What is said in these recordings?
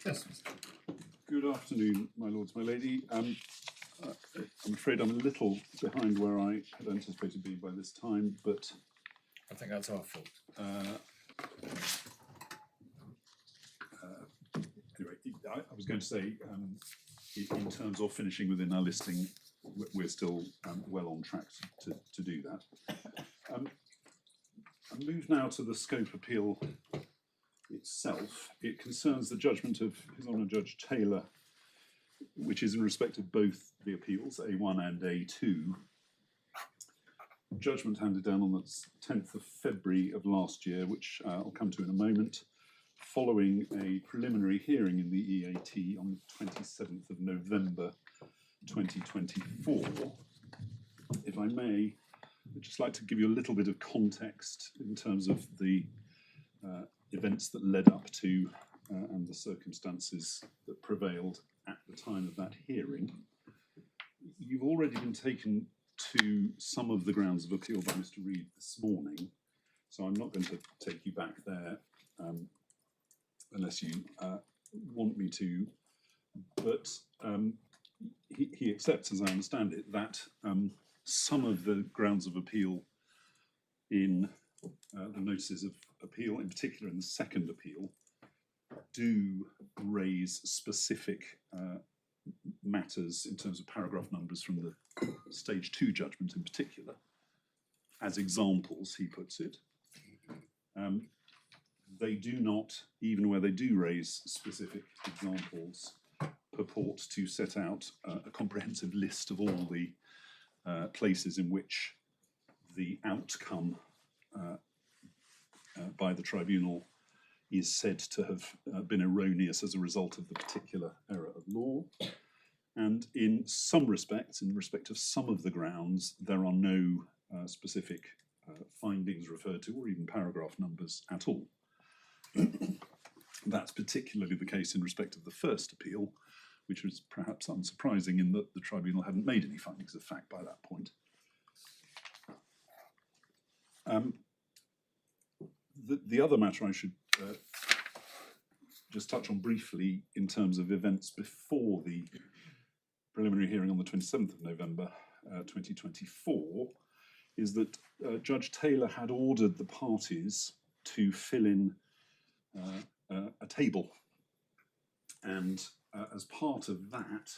Yes. Good afternoon, my lords, my lady. I'm afraid I'm a little behind where I had anticipated being by this time, but I think that's our fault. Anyway, I was going to say, in terms of finishing within our listing, we're still well on track to do that. I move now to the scope appeal itself. It concerns the judgment of His Honour Judge Taylor, which is in respect of both the appeals, A1 and A2. Judgment handed down on the 10th of February of last year, which I'll come to in a moment, following a preliminary hearing in the EAT on the 27th of November 2024. If I may, I'd just like to give you a little bit of context in terms of the events that led up to and the circumstances that prevailed at the time of that hearing. You've already been taken to some of the grounds of appeal by Mr. Reid this morning, so I'm not going to take you back there unless you want me to, but he accepts, as I understand it, that some of the grounds of appeal in the notices of appeal, in particular in the second appeal, do raise specific matters in terms of paragraph numbers from the stage 2 judgment in particular. As examples, he puts it. They do not, even where they do raise specific examples, purport to set out a comprehensive list of all the places in which the outcome by the tribunal is said to have been erroneous as a result of the particular error of law. And in some respects, in respect of some of the grounds, there are no specific findings referred to or even paragraph numbers at all. That's particularly the case in respect of the first appeal, which was perhaps unsurprising in that the tribunal hadn't made any findings of fact by that point. The other matter I should just touch on briefly in terms of events before the preliminary hearing on the 27th of November 2024 is that Judge Taylor had ordered the parties to fill in a table, and as part of that,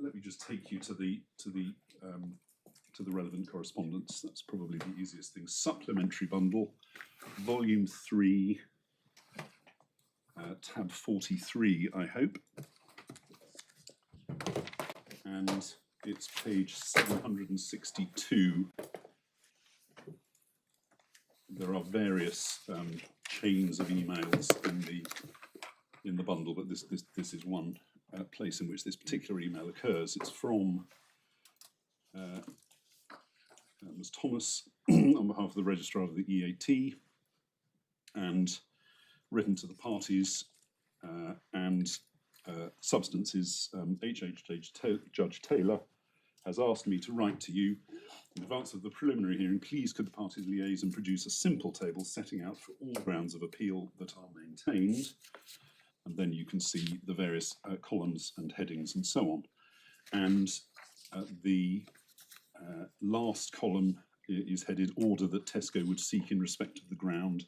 let me just take you to the relevant correspondence. That's probably the easiest thing. Supplementary bundle, volume 3, tab 43, I hope, and it's page 762. There are various chains of emails in the bundle, but this is one place in which this particular email occurs. It's from Ms. Thomas on behalf of the Registrar of the EAT, and written to the parties, and substance is Judge Taylor has asked me to write to you in advance of the preliminary hearing. Please could the parties liaise and produce a simple table setting out for all grounds of appeal that are maintained, and then you can see the various columns and headings and so on. And the last column is headed order that Tesco would seek in respect of the ground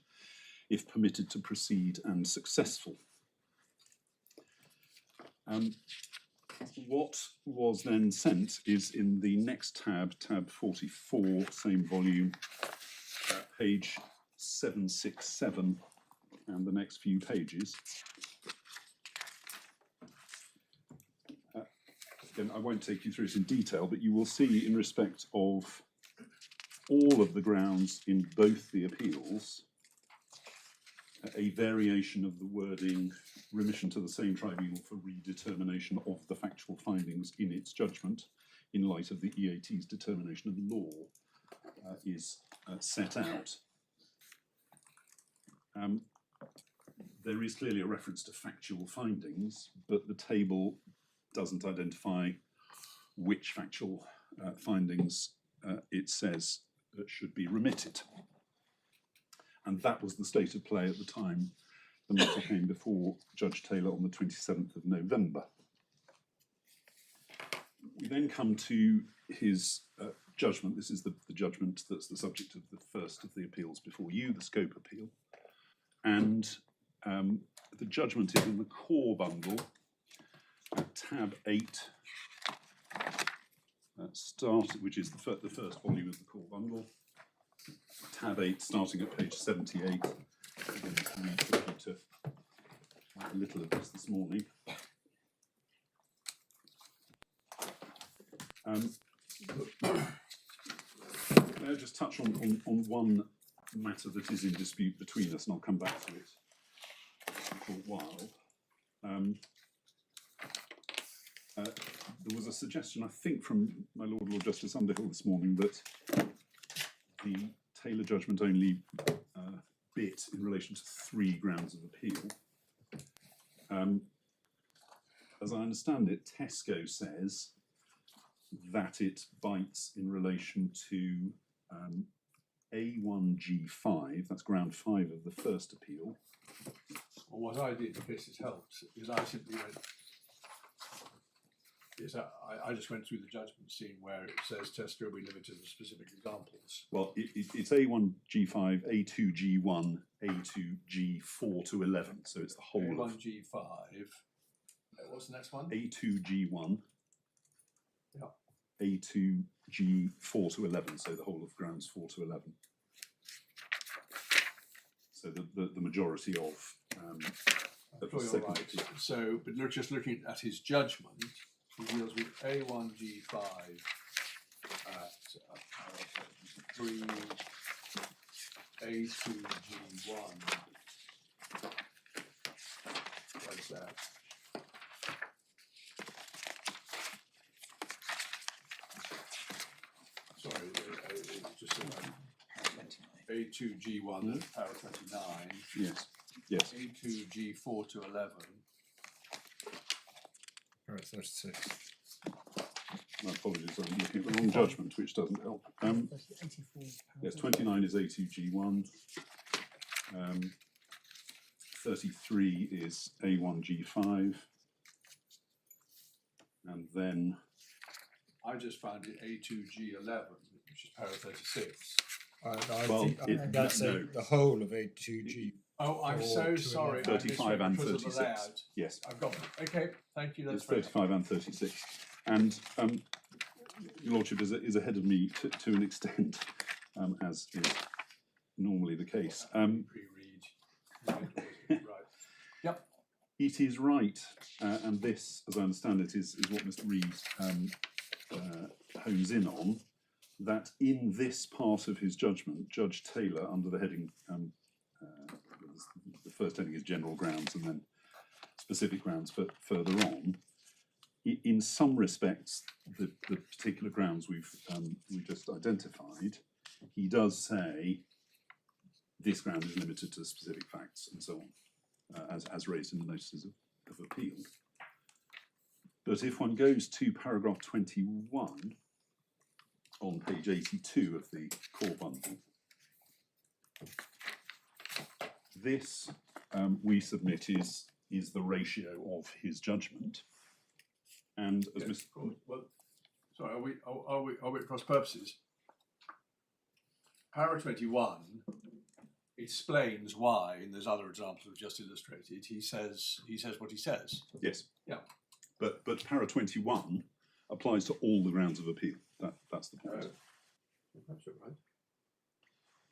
if permitted to proceed and successful. What was then sent is in the next tab, tab 44, same volume, page 767, and the next few pages. Again, I won't take you through this in detail, but you will see in respect of all of the grounds in both the appeals a variation of the wording, remission to the same tribunal for redetermination of the factual findings in its judgment in light of the EAT's determination of law is set out. There is clearly a reference to factual findings, but the table doesn't identify which factual findings it says should be remitted. And that was the state of play at the time the matter came before Judge Taylor on the 27th of November. We then come to his judgment. This is the judgment that's the subject of the first of the appeals before you, the scope appeal. And the judgment is in the core bundle at tab 8, which is the first volume of the core bundle. Tab 8, starting at page 78. I'm going to read quickly to a little of this morning. May I just touch on one matter that is in dispute between us, and I'll come back to it for a while. There was a suggestion, I think, from my Lord Justice Underhill this morning that the Taylor judgment only bit in relation to 3 grounds of appeal. As I understand it, Tesco says that it bites in relation to A1G5, that's ground 5 of the first appeal. Well, what I did, if this has helped, is I simply went, I just went through the judgment, seeing where it says Tesco will be limited to specific examples. Well, it's A1G5, A2G1, A2G4 to 11, so it's the whole of A1G5, what's the next one? A2G1, Yeah. A2G4 to 11, so the whole of grounds 4 to 11. So the majority of the Sure, you're second right. appeal. So, but just looking at his judgment, he deals with A1G5 at 3, A2G1. Where's that? Sorry, just A2G1 power 29. Yes, yes. A2G4 to 11. Alright, 36. My apologies, I'm looking at the wrong judgment, which doesn't help. Yes, 29 is A2G1. 33 is A1G5. And then I just found it A2G11, which is power 36. Well, That's no. the whole of A2G. Oh, I'm so 4 to sorry. 11. 35 and because of the 36. layout. Yes, I've got it. Okay, thank you. That's it's very 35 and 36. And Your Lordship is ahead of me to an extent, as is normally the case. pre-read. Right. Yep. It is right, and this, as I understand it, is what Mr. Reed hones in on, that in this part of his judgment, Judge Taylor, under the heading, the first heading is general grounds and then specific grounds further on, in some respects, the particular grounds we just identified, he does say this ground is limited to specific facts and so on, as raised in the notices of appeal. But if one goes to paragraph 21 on page 82 of the core bundle, this we submit is the ratio of his judgment. And as Yes, of course. Well, sorry, are we at cross purposes? Para 21 explains why, in those other examples we've just illustrated, he says what he says. yes, Yeah. but para 21 applies to all the grounds of appeal. That's the point. That's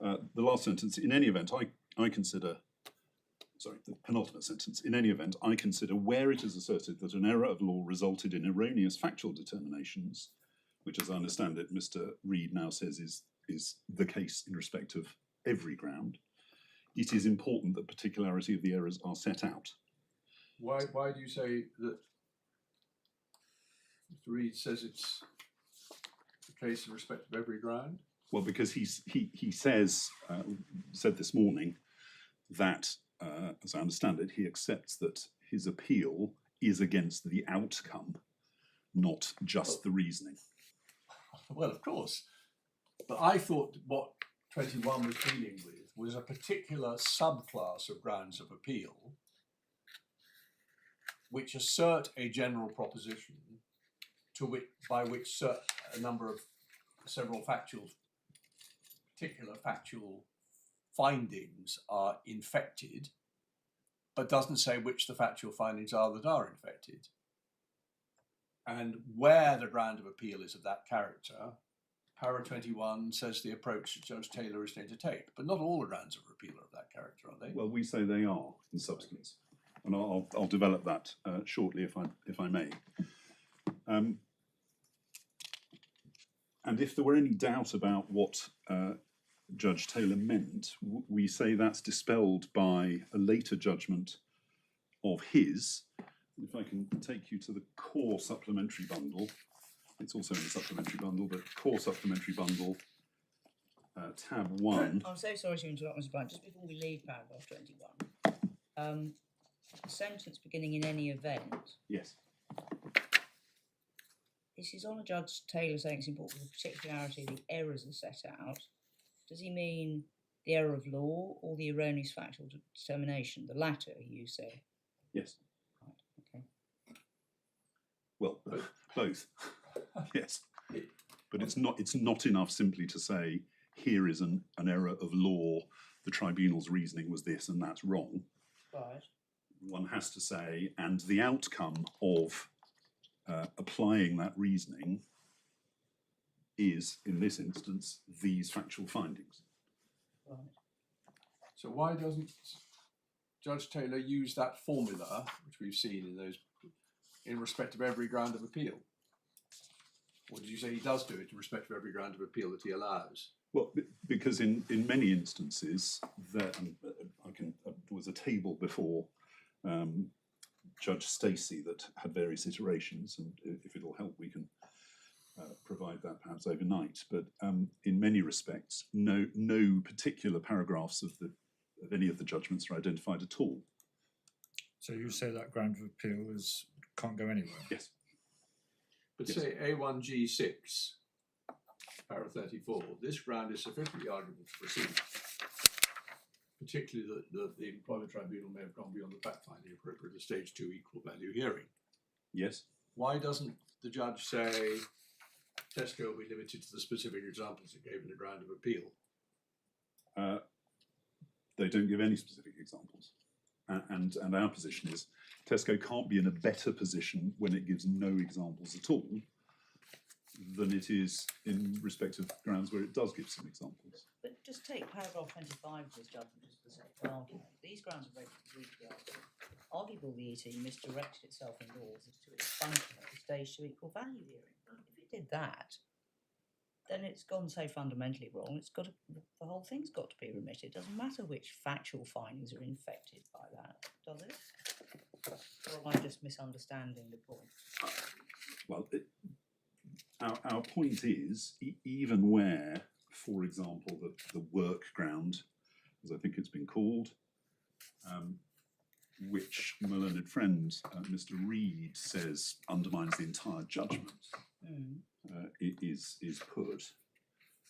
right. The last sentence, in any event, I consider, sorry, the penultimate sentence, in any event, I consider where it is asserted that an error of law resulted in erroneous factual determinations, which, as I understand it, Mr. Reed now says is the case in respect of every ground, it is important that particularity of the errors are set out. Why do you say that Mr. Reed says it's the case in respect of every ground? Well, because he said this morning that, as I understand it, he accepts that his appeal is against the outcome, not just the reasoning. Well, of course. But I thought what 21 was dealing with was a particular subclass of grounds of appeal which assert a general proposition to which, by which a number of several particular factual findings are infected, but doesn't say which the factual findings are that are infected. And where the ground of appeal is of that character, Para 21 says the approach that Judge Taylor is going to take, but not all the grounds of appeal are of that character, are they? Well, we say they are in substance, and I'll develop that shortly if I may. And if there were any doubt about what Judge Taylor meant, we say that's dispelled by a later judgment of his. If I can take you to the core supplementary bundle, it's also in the supplementary bundle, but core supplementary bundle, tab 1. I'm so sorry to interrupt, Mr. Bryant. Just before we leave paragraph 21, sentence beginning in any event. Yes. This is on a Judge Taylor saying it's important for the particularity the errors are set out. Does he mean the error of law or the erroneous factual determination? The latter, you say. Yes. Right, okay. Well, both. Yes. But it's not enough simply to say here is an error of law. The tribunal's reasoning was this, and that's wrong. Right. One has to say, and the outcome of applying that reasoning is, in this instance, these factual findings. Right. So why doesn't Judge Taylor use that formula, which we've seen in respect of every ground of appeal? Or did you say he does do it in respect of every ground of appeal that he allows? Well, because in many instances, there was a table before Judge Stacey that had various iterations, and if it'll help, we can provide that perhaps overnight. But in many respects, no particular paragraphs of any of the judgments are identified at all. So you say that ground of appeal can't go anywhere? Yes. But Yes. say A1G6, para 34, this ground is sufficiently arguable to proceed, particularly that the Employment Tribunal may have gone beyond the fact-finding appropriate to stage 2 equal value hearing. Yes. Why doesn't the judge say Tesco will be limited to the specific examples it gave in the ground of appeal? They don't give any specific examples. And our position is Tesco can't be in a better position when it gives no examples at all than it is in respect of grounds where it does give some examples. But just take paragraph 25 of this judgment just for the sake of argument. These grounds are very briefly arguable. The ET misdirected itself in laws as to its function at the stage 2 equal value hearing. If it did that, then it's gone so fundamentally wrong. The whole thing's got to be remitted. It doesn't matter which factual findings are infected by that, does it? Or am I just misunderstanding the point? Well, our point is, even where, for example, the work ground, as I think it's been called, which my learned friend, Mr. Reed, says undermines the entire judgment, is put.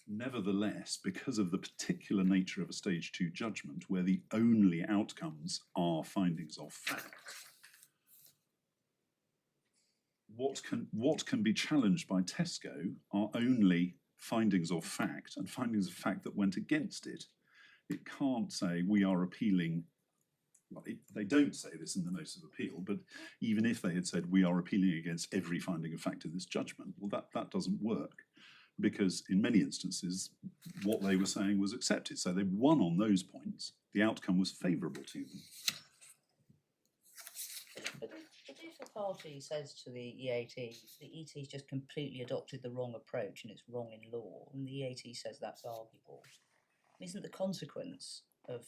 Nevertheless, because of the particular nature of a stage 2 judgment, where the only outcomes are findings of fact, what can be challenged by Tesco are only findings of fact and findings of fact that went against it. It can't say we are appealing. Well, they don't say this in the notice of appeal, but even if they had said we are appealing against every finding of fact in this judgment, well, that doesn't work, because in many instances what they were saying was accepted. So they won on those points. The outcome was favourable to them. But if a party says to the EAT, the ET's just completely adopted the wrong approach and it's wrong in law, and the EAT says that's arguable, isn't the consequence of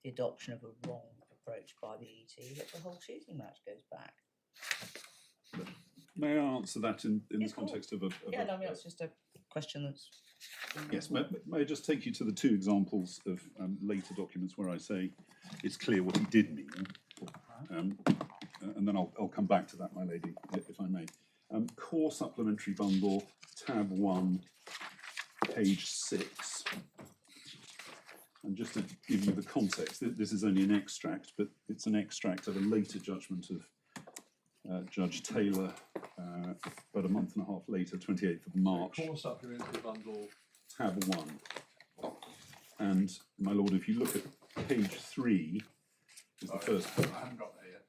the adoption of a wrong approach by the ET that the whole shooting match goes back? May I answer that in Yes, the context of a... That's just a question that's... Yes, may I just take you to the 2 examples of later documents where I say it's clear what he did mean, and then I'll come back to that, my lady, if I may. Core supplementary bundle, tab 1, page 6. And just to give you the context, this is only an extract, but it's an extract of a later judgment of Judge Taylor, about a month and a half later, 28th of March. Core supplementary bundle. Tab 1. And, my lord, if you look at page 3, is the first. I haven't got there yet.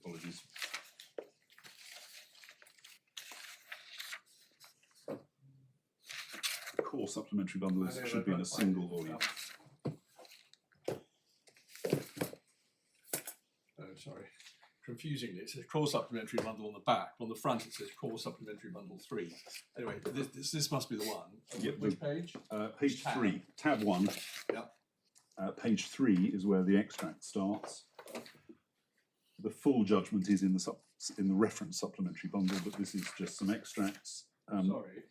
Apologies. The core supplementary bundle should be in a single volume. Oh, sorry. Confusingly, it says core supplementary bundle on the back. On the front, it says core supplementary bundle 3. Anyway, this must be the one. Yep, Which page? Page Tab. 3, tab 1. Yep. Page 3 is where the extract starts. The full judgment is in the reference supplementary bundle, but this is just some extracts. Sorry,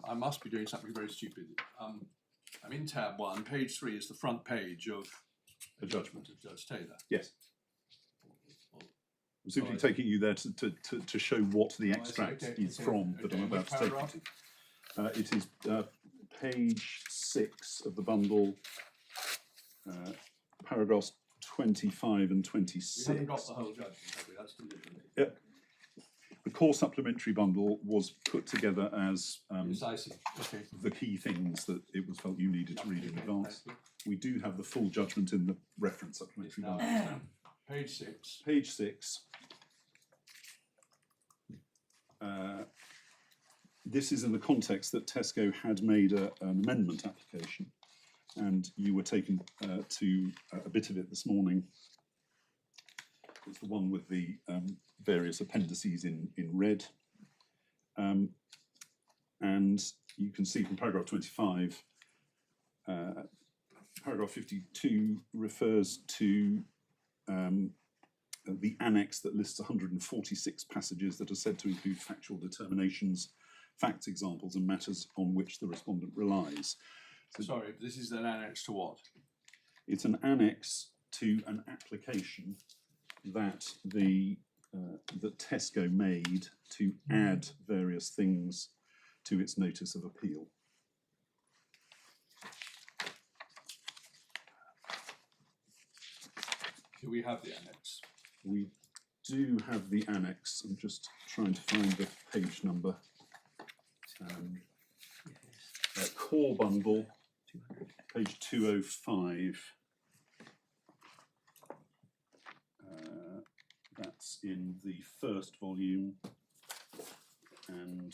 I must be doing something very stupid. I'm in tab 1. Page 3 is the front page of A judgment. of Judge Taylor. Yes. I'm simply taking you there to show what the extract is from that I'm about to take you to. It is page 6 of the bundle, paragraphs 25 and 26. We haven't got the whole judgment, have we? That's deliberately. Yep. The core supplementary bundle was put together as Yes, I see. Okay. the key things that it was felt you needed to read in advance. We do have the full judgment in the reference supplementary bundle. Page 6. Page 6. This is in the context that Tesco had made an amendment application, and you were taken to a bit of it this morning. It's the one with the various appendices in red. And you can see from paragraph 25, paragraph 52 refers to the annex that lists 146 passages that are said to include factual determinations, facts, examples, and matters on which the respondent relies. So Sorry, this is an annex to what? it's an annex to an application that that Tesco made to add various things to its notice of appeal. Do we have the annex? We do have the annex. I'm just trying to find the page number. Core bundle, page 205. That's in the first volume. And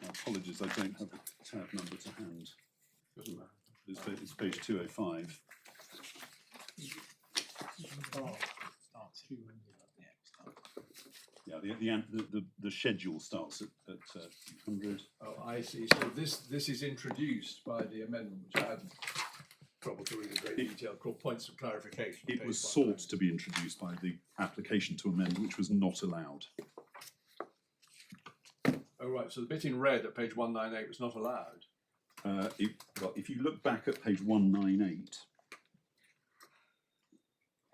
apologies, I don't have the tab number to hand. Doesn't matter. It's page 205. Yeah, the schedule starts at 200. Oh, I see. So this is introduced by the amendment, which I hadn't trouble to read in great detail, called points of clarification. It page was 190. sought to be introduced by the application to amend, which was not allowed. Oh, right. So the bit in red at page 198 was not allowed. Well, if you look back at page 198,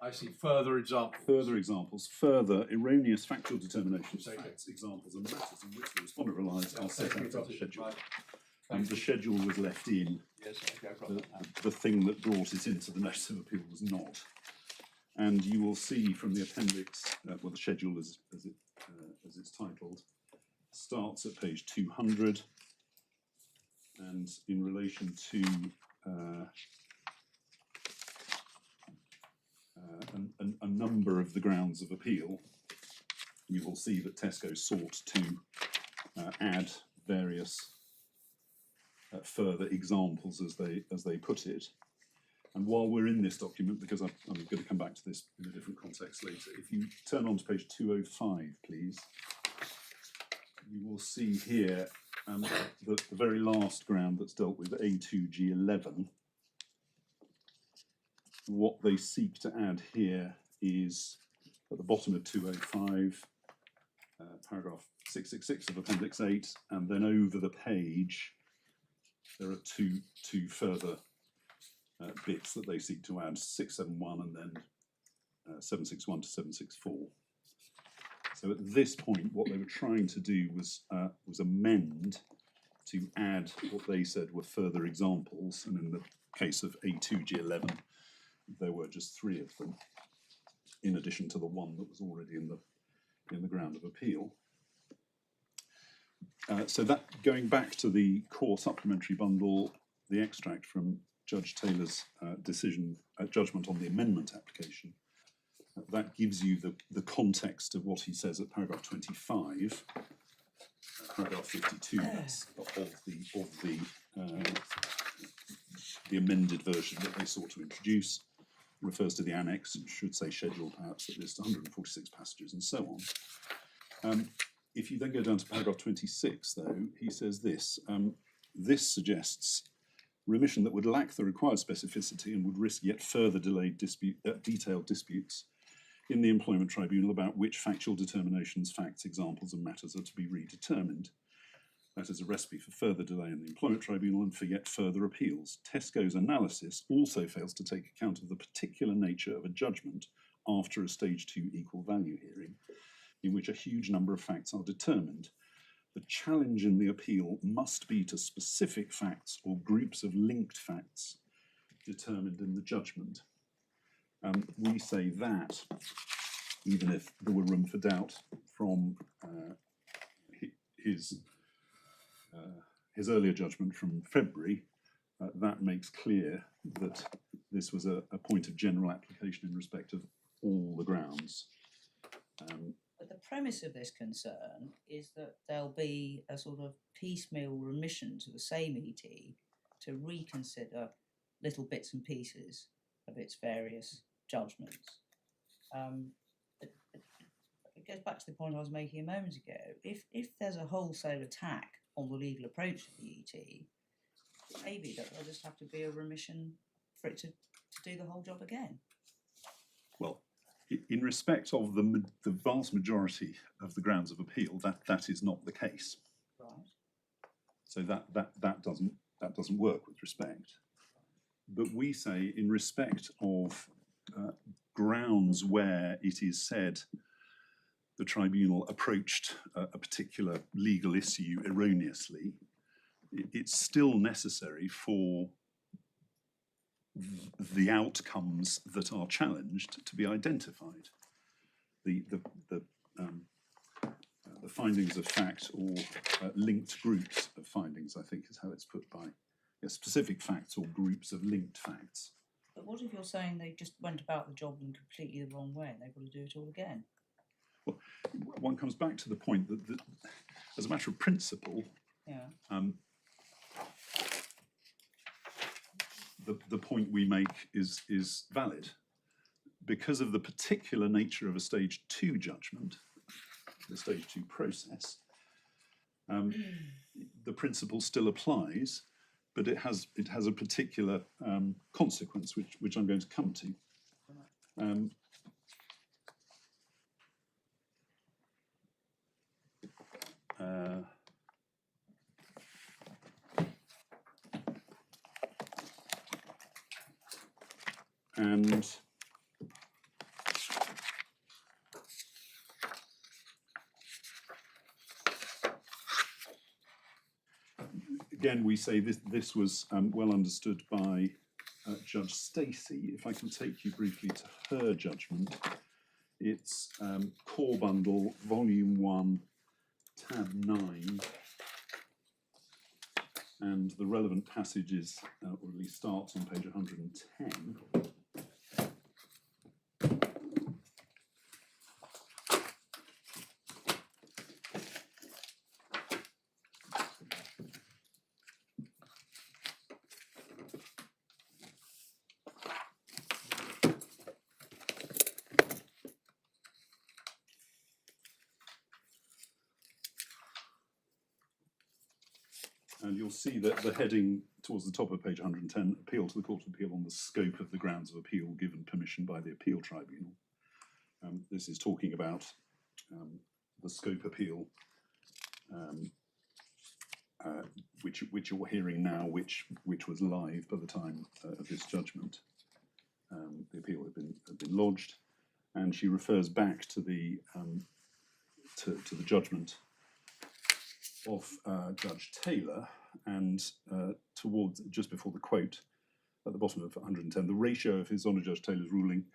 I see further examples. further examples, further erroneous factual determinations, Okay. facts, examples, and matters on which the respondent relies are set Okay, out in got the it. schedule. Right. And Thank the you. schedule was left in. Yes, okay, I've got that now. The thing that brought it into the notice of appeal was not. And you will see from the appendix, well, the schedule as it's titled, starts at page 200, and in relation to a number of the grounds of appeal, you will see that Tesco sought to add various further examples, as they put it. And while we're in this document, because I'm going to come back to this in a different context later, if you turn on to page 205, please, you will see here the very last ground that's dealt with, A2G11. What they seek to add here is at the bottom of 205, paragraph 666 of Appendix 8, and then over the page, there are two further bits that they seek to add, 671 and then 761 to 764. So at this point, what they were trying to do was amend to add what they said were further examples, and in case of A2G11, there were just 3 of them, in addition to the one that was already in the ground of appeal. So that, going back to the core supplementary bundle, the extract from Judge Taylor's judgment on the amendment application, that gives you the context of what he says at paragraph 25, paragraph 52 that's of the amended version that they sought to introduce, refers to the annex, should say schedule perhaps, that lists 146 passages and so on. If you then go down to paragraph 26, though, he says this. This suggests remission that would lack the required specificity and would risk yet further delayed detailed disputes in the Employment Tribunal about which factual determinations, facts, examples and matters are to be redetermined. That is a recipe for further delay in the Employment Tribunal and for yet further appeals. Tesco's analysis also fails to take account of the particular nature of a judgment after a stage 2 equal value hearing, in which a huge number of facts are determined. The challenge in the appeal must be to specific facts or groups of linked facts determined in the judgment. We say that, even if there were room for doubt from his earlier judgment from February, that makes clear that this was a point of general application in respect of all the grounds. But the premise of this concern is that there'll be a sort of piecemeal remission to the same ET to reconsider little bits and pieces of its various judgments. It goes back to the point I was making a moment ago. If there's a wholesale attack on the legal approach of the ET, maybe there'll just have to be a remission for it to do the whole job again. Well, in respect of the vast majority of the grounds of appeal, that is not the case. Right. So that doesn't work with respect. But we say in respect of grounds where it is said the tribunal approached a particular legal issue erroneously, it's still necessary for the outcomes that are challenged to be identified. The findings of fact or linked groups of findings, I think is how it's put by specific facts or groups of linked facts. But what if you're saying they just went about the job in completely the wrong way and they've got to do it all again? Well, one comes back to the point that as a matter of principle, the point we make is valid. Because of the particular nature of a stage 2 judgment, the stage 2 process, the principle still applies, but it has a particular consequence, which I'm going to come to. And again, we say this was well understood by Judge Stacey. If I can take you briefly to her judgment, it's Core Bundle, Volume 1, Tab 9, and the relevant passages, or at least starts on page 110. And you'll see that the heading towards the top of page 110, appeal to the Court of Appeal on the scope of the grounds of appeal given permission by the Appeal Tribunal. This is talking about the scope appeal, which you're hearing now, which was live by the time of this judgment. The appeal had been lodged, and she refers back to the judgment of Judge Taylor, and towards just before the quote, at the bottom of 110, the ratio of His Honour Judge Taylor's ruling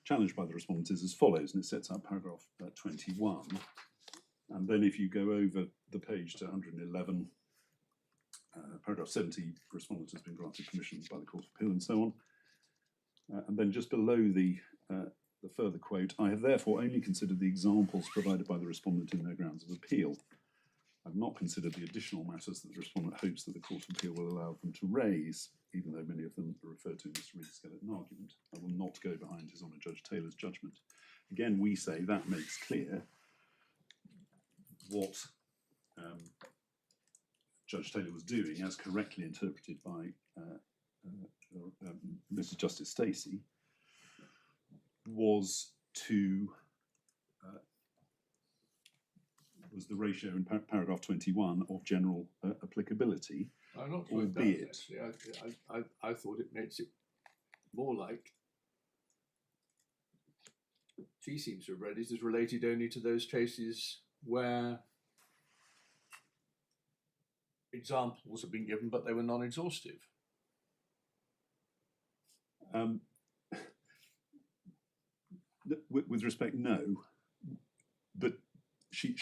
challenged by the respondent is as follows, and it sets out paragraph 21. And then if you go over the page to 111, paragraph 70, respondent has been granted permission by the Court of Appeal and so on. And then just below the further quote, I have therefore only considered the examples provided by the respondent in their grounds of appeal. I've not considered the additional matters that the respondent hopes that the Court of Appeal will allow them to raise, even though many of them are referred to in this re-skeleton argument. I will not go behind His Honour Judge Taylor's judgment. Again, we say that makes clear what Judge Taylor was doing, as correctly interpreted by Mrs. Justice Stacey, was the ratio in paragraph 21 of general applicability, I'm not sure it does, albeit actually. I thought it makes it more like she seems to have read it as related only to those cases where examples have been given but they were non-exhaustive. with respect, no, but she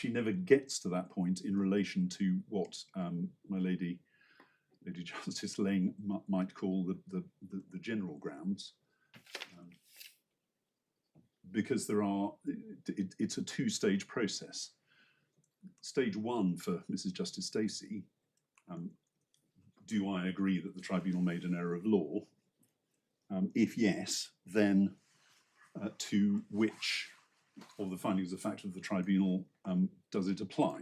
never gets to that point in relation to what my Lady Justice Laing might call the general grounds, because it's a two-stage process. Stage one for Mrs. Justice Stacey, do I agree that the tribunal made an error of law? If yes, then to which of the findings of fact of the tribunal does it apply?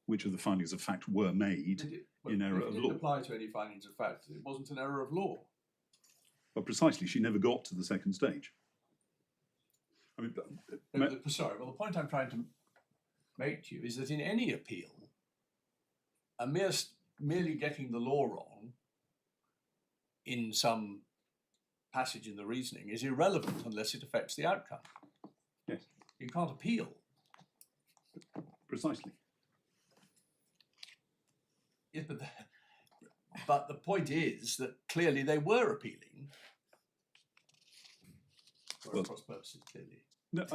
Which of the findings of fact were made in error of law? It didn't apply to any findings of fact. It wasn't an error of law. But precisely, she never got to the second stage. I mean, Sorry, well, the point I'm trying to make to you is that in any appeal, merely getting the law wrong in some passage in the reasoning is irrelevant unless it affects the outcome. Yes. You can't appeal. Precisely. Yes, but the point is that clearly they were appealing for cross purposes, clearly. No,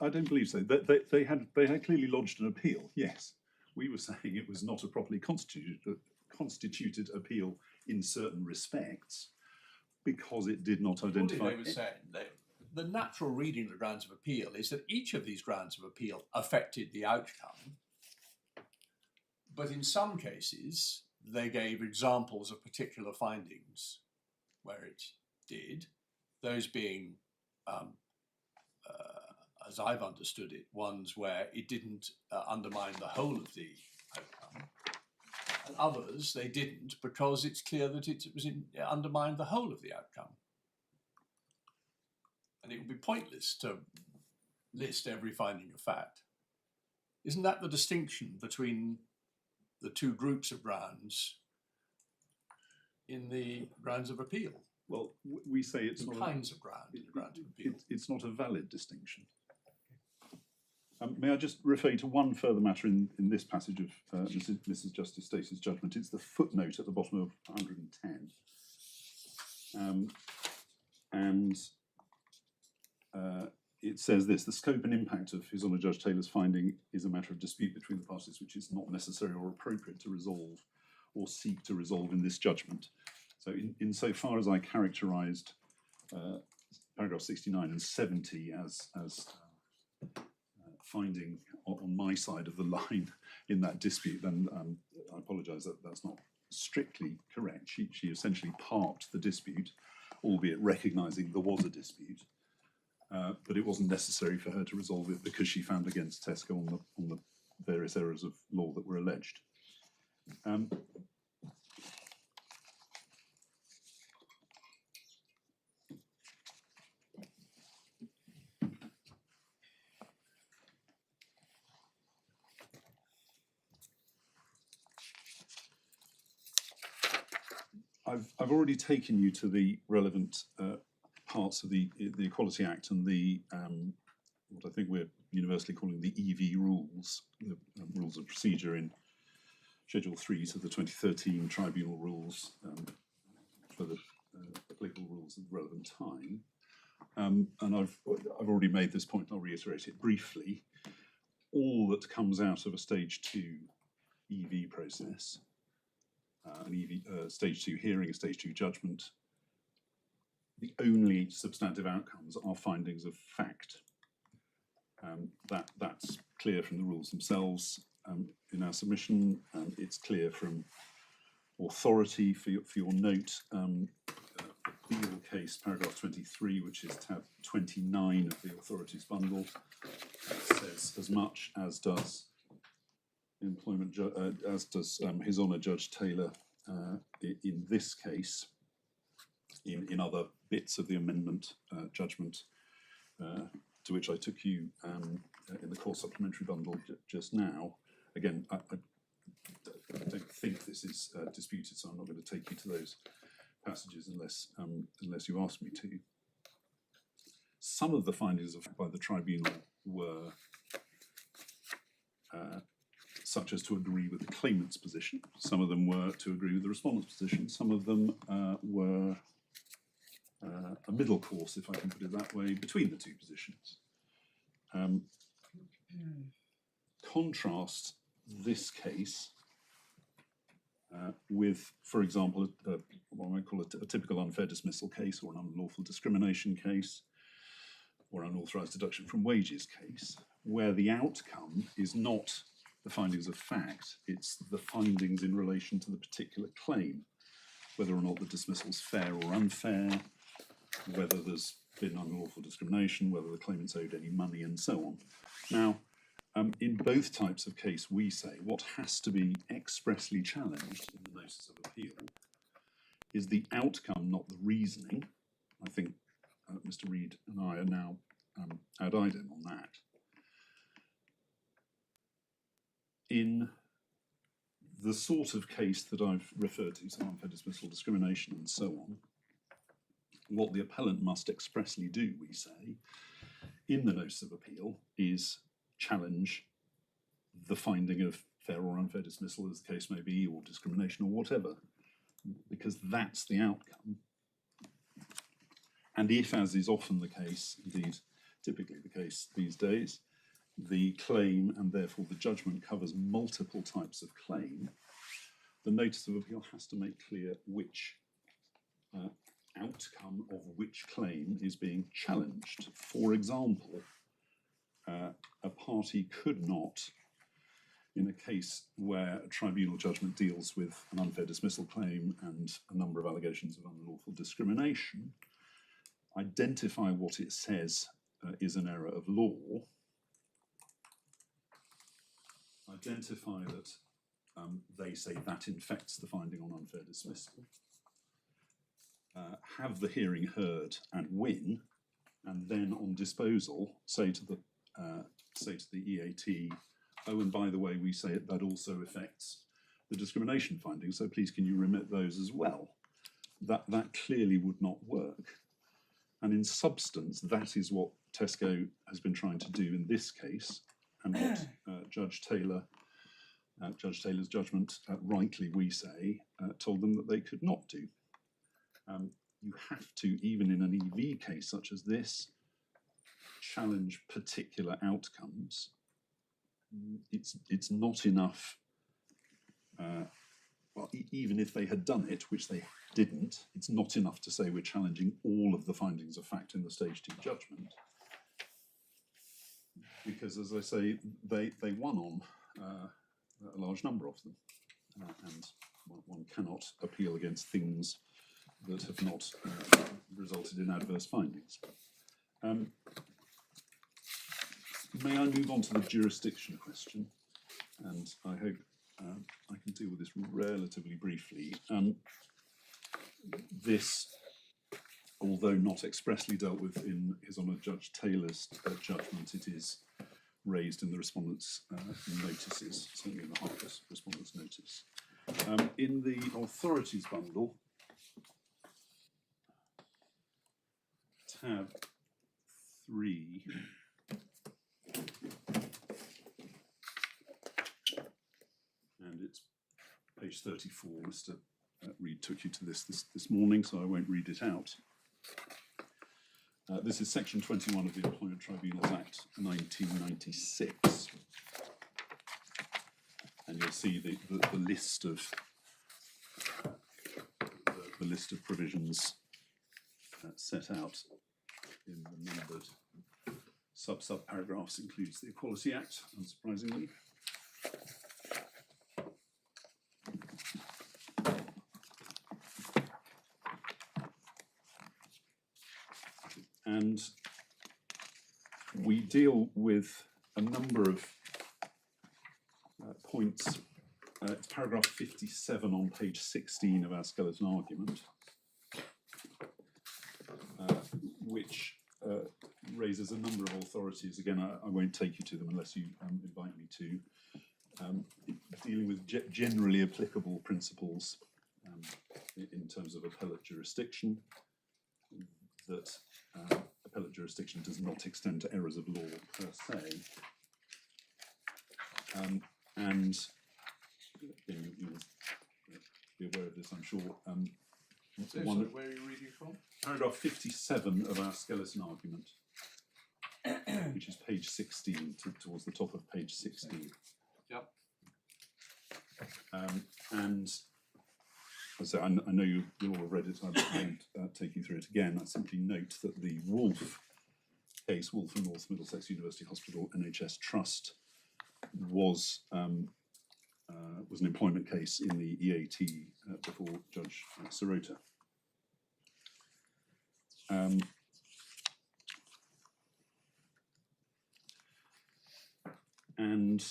I don't believe so. They had clearly lodged an appeal. Yes, we were saying it was not a properly constituted appeal in certain respects because it did not identify. They were saying the natural reading of the grounds of appeal is that each of these grounds of appeal affected the outcome, but in some cases they gave examples of particular findings where it did, those being as I've understood it, ones where it didn't undermine the whole of the outcome, and others they didn't because it's clear that it undermined the whole of the outcome. And it would be pointless to list every finding of fact. Isn't that the distinction between the two groups of grounds in the grounds of appeal? Well, we say it's not kinds of grounds in the grounds of appeal. It's not a valid distinction. May I just refer you to one further matter in this passage of Mrs. Justice Stacey's judgment? It's the footnote at the bottom of 110. It says this: the scope and impact of His Honour Judge Taylor's finding is a matter of dispute between the parties which is not necessary or appropriate to resolve or seek to resolve in this judgment. So insofar as I characterised paragraph 69 and 70 as finding on my side of the line in that dispute, then I apologise that that's not strictly correct. She essentially parked the dispute, albeit recognising there was a dispute, but it wasn't necessary for her to resolve it because she found against Tesco on the various errors of law that were alleged. I've already taken you to the relevant parts of the Equality Act and the what I think we're universally calling the EV rules, the rules of procedure in Schedule 3 to the 2013 Tribunal rules for the applicable rules at the relevant time. And I've already made this point, I'll reiterate it briefly. All that comes out of a stage 2 EV process, stage 2 hearing, a stage 2 judgment, the only substantive outcomes are findings of fact. That's clear from the rules themselves in our submission. It's clear from authority for your note. Appeal case, paragraph 23, which is tab 29 of the authorities bundle, says as much, as does His Honour Judge Taylor in this case. In other bits of the amendment judgment to which I took you in the core supplementary bundle just now. Again, I don't think this is disputed, so I'm not going to take you to those passages unless you ask me to. Some of the findings by the tribunal were such as to agree with the claimant's position. Some of them were to agree with the respondent's position. Some of them were a middle course, if I can put it that way, between the two positions. Contrast this case with, for example, what I might call a typical unfair dismissal case, or an unlawful discrimination case, or unauthorised deduction from wages case, where the outcome is not the findings of fact, it's the findings in relation to the particular claim, whether or not the dismissal is fair or unfair, whether there's been unlawful discrimination, whether the claimant's owed any money, and so on. Now, in both types of case, we say what has to be expressly challenged in the notice of appeal is the outcome, not the reasoning. I think Mr. Reid and I are now ad idem on that. In the sort of case that I've referred to, so unfair dismissal, discrimination, and so on, what the appellant must expressly do, we say, in the notice of appeal is challenge the finding of fair or unfair dismissal, as the case may be, or discrimination, or whatever, because that's the outcome. And if, as is often the case, indeed typically the case these days, the claim and therefore the judgment covers multiple types of claim, the notice of appeal has to make clear which outcome of which claim is being challenged. For example, a party could not, in a case where a tribunal judgment deals with an unfair dismissal claim and a number of allegations of unlawful discrimination, identify what it says is an error of law, identify that they say that infects the finding on unfair dismissal, have the hearing heard and win, and then on disposal say to the EAT, oh, and by the way, we say that also affects the discrimination findings, so please can you remit those as well? That clearly would not work. And in substance, that is what Tesco has been trying to do in this case, and what Judge Taylor's judgment, rightly we say, told them that they could not do. You have to, even in an EV case such as this, challenge particular outcomes. It's not enough, well, even if they had done it, which they didn't, it's not enough to say we're challenging all of the findings of fact in the stage 2 judgment. Because, as I say, they won on a large number of them, and one cannot appeal against things that have not resulted in adverse findings. May I move on to the jurisdiction question? And I hope I can deal with this relatively briefly. This, although not expressly dealt with in His Honour Judge Taylor's judgment, it is raised in the respondents' notices, certainly in the Harkness respondents' notice. In the authorities bundle, tab 3, and it's page 34, Mr. Reid took you to this morning, so I won't read it out. This is section 21 of the Employment Tribunals Act 1996. And you'll see the list of the list of provisions set out in the numbered sub paragraphs. Includes the Equality Act, unsurprisingly. And we deal with a number of points. It's paragraph 57 on page 16 of our skeleton argument, which raises a number of authorities. Again, I won't take you to them unless you invite me to. Dealing with generally applicable principles in terms of appellate jurisdiction, that appellate jurisdiction does not extend to errors of law per se. And you'll be aware of this, I'm sure. So, where are you reading from? Paragraph 57 of our skeleton argument, which is page 16, towards the top of page 16. Yep. And so I know you'll all have read it, I won't take you through it again. I simply note that the Wolf case, Wolf and North Middlesex University Hospital NHS Trust, was an employment case in the EAT before Judge Sirota. And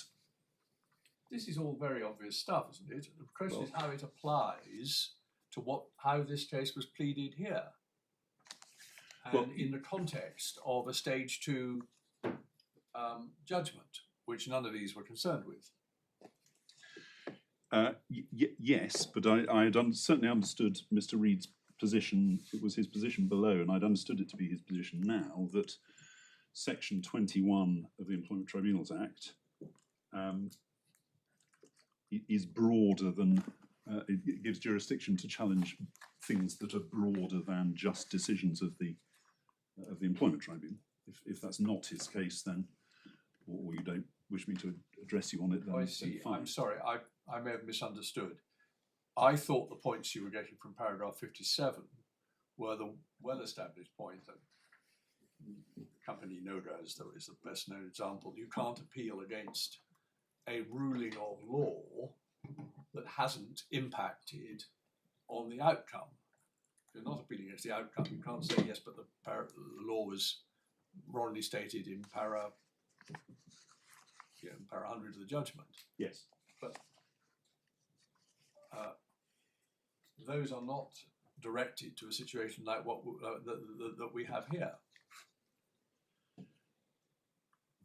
this is all very obvious stuff, isn't it? The question is how it applies to how this case was pleaded here, and in the context of a stage 2 judgment, which none of these were concerned with. Yes, but I had certainly understood Mr. Reid's position. It was his position below, and I'd understood it to be his position now, that section 21 of the Employment Tribunals Act is broader than, it gives jurisdiction to challenge things that are broader than just decisions of the Employment Tribunal. If that's not his case, then, or you don't wish me to address you on it, then I see. fine. I'm sorry, I may have misunderstood. I thought the points you were getting from paragraph 57 were the well-established point that company Noga is the best known example. You can't appeal against a ruling of law that hasn't impacted on the outcome. If you're not appealing against the outcome, you can't say, yes, but the law was wrongly stated in para 100 of the judgment. Yes. But those are not directed to a situation like what that we have here.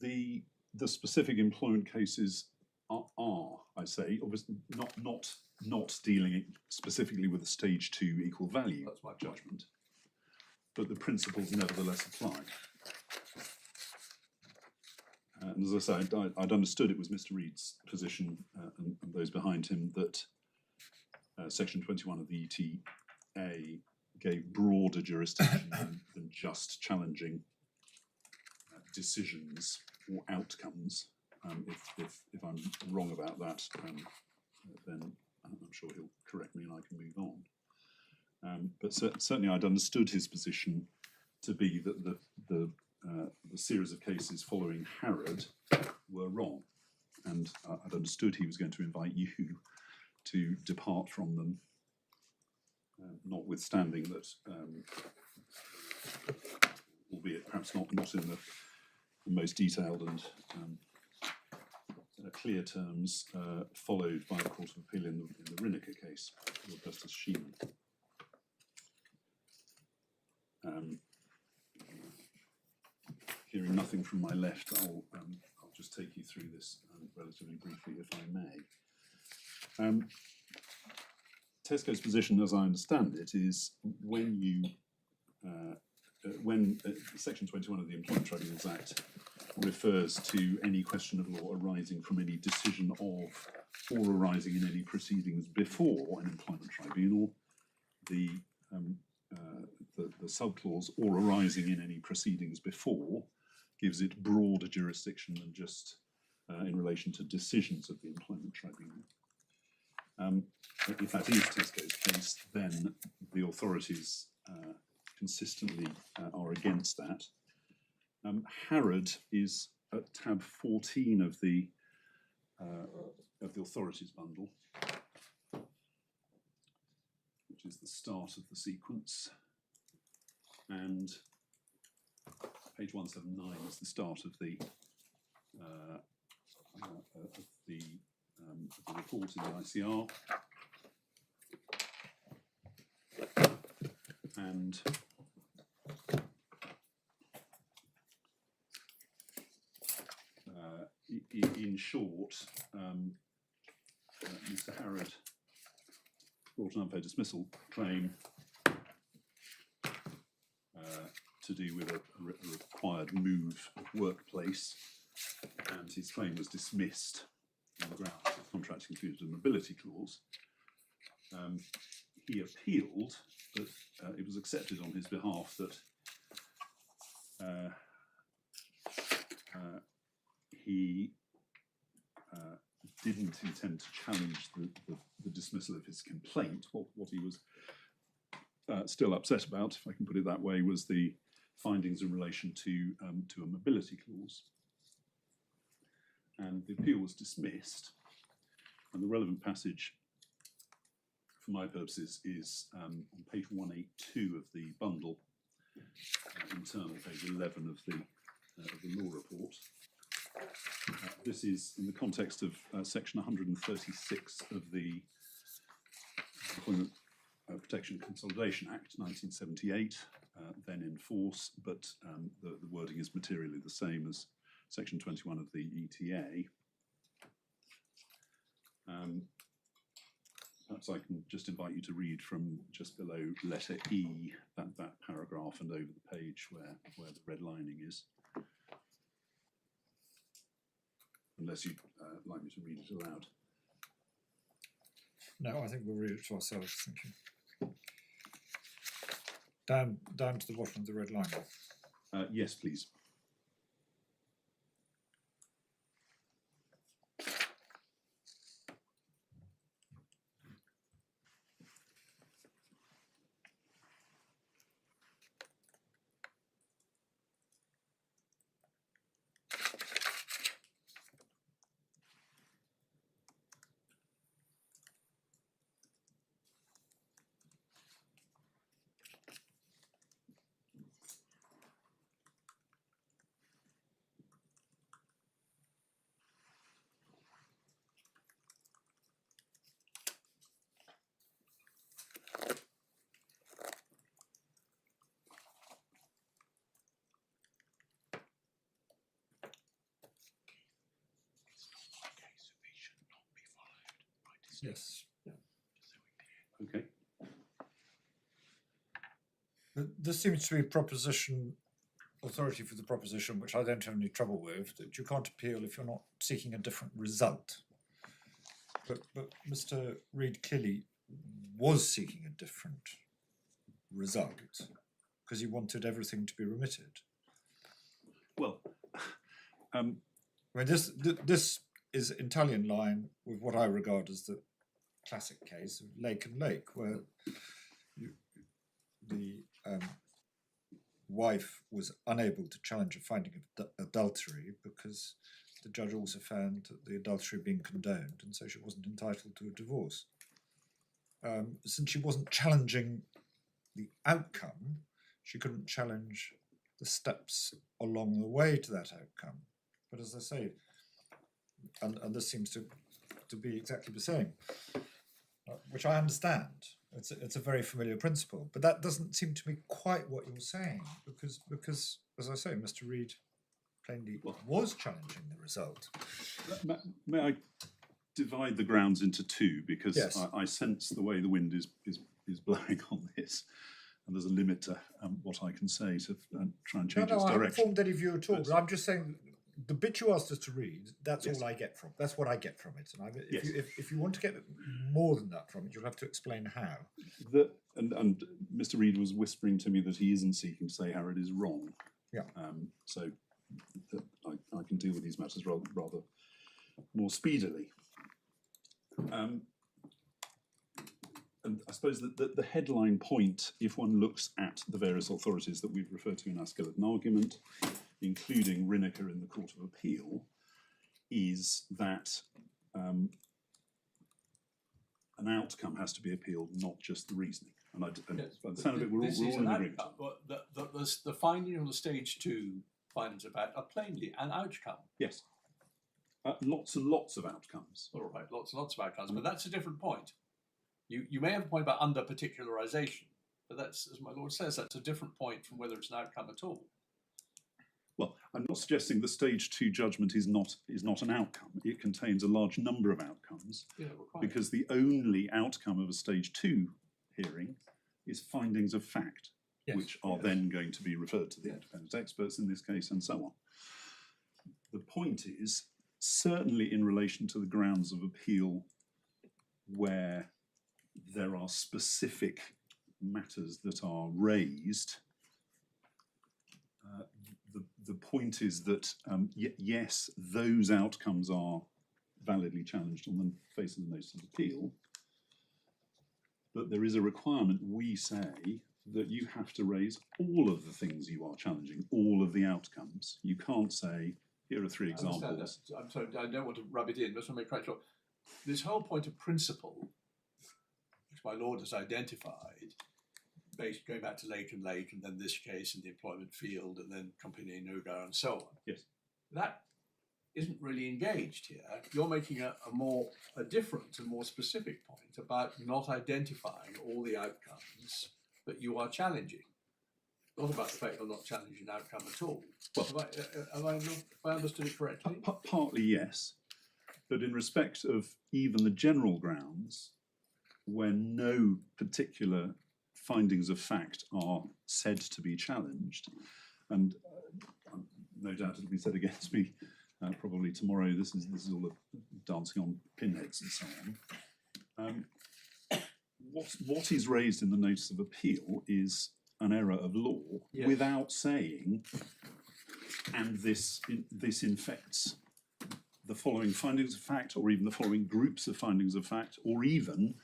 The specific employment cases are, I say, obviously not dealing specifically with a stage 2 equal value That's my judgment, but the principles nevertheless apply. And as I say, I'd understood it was Mr. Reid's position and those behind him that section 21 of the ETA gave broader jurisdiction than just challenging decisions or outcomes. If I'm wrong about that, then I'm sure he'll correct me and I can move on. But certainly I'd understood his position to be that the series of cases following Harrod were wrong, and I'd understood he was going to invite you to depart from them, notwithstanding that, albeit perhaps not in the most detailed and clear terms, followed by the Court of Appeal in the Rinneker case, with Justice Sheehan. Hearing nothing from my left, I'll just take you through this relatively briefly, if I may. Tesco's position, as I understand it, is when Section 21 of the Employment Tribunals Act refers to any question of law arising from any decision of or arising in any proceedings before an employment tribunal. The subclause or arising in any proceedings before gives it broader jurisdiction than just in relation to decisions of the employment tribunal. If that is Tesco's case, then the authorities consistently are against that. Harrod is at tab 14 of the authorities bundle, which is the start of the sequence, and page 179 is the start of the report in the ICR, and in short, Mr. Harrod brought an unfair dismissal claim to do with a required move of workplace, and his claim was dismissed on the grounds of contract included a mobility clause. He appealed, but it was accepted on his behalf that he didn't intend to challenge the dismissal of his complaint. What he was still upset about, if I can put it that way, was the findings in relation to a mobility clause. And the appeal was dismissed, and the relevant passage for my purposes is on page 182 of the bundle, internal page 11 of the law report. This is in the context of section 136 of the Employment Protection Consolidation Act 1978, then in force, but the wording is materially the same as section 21 of the ETA. Perhaps I can just invite you to read from just below letter E, that paragraph, and over the page where the red lining is. Unless you'd like me to read it aloud. No, I think we'll read it to ourselves, thank you. Down to the bottom of the red line. Yes, please. Yes. Yeah. Okay. But this seems to be proposition, authority for the proposition, which I don't have any trouble with, that you can't appeal if you're not seeking a different result. But Mr. Reid clearly was seeking a different result because he wanted everything to be remitted. Well, I mean, this is entirely in line with what I regard as the classic case of Lake and Lake, where the wife was unable to challenge a finding of adultery because the judge also found that the adultery had been condoned, and so she wasn't entitled to a divorce. Since she wasn't challenging the outcome, she couldn't challenge the steps along the way to that outcome. But as I say, and this seems to be exactly the same, which I understand. It's a very familiar principle, but that doesn't seem to be quite what you're saying, because as I say, Mr. Reid plainly was challenging the result. May I divide the grounds into two, because Yes. I sense the way the wind is blowing on this, and there's a limit to what I can say to try and change its I haven't direction. formed any view at all, but I'm just saying the bit you asked us to read, that's Yes. all I get from. That's what I get from it. And Yes. if you want to get more than that from it, you'll have to explain how. And Mr. Reid was whispering to me that he isn't seeking to say how it is wrong. Yeah. So that I can deal with these matters rather more speedily. And I suppose that the headline point, if one looks at the various authorities that we've referred to in our skeleton argument, including Rineker in the Court of Appeal, is that an outcome has to be appealed, not just the reasoning. And by the sound of it, we're all in agreement. The finding of the stage 2 findings of fact are plainly an outcome. Yes. Lots and lots of outcomes. All right, lots and lots of outcomes, but that's a different point. You may have a point about under particularisation, but that's, as my lord says, that's a different point from whether it's an outcome at all. Well, I'm not suggesting the stage 2 judgment is not an outcome. It contains a large number of outcomes, Yeah, well, quite. because the only outcome of a stage 2 hearing is findings of fact, Yes, which are yes. then going to be referred to the Yes. independent experts in this case, and so on. The point is, certainly in relation to the grounds of appeal where there are specific matters that are raised, the point is that yes, those outcomes are validly challenged on the face of the notice of appeal, but there is a requirement, we say, that you have to raise all of the things you are challenging, all of the outcomes. You can't say, here are 3 I understand examples. that. I'm sorry, I don't want to rub it in, but I just want to make quite sure. This whole point of principle, which my lord has identified, based going back to Lake and then this case in the employment field, and then Company Nugee and so on. Yes. That isn't really engaged here. You're making a different and more specific point about not identifying all the outcomes that you are challenging. Not about the fact you're not challenging an outcome at all. Well, have I understood it correctly? Partly yes, but in respect of even the general grounds, where no particular findings of fact are said to be challenged, and no doubt it'll be said against me probably tomorrow. This is all a dancing on pinheads and so on. What is raised in the notice of appeal is an error of law, Yes. without saying, and this infects the following findings of fact, or even the following groups of findings of fact, or even,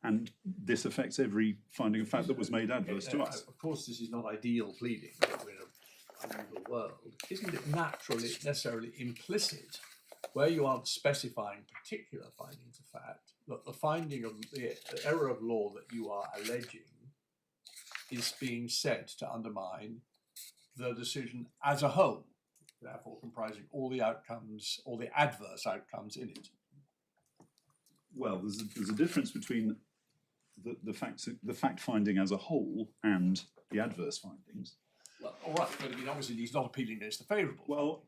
and this affects every finding of fact that was made adverse to us. Of course, this is not ideal pleading, but we're in an unusual world. Isn't it naturally, necessarily implicit, where you aren't specifying particular findings of fact, that the finding of the error of law that you are alleging is being said to undermine the decision as a whole, therefore comprising all the outcomes, all the adverse outcomes in it? Well, there's a difference between the fact finding as a whole and the adverse findings. Well, all right, but I mean, obviously he's not appealing against the favourable Well,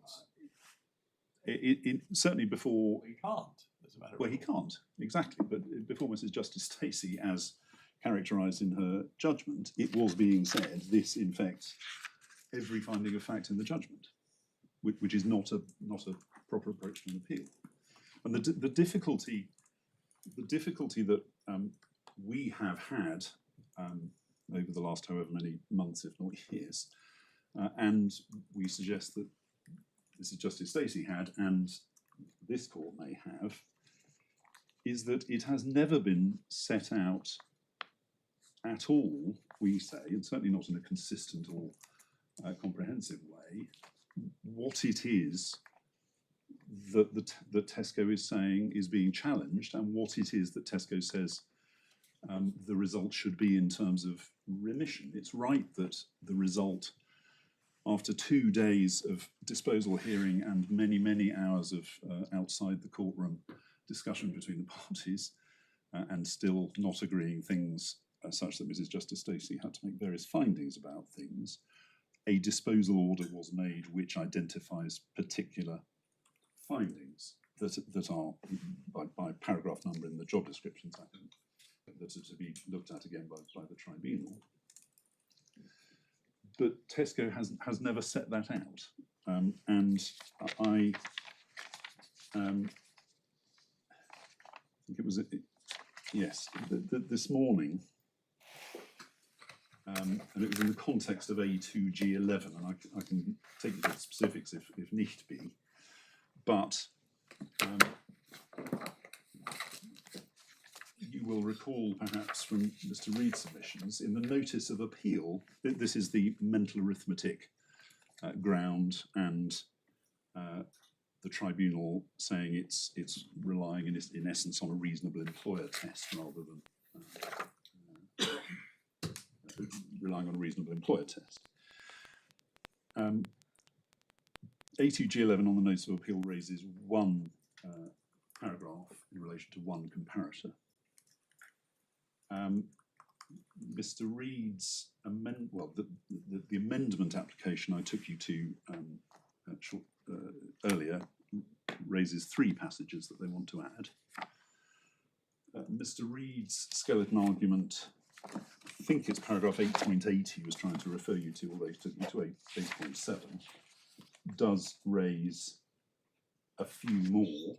findings. it certainly before. He can't, as a matter of Well, he law. can't, exactly. But before Mrs. Justice Stacey, as characterised in her judgment, it was being said this infects every finding of fact in the judgment, which is not a proper approach to an appeal. And the difficulty that we have had over the last however many months, if not years, and we suggest that Mrs. Justice Stacey had, and this court may have, is that it has never been set out at all, we say, and certainly not in a consistent or comprehensive way, what it is that Tesco is saying is being challenged, and what it is that Tesco says the result should be in terms of remission. It's right that the result, after 2 days of disposal hearing and many, many hours of outside the courtroom discussion between the parties, and still not agreeing things such that Mrs. Justice Stacey had to make various findings about things, a disposal order was made which identifies particular findings that are, by paragraph number in the job descriptions, I think, that are to be looked at again by the tribunal. But Tesco has never set that out. and I think it was yes this morning, and it was in the context of A2G11, and I can take you to the specifics if need be, but you will recall perhaps from Mr. Reed's submissions in the notice of appeal, this is the mental arithmetic ground, and the tribunal saying it's relying in essence on a reasonable employer test rather than relying on a reasonable employer test. A2G11 on the notice of appeal raises one paragraph in relation to one comparator. Mr. Reed's the amendment application I took you to earlier raises three passages that they want to add. Mr. Reed's skeleton argument, I think it's paragraph 8.8 he was trying to refer you to, although he took you to 8.7, does raise a few more.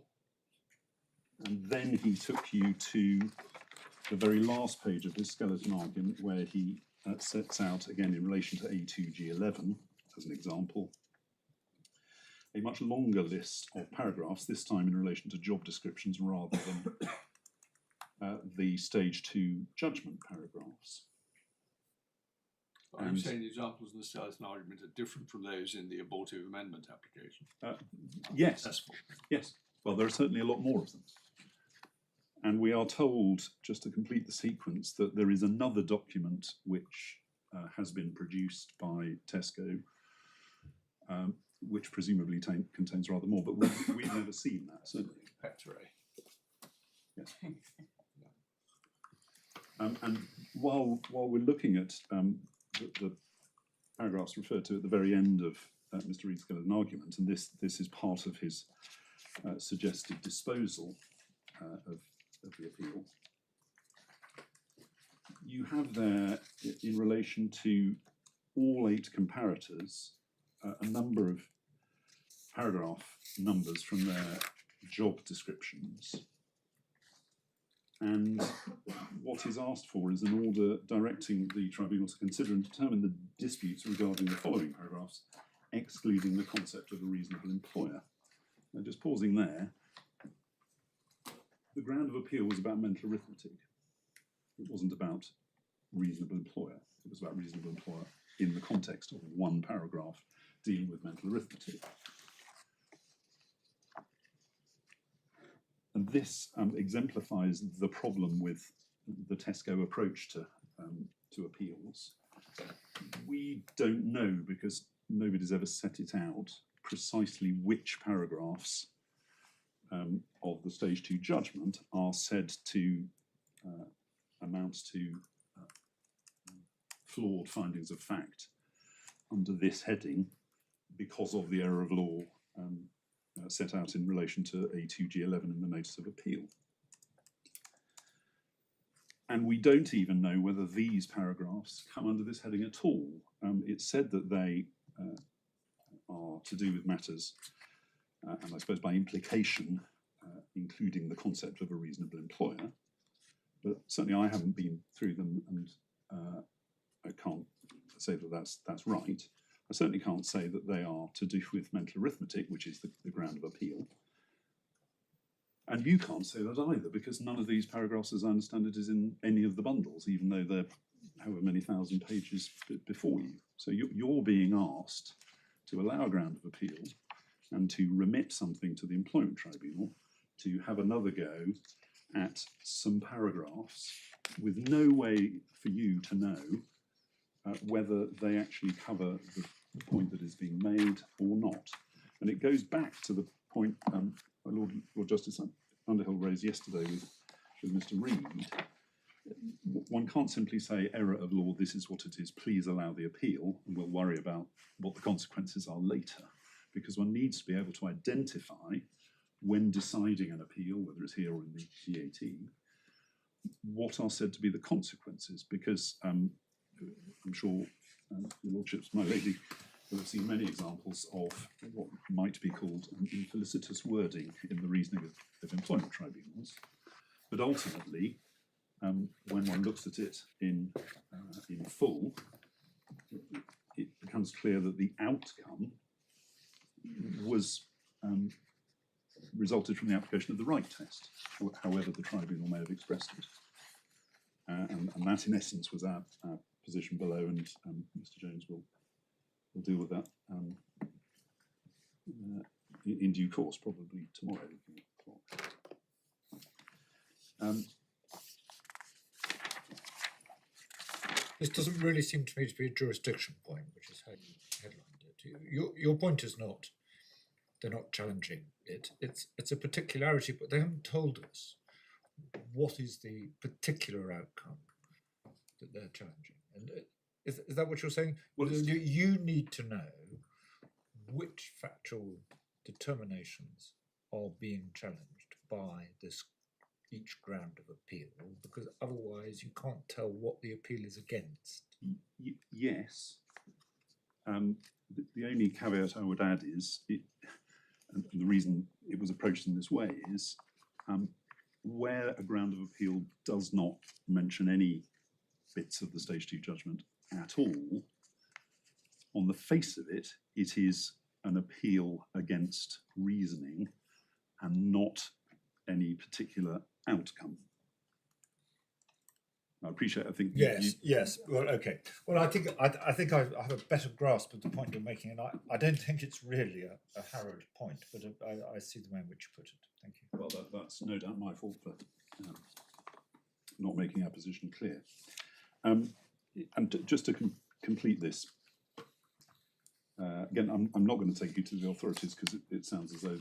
And then he took you to the very last page of his skeleton argument, where he sets out, again in relation to A2G11, as an example, a much longer list of paragraphs, this time in relation to job descriptions rather than the stage 2 judgment paragraphs. Are you saying the examples in the skeleton argument are different from those in the abortive amendment application? Yes. Successful. Yes. Well, there are certainly a lot more of them. And we are told, just to complete the sequence, that there is another document which has been produced by Tesco, which presumably contains rather more, but we've never seen that, certainly. Yes. And while we're looking at the paragraphs referred to at the very end of Mr. Reed's skeleton argument, and this is part of his suggested disposal of the appeal, you have there, in relation to all 8 comparators, a number of paragraph numbers from their job descriptions. And what is asked for is an order directing the tribunal to consider and determine the disputes regarding the following paragraphs, excluding the concept of a reasonable employer. Now, just pausing there, the ground of appeal was about mental arithmetic. It wasn't about reasonable employer. It was about reasonable employer in the context of one paragraph dealing with mental arithmetic. And this exemplifies the problem with the Tesco approach to appeals. We don't know, because nobody's ever set it out, precisely which paragraphs of the stage 2 judgment are said to amount to flawed findings of fact under this heading because of the error of law set out in relation to A2G11 in the notice of appeal. And we don't even know whether these paragraphs come under this heading at all. It's said that they are to do with matters, and I suppose by implication, including the concept of a reasonable employer. But certainly I haven't been through them, and I can't say that that's right. I certainly can't say that they are to do with mental arithmetic, which is the ground of appeal. And you can't say that either, because none of these paragraphs, as I understand it, is in any of the bundles, even though they're however many thousand pages before you. So you're being asked to allow a ground of appeal and to remit something to the Employment Tribunal to have another go at some paragraphs with no way for you to know whether they actually cover the point that is being made or not. And it goes back to the point Lord Justice Underhill raised yesterday with Mr. Reed. One can't simply say, error of law, this is what it is, please allow the appeal, and we'll worry about what the consequences are later, because one needs to be able to identify, when deciding an appeal, whether it's here or in the EAT, what are said to be the consequences, because I'm sure your lordships, my lady, will have seen many examples of what might be called an infelicitous wording in the reasoning of employment tribunals. But ultimately, when one looks at it in full, it becomes clear that the outcome was resulted from the application of the right test, however the tribunal may have expressed it. And that, in essence, was our position below, and Mr. Jones will deal with that in due course, probably tomorrow. This doesn't really seem to me to be a jurisdiction point, which is how you headlined it. Your point is not they're not challenging it. It's a particularity, but they haven't told us what is the particular outcome that they're challenging. And is that what you're saying? Well, you need to know which factual determinations are being challenged by each ground of appeal, because otherwise you can't tell what the appeal is against. Yes. The only caveat I would add is, and the reason it was approached in this way is, where a ground of appeal does not mention any bits of the Stage 2 judgment at all, on the face of it, it is an appeal against reasoning and not any particular outcome. I appreciate. I think. Yes. Well, okay. Well, I think I have a better grasp of the point you're making, and I don't think it's really a harrowed point, but I see the way in which you put it. Thank you. Well, that's no doubt my fault for not making our position clear. And just to complete this, again, I'm not going to take you to the authorities because it sounds as though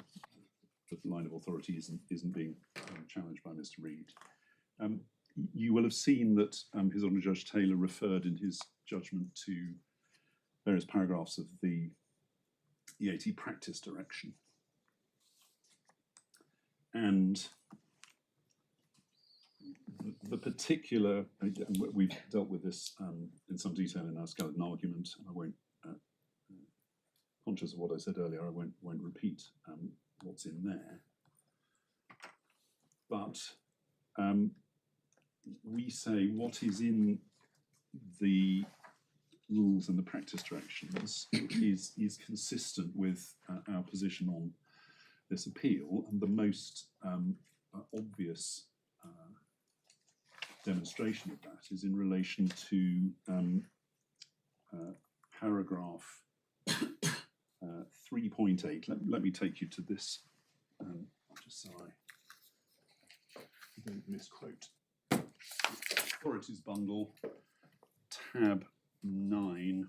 the line of authority isn't being challenged by Mr. Reid. You will have seen that His Honour Judge Taylor referred in his judgment to various paragraphs of the EAT practice direction. And the particular, we've dealt with this in some detail in our skeleton argument, and I won't, conscious of what I said earlier, I won't repeat what's in there. But we say what is in the rules and the practice directions is consistent with our position on this appeal, and the most obvious demonstration of that is in relation to paragraph 3.8. Let me take you to this, just so I don't misquote. Authorities bundle, tab 9,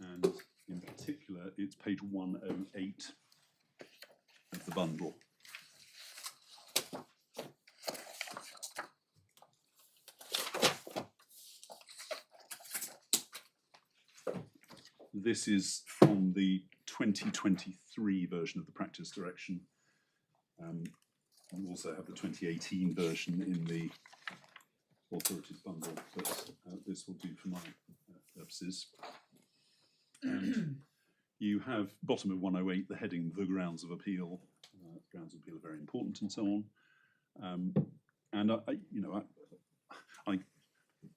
and in particular it's page 108 of the bundle. This is from the 2023 version of the practice direction. We also have the 2018 version in the authorities bundle, but this will do for my purposes. And you have, bottom of 108, the heading, the grounds of appeal. Grounds of appeal are very important, and so on. And I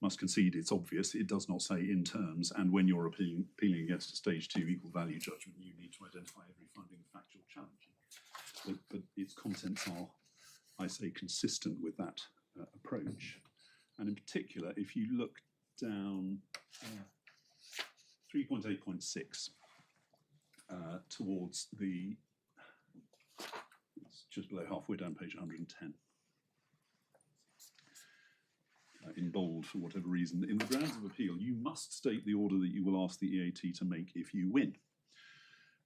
must concede it's obvious. It does not say in terms, and when you're appealing against a Stage 2 equal value judgment, you need to identify every finding of factual challenging. But its contents are, I say, consistent with that approach. And in particular, if you look down 3.8.6 towards the, it's just below halfway down page 110. In bold, for whatever reason, in the grounds of appeal, you must state the order that you will ask the EAT to make if you win.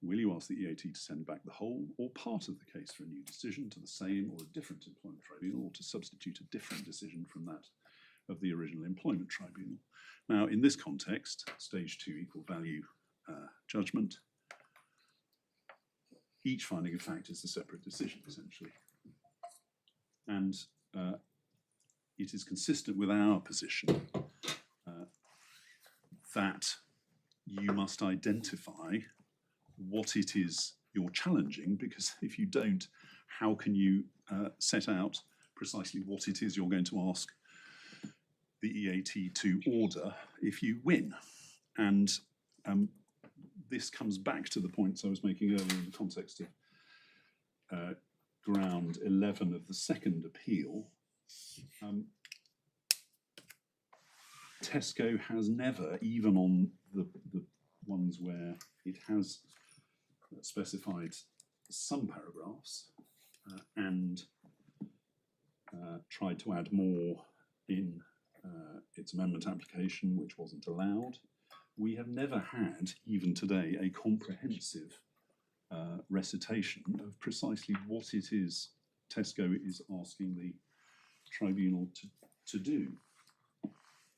Will you ask the EAT to send back the whole or part of the case for a new decision to the same or a different employment tribunal, or to substitute a different decision from that of the original employment tribunal? Now, in this context, Stage 2 equal value judgment, each finding of fact is a separate decision, essentially. And it is consistent with our position that you must identify what it is you're challenging, because if you don't, how can you set out precisely what it is you're going to ask the EAT to order if you win? And this comes back to the points I was making earlier in the context of ground 11 of the second appeal. Tesco has never, even on the ones where it has specified some paragraphs and tried to add more in its amendment application, which wasn't allowed. We have never had, even today, a comprehensive recitation of precisely what it is Tesco is asking the tribunal to do.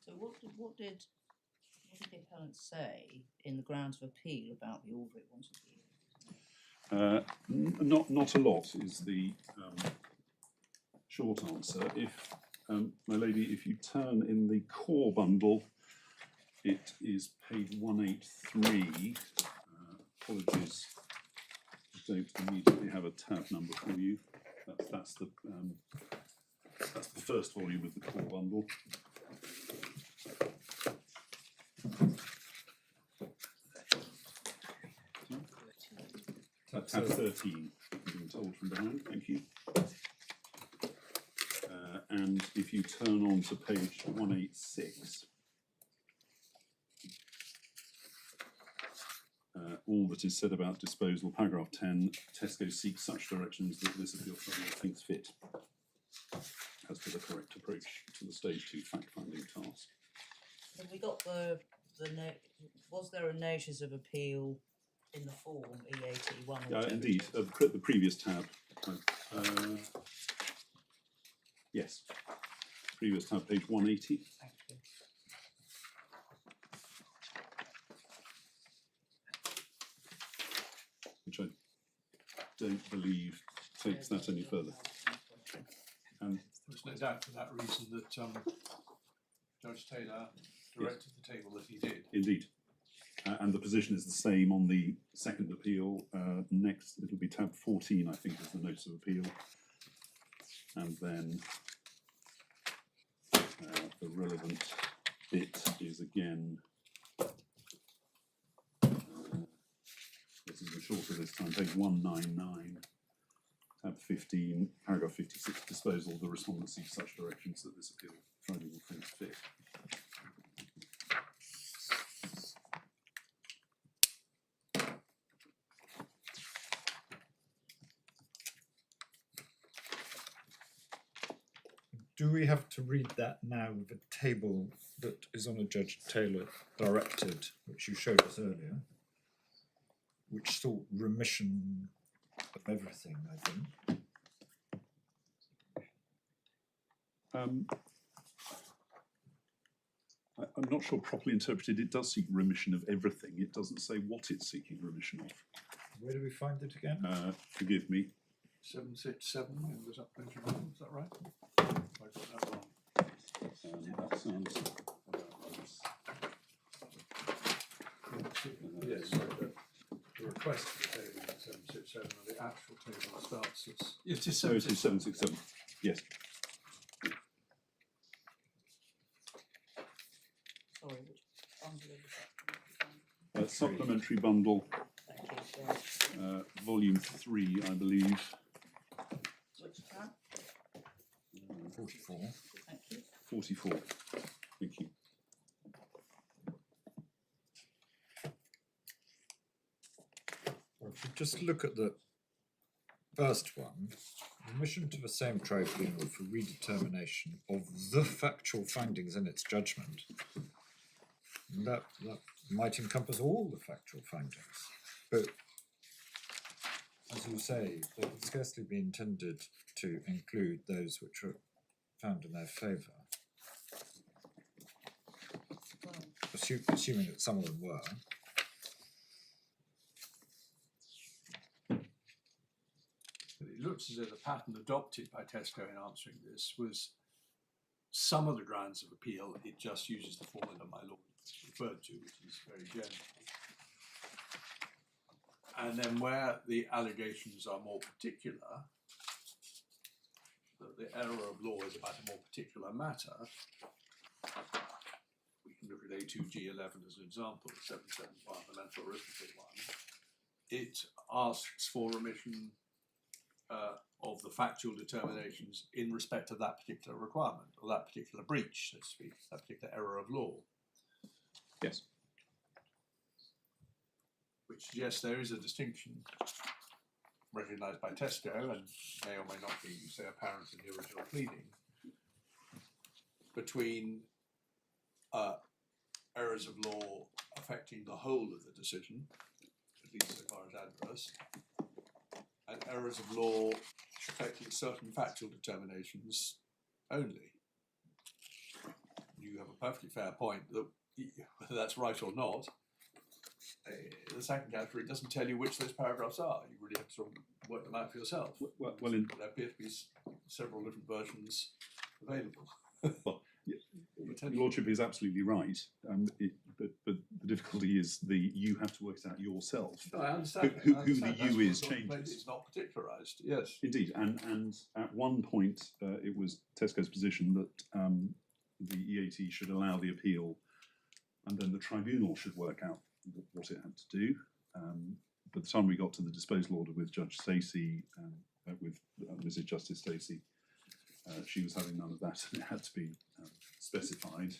So what did the appellant say in the grounds of appeal about the order it wanted to be? Not a lot is the short answer. If my lady, if you turn in the core bundle, it is page 183. Apologies, I don't immediately have a tab number for you. That's the first volume of the core bundle. Tab 13, I'm being told from behind, thank you. And if you turn on to page 186, all that is said about disposal, paragraph 10, Tesco seeks such directions that this appeal tribunal thinks fit as to the correct approach to the stage 2 fact-finding task. Have we got the note? Was there a notice of appeal in the form EAT 1 or 2? Indeed, the previous tab. Yes, previous tab, page 180. Thank you. Which I don't believe takes that any further. There's no doubt for that reason that Judge Taylor directed the table that he did. Indeed. And the position is the same on the second appeal. Next, it'll be tab 14, I think, is the notice of appeal. And then the relevant bit is again, this is the shorter this time, page 199, tab 15, paragraph 56, disposal. The respondent seeks such directions that this appeal tribunal thinks fit. Do we have to read that now with a table that is on a Judge Taylor directed, which you showed us earlier, which sought remission of everything, I think? I'm not sure properly interpreted. It does seek remission of everything. It doesn't say what it's seeking remission of. Where do we find it again? Forgive me. 767 in the supplementary, is that right? I got that wrong. That sounds about right. Yes, so the request for the table is 767 and the actual table starts at... It is No, it is 767. Yes. Sorry, which bundle is that? Supplementary bundle, Thank you, sorry. volume 3, I believe. Which tab? 44. Thank you. 44. Thank you. Well, if you just look at the first one, remission to the same tribunal for redetermination of the factual findings in its judgment. That might encompass all the factual findings, but as you say, they would scarcely be intended to include those which were found in their favour, assuming that some of them were. It looks as if the pattern adopted by Tesco in answering this was some of the grounds of appeal, it just uses the formula my lord referred to, which is very general. And then where the allegations are more particular, that the error of law is about a more particular matter, we can look at A2G11 as an example, 775, the mental arithmetic one. It asks for remission of the factual determinations in respect of that particular requirement, or that particular breach, so to speak, that particular error of law. Yes. Which suggests there is a distinction recognised by Tesco and may or may not be, say, apparent in the original pleading, between errors of law affecting the whole of the decision, at least so far as adverse, and errors of law affecting certain factual determinations only. You have a perfectly fair point that whether that's right or not, the second category doesn't tell you which those paragraphs are. You really have to sort of work them out for yourself. Well, there appear to be several different versions available. Well, your Lordship is absolutely right, but the difficulty is you have to work it out yourself. No, I understand. Who the you is changes. It's not particularised, yes. Indeed, and at one point it was Tesco's position that the EAT should allow the appeal, and then the tribunal should work out what it had to do. By the time we got to the disposal order with Judge Stacey, with Mrs. Justice Stacey, she was having none of that, and it had to be specified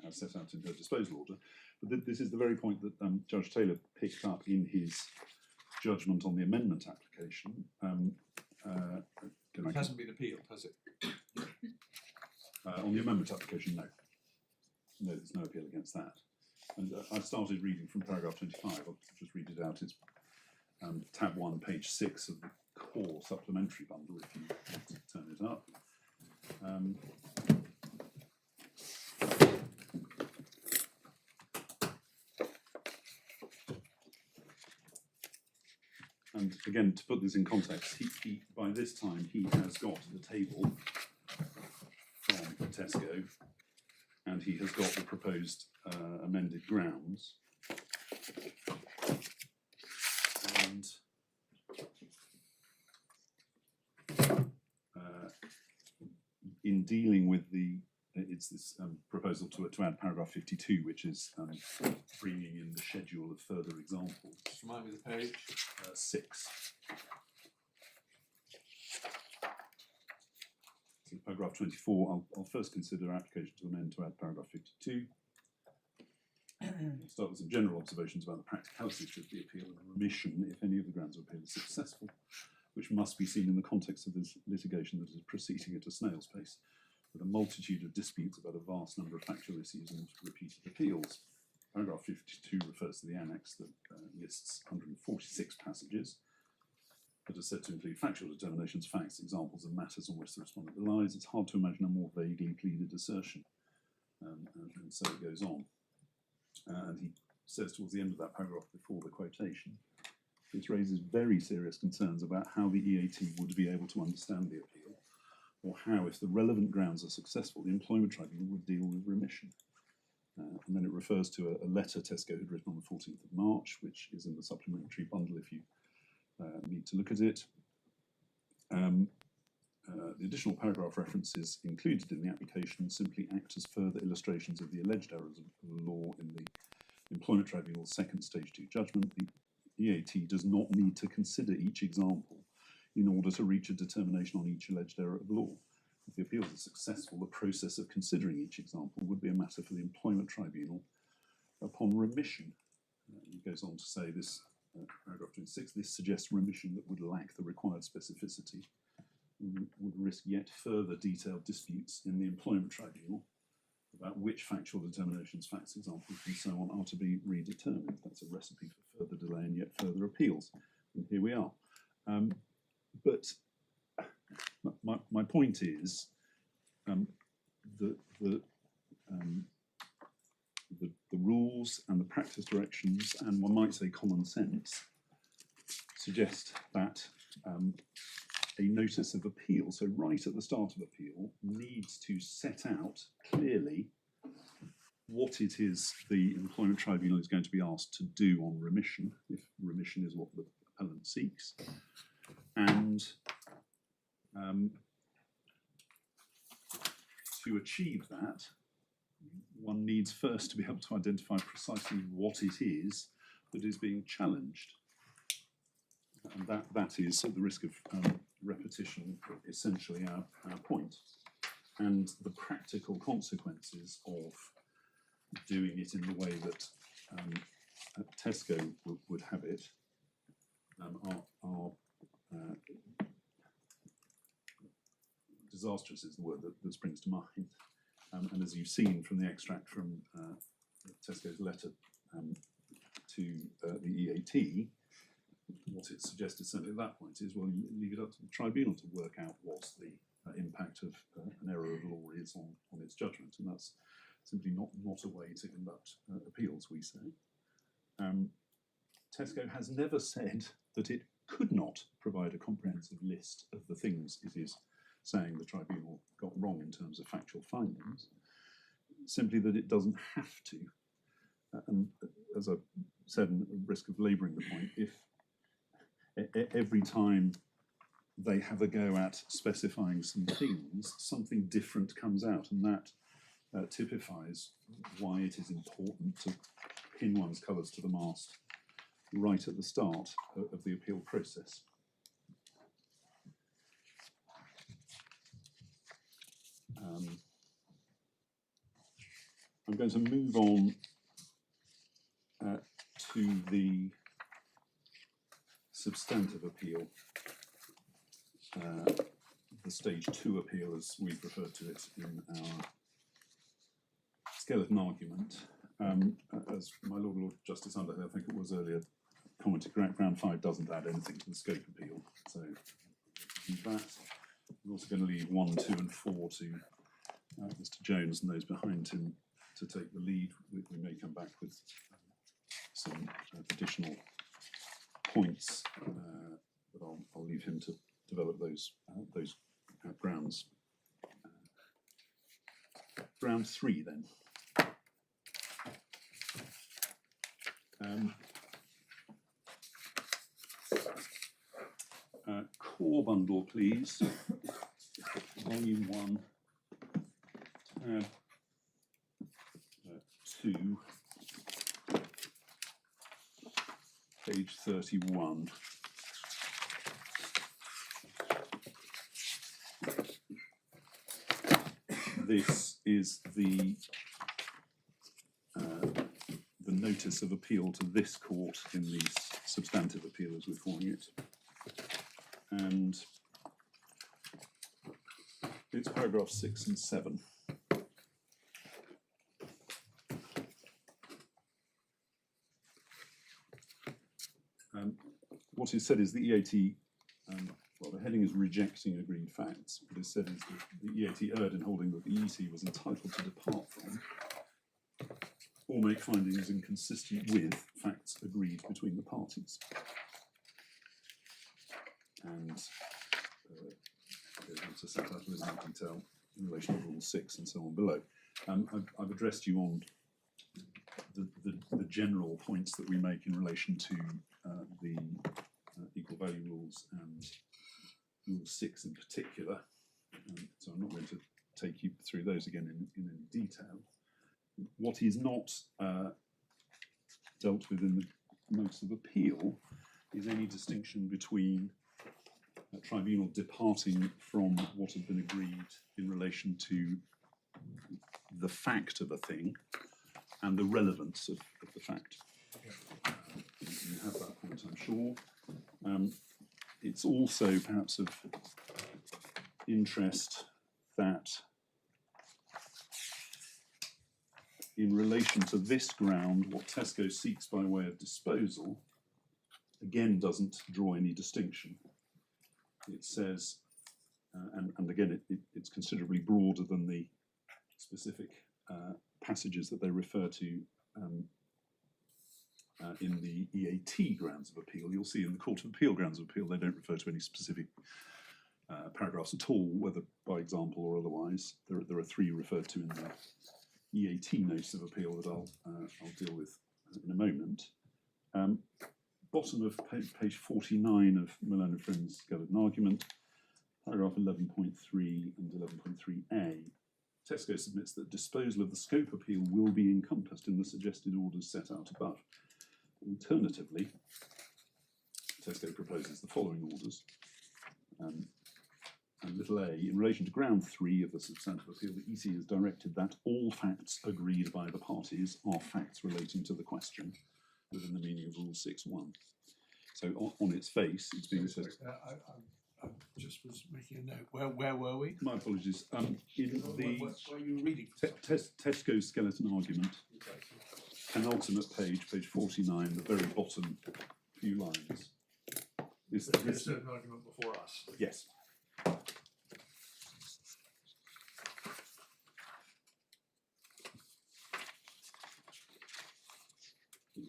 as set out in her disposal order. But this is the very point that Judge Taylor picked up in his judgment on the amendment application. It hasn't been appealed, has it? On the amendment application, no. No, there's no appeal against that. And I started reading from paragraph 25. I'll just read it out. It's tab 1, page 6 of the core supplementary bundle, if you want to turn it up. And again, to put this in context, he by this time he has got the table from Tesco, and he has got the proposed amended grounds. And in dealing with it's this proposal to add paragraph 52, which is bringing in the schedule of further examples. Just remind me the page. 6. So paragraph 24, I'll first consider application to amend to add paragraph 52. I'll start with some general observations about the practicalities of the appeal and remission if any of the grounds of appeal is successful, which must be seen in the context of this litigation that is proceeding at a snail's pace, with a multitude of disputes about a vast number of factual issues and repeated appeals. Paragraph 52 refers to the annex that lists 146 passages that are said to include factual determinations, facts, examples, and matters on which the respondent relies. It's hard to imagine a more vaguely pleaded assertion. And so it goes on. And he says towards the end of that paragraph before the quotation, this raises very serious concerns about how the EAT would be able to understand the appeal, or how, if the relevant grounds are successful, the Employment Tribunal would deal with remission. And then it refers to a letter Tesco had written on the 14th of March, which is in the supplementary bundle if you need to look at it. The additional paragraph references included in the application simply act as further illustrations of the alleged errors of the law in the Employment Tribunal's second stage 2 judgment. The EAT does not need to consider each example in order to reach a determination on each alleged error of law. If the appeals are successful, the process of considering each example would be a matter for the Employment Tribunal upon remission. He goes on to say this, paragraph 26, this suggests remission that would lack the required specificity, would risk yet further detailed disputes in the Employment Tribunal about which factual determinations, facts, examples, and so on are to be redetermined. That's a recipe for further delay and yet further appeals. And here we are. But my point is the rules and the practice directions, and one might say common sense, suggest that a notice of appeal, so right at the start of appeal, needs to set out clearly what it is the Employment Tribunal is going to be asked to do on remission, if remission is what the appellant seeks, and to achieve that, one needs first to be able to identify precisely what it is that is being challenged. And that is, at the risk of repetition, essentially our point. And the practical consequences of doing it in the way that Tesco would have it are disastrous is the word that springs to mind. And as you've seen from the extract from Tesco's letter to the EAT, what it suggested certainly at that point is, well, you leave it up to the tribunal to work out what the impact of an error of law is on its judgment, and that's simply not a way to conduct appeals, we say. Tesco has never said that it could not provide a comprehensive list of the things it is saying the tribunal got wrong in terms of factual findings, simply that it doesn't have to. And as I said, at risk of labouring the point, if every time they have a go at specifying some things, something different comes out, and that typifies why it is important to pin one's colours to the mast right at the start of the appeal process. I'm going to move on to the substantive appeal, the stage 2 appeal as we've referred to it in our skeleton argument. As my Lord Justice Underhill, I think it was earlier, commented, ground 5 doesn't add anything to the scope appeal, so leave that. We're also going to leave 1, 2 and 4 to Mr Jones and those behind him to take the lead. We may come back with some additional points, but I'll leave him to develop those grounds. Ground 3 then. Core bundle, please. Volume 1, tab 2, page 31. This is the notice of appeal to this court in the substantive appeal, as we're calling it. And it's paragraphs 6 and 7. What is said is the EAT, well, the heading is rejecting agreed facts. What is said is that the EAT erred in holding that the EC was entitled to depart from or make findings inconsistent with facts agreed between the parties. And goes on to set out a little more detail in relation to Rule 6 and so on below. I've addressed you on the general points that we make in relation to the equal value rules and Rule 6 in particular, so I'm not going to take you through those again in any detail. What is not dealt with in the notice of appeal is any distinction between a tribunal departing from what had been agreed in relation to the fact of a thing and the relevance of the fact. You have that point, I'm sure. It's also perhaps of interest that in relation to this ground, what Tesco seeks by way of disposal, again, doesn't draw any distinction. It says, and again, it's considerably broader than the specific passages that they refer to in the EAT grounds of appeal. You'll see in the Court of Appeal grounds of appeal, they don't refer to any specific paragraphs at all, whether by example or otherwise. There are 3 referred to in there. EAT notice of appeal that I'll deal with in a moment. Bottom of page 49 of Malone and Friends Gathered an Argument, paragraph 11.3 and 11.3a. Tesco submits that disposal of the scope appeal will be encompassed in the suggested orders set out above. Alternatively, Tesco proposes the following orders. And little a, in relation to ground 3 of the substantive appeal, the EC has directed that all facts agreed by the parties are facts relating to the question within the meaning of Rule 6.1. So on its face, it's being said. I just was making a note. Where were we? My apologies. In the Where you were reading? Tesco's skeleton argument, penultimate page 49, the very bottom few lines. This is an argument before us. Yes.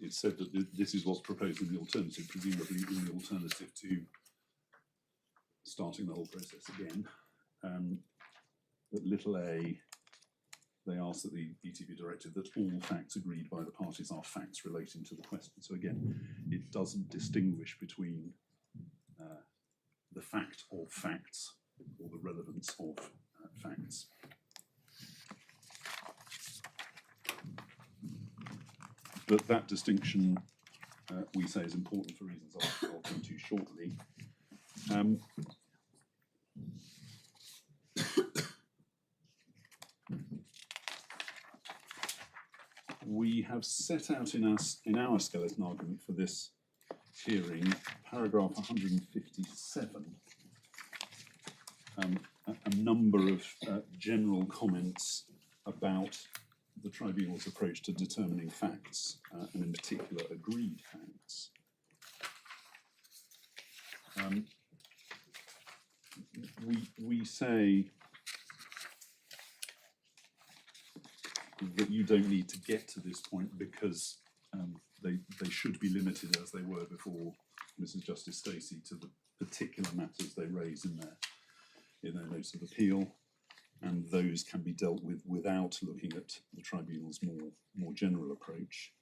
It said that this is what's proposed in the alternative, presumably in the alternative to starting the whole process again. At little a, they ask that the ET be directed that all facts agreed by the parties are facts relating to the question. So again, it doesn't distinguish between the fact of facts or the relevance of facts. But that distinction, we say, is important for reasons I'll come to shortly. We have set out in our skeleton argument for this hearing, paragraph 157, a number of general comments about the tribunal's approach to determining facts, and in particular agreed facts. We say that you don't need to get to this point because they should be limited, as they were before Mrs. Justice Stacey, to the particular matters they raise in their notice of appeal, and those can be dealt with without looking at the tribunal's more general approach.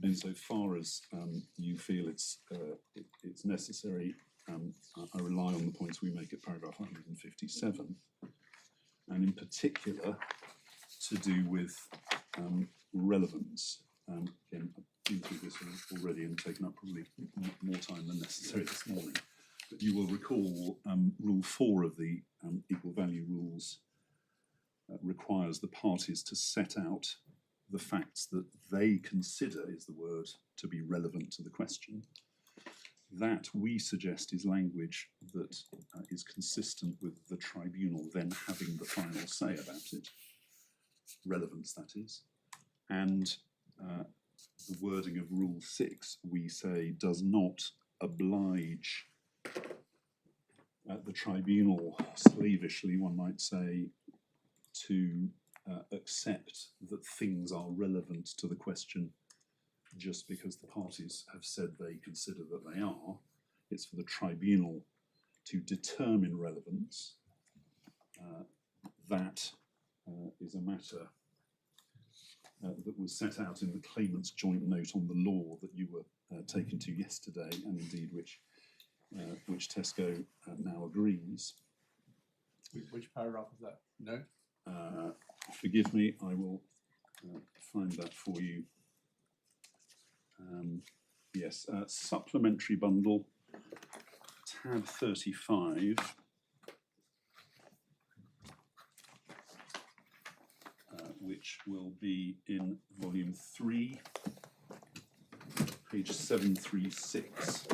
Insofar as you feel it's necessary, I rely on the points we make at paragraph 157, and in particular to do with relevance. Again, I've been through this already and taken up probably more time than necessary this morning. But you will recall Rule 4 of the Equal Value Rules requires the parties to set out the facts that they consider, is the word, to be relevant to the question. That, we suggest, is language that is consistent with the tribunal then having the final say about it. Relevance, that is. And the wording of Rule 6, we say, does not oblige the tribunal, slavishly one might say, to accept that things are relevant to the question just because the parties have said they consider that they are. It's for the tribunal to determine relevance. That is a matter that was set out in the Claimants' joint note on the law that you were taken to yesterday, and indeed which Tesco now agrees. Which paragraph is that? No? Forgive me, I will find that for you. Yes, supplementary bundle, tab 35. Which will be in volume 3, page 736.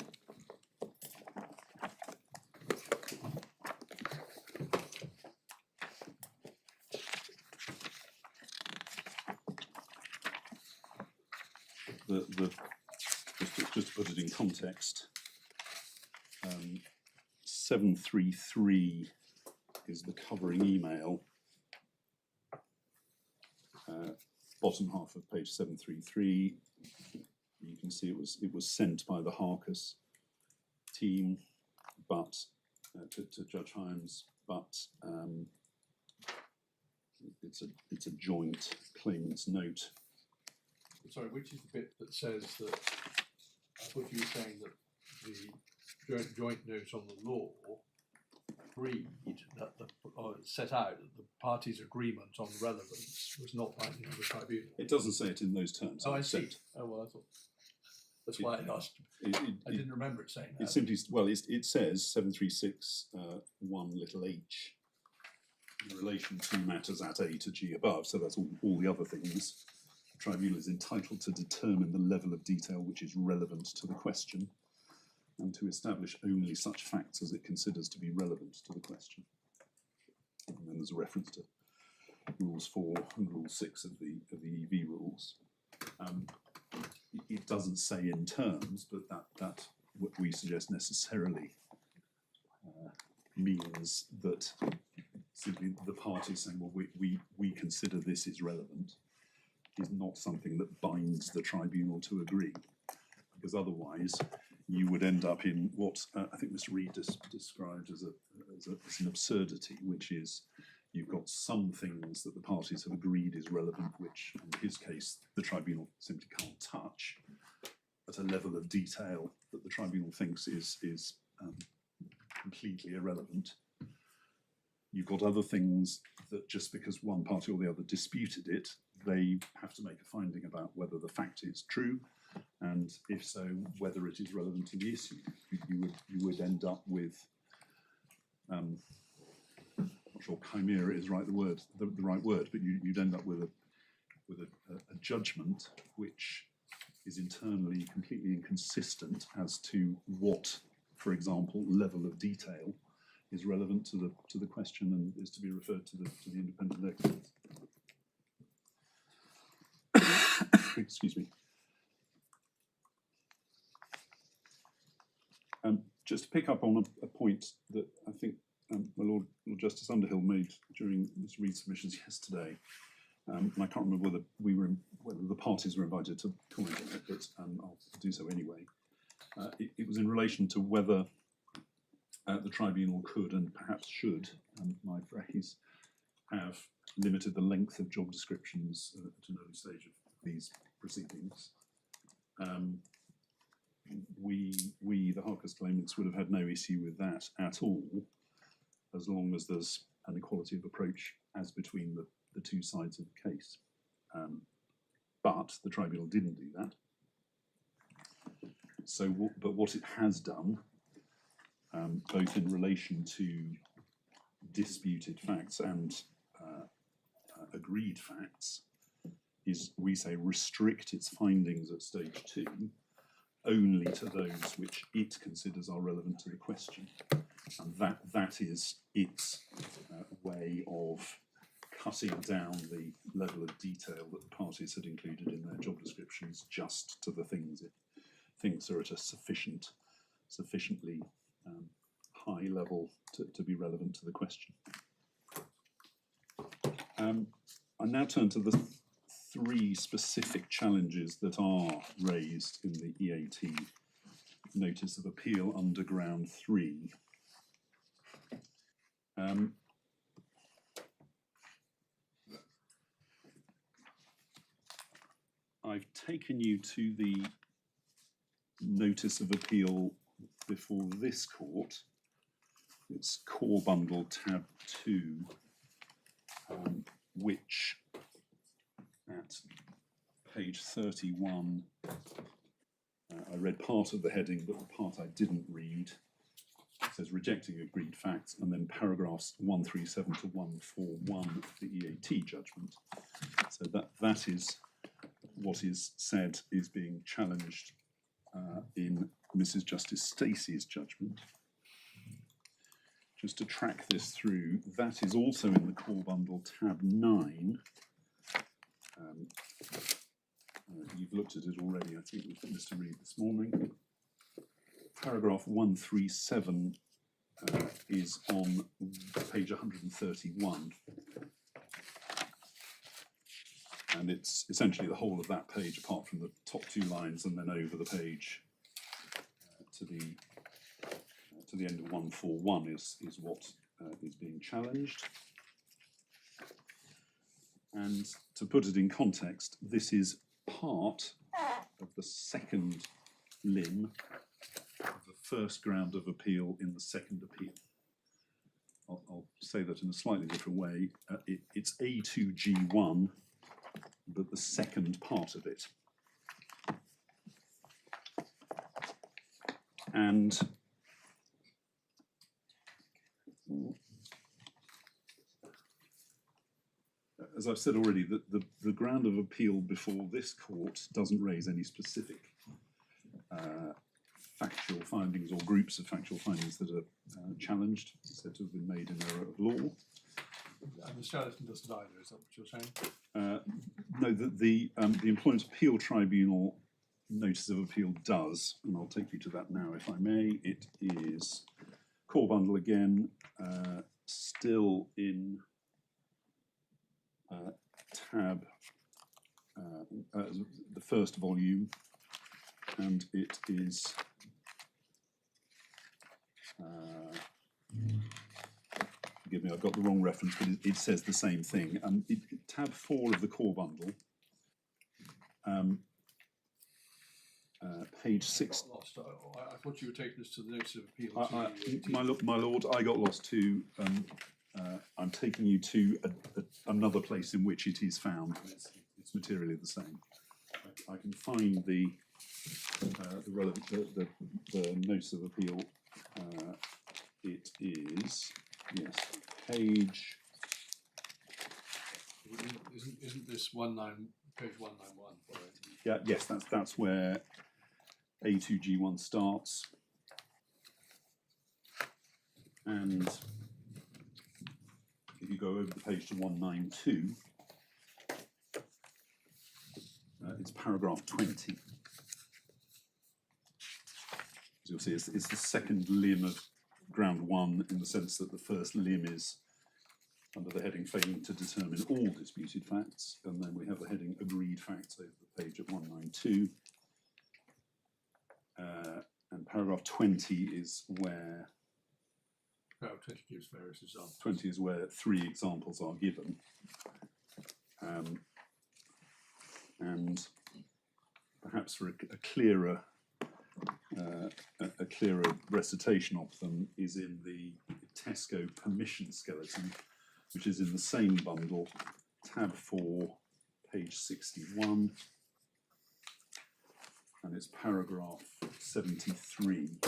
Just to put it in context, 733 is the covering email. Bottom half of page 733, you can see it was sent by the Harcus team, but to Judge Hyams, but it's a joint claimants note. Sorry, which is the bit that says that, I thought you were saying that the joint note on the law agreed that set out that the parties' agreement on relevance was not binding on the tribunal. It doesn't say it in those terms. Oh, I see. except Oh, well, I thought, that's why I asked. I didn't remember it saying that. It simply, well, it says 736 little h in relation to matters at A to G above, so that's all the other things. The tribunal is entitled to determine the level of detail which is relevant to the question and to establish only such facts as it considers to be relevant to the question. And then there's a reference to Rules 4 and Rule 6 of the EV rules. It doesn't say in terms, but that what we suggest necessarily means that simply the parties saying, well, we consider this is relevant, is not something that binds the tribunal to agree, because otherwise you would end up in what I think Mr. Reid described as an absurdity, which is you've got some things that the parties have agreed is relevant, which in his case the tribunal simply can't touch at a level of detail that the tribunal thinks is completely irrelevant. You've got other things that just because one party or the other disputed it, they have to make a finding about whether the fact is true, and if so, whether it is relevant to the issue. You would end up with, I'm not sure chimera is the right word, but you'd end up with a judgment which is internally completely inconsistent as to what, for example, level of detail is relevant to the question and is to be referred to the independent experts. Excuse me. Just to pick up on a point that I think my Lord Justice Underhill made during Mr. Reid's submissions yesterday, and I can't remember whether the parties were invited to comment on it, but I'll do so anyway. It was in relation to whether the tribunal could and perhaps should, my phrase, have limited the length of job descriptions at an early stage of these proceedings. We, the Harker's claimants, would have had no issue with that at all, as long as there's an equality of approach as between the two sides of the case. But the tribunal didn't do that. So, but what it has done, both in relation to disputed facts and agreed facts, is, we say, restrict its findings at stage 2 only to those which it considers are relevant to the question. And that is its way of cutting down the level of detail that the parties had included in their job descriptions just to the things it thinks are at a sufficiently high level to be relevant to the question. I now turn to the 3 specific challenges that are raised in the EAT Notice of Appeal under Ground 3. I've taken you to the Notice of Appeal before this court. It's Core Bundle Tab 2, which at page 31, I read part of the heading, but the part I didn't read says rejecting agreed facts, and then paragraphs 137 to 141 of the EAT judgment. So that is what is said is being challenged in Mrs. Justice Stacey's judgment. Just to track this through, that is also in the Core Bundle tab 9. You've looked at it already, I think, with Mr. Reid this morning. Paragraph 137 is on page 131. And it's essentially the whole of that page, apart from the top 2 lines, and then over the page to the end of 141 is what is being challenged. And to put it in context, this is part of the second limb of the first ground of appeal in the second appeal. I'll say that in a slightly different way. It's A2G1, but the second part of it. And as I've said already, the ground of appeal before this court doesn't raise any specific factual findings or groups of factual findings that are challenged, said to have been made in error of law. And the Charlatan doesn't either, is that what you're saying? No, the Employment Appeal Tribunal notice of appeal does, and I'll take you to that now if I may. It is core bundle again, still in tab, the first volume, and it is forgive me, I've got the wrong reference, but it says the same thing. Tab 4 of the core bundle, page 6. I thought you were taking us to the notice of appeal. My lord, I got lost too. I'm taking you to another place in which it is found. It's materially the same. I can find the relevant the notice of appeal. It is, yes, page. Isn't this page 191? Yeah, yes, that's where A2G1 starts, and if you go over the page to 192, it's paragraph 20. As you'll see, it's the second limb of ground 1 in the sense that the first limb is under the heading failing to determine all disputed facts, and then we have the heading agreed facts over the page at 192. And paragraph 20 is where 20 gives various examples. 20 is where 3 examples are given. And perhaps for a clearer recitation of them is in the Tesco permission skeleton, which is in the same bundle, tab 4, page 61, and it's paragraph 73.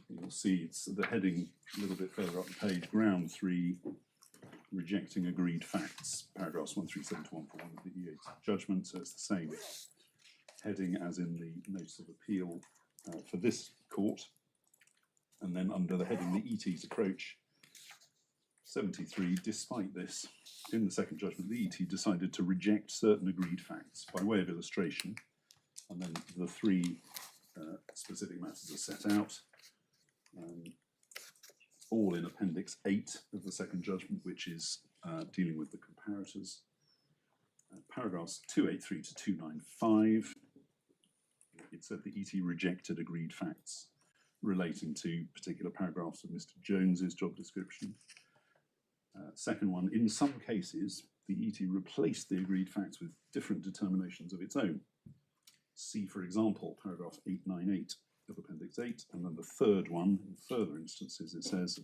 You'll see it's the heading a little bit further up the page, ground 3, rejecting agreed facts, paragraphs 137 to 141 of the EA's judgment, so it's the same heading as in the notice of appeal for this court. And then under the heading, the ET's approach, 73, despite this, in the second judgment, the ET decided to reject certain agreed facts by way of illustration, and then the 3 specific matters are set out, all in Appendix 8 of the second judgment, which is dealing with the comparators. Paragraphs 283 to 295, it said the ET rejected agreed facts relating to particular paragraphs of Mr. Jones's job description. Second one, in some cases, the ET replaced the agreed facts with different determinations of its own. See, for example, paragraph 898 of Appendix 8, and then the third one, in further instances, it says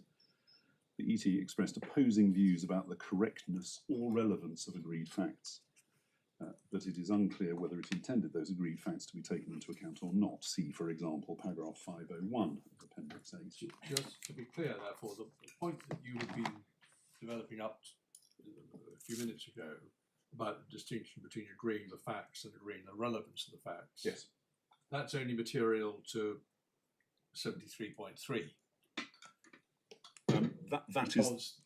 the ET expressed opposing views about the correctness or relevance of agreed facts, but it is unclear whether it intended those agreed facts to be taken into account or not. See, for example, paragraph 501 of Appendix 8. Just to be clear, therefore, the point that you have been developing up a few minutes ago about the distinction between agreeing the facts and agreeing the relevance of the facts. Yes. That's only material to 73.3. That because is,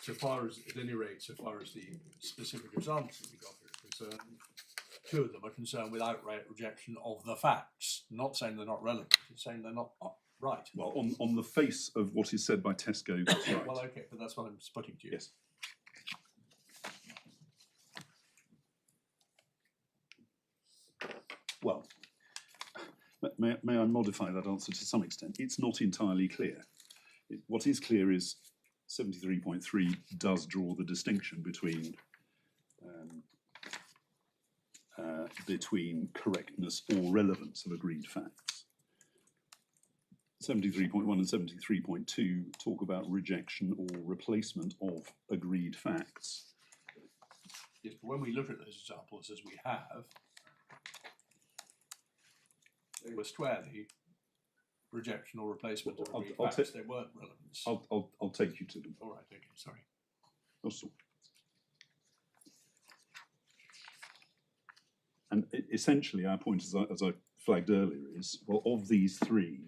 so far as, at any rate, so far as the specific examples that we got here are concerned, 2 of them are concerned with outright rejection of the facts. Not saying they're not relevant, it's saying they're not right. well, on the face of what is said by Tesco, that's right. Well, okay, but that's what I'm putting to you. Yes. Well, may I modify that answer to some extent? It's not entirely clear. What is clear is 73.3 does draw the distinction between correctness or relevance of agreed facts. 73.1 and 73.2 talk about rejection or replacement of agreed facts. Yes, but when we look at those examples, as we have, they were squarely rejection or replacement of agreed facts. They weren't relevance. I'll take you to them. All right, okay, sorry. Also. And essentially, our point, as I flagged earlier, is, well, of these three,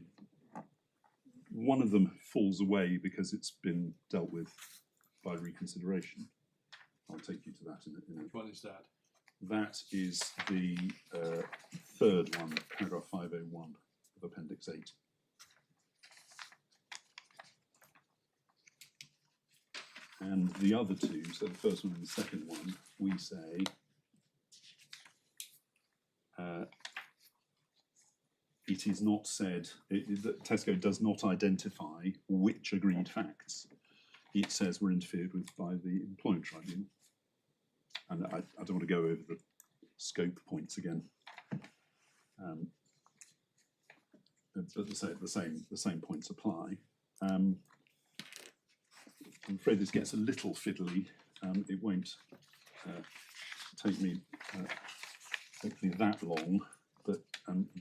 one of them falls away because it's been dealt with by reconsideration. I'll take you to that in a Which one is that? That is the third one, paragraph 501 of Appendix 8. And the other two, so the first one and the second one, we say it is not said, that Tesco does not identify which agreed facts it says were interfered with by the Employment Tribunal. And I don't want to go over the scope points again. But the same points apply. I'm afraid this gets a little fiddly. It won't take me hopefully that long, but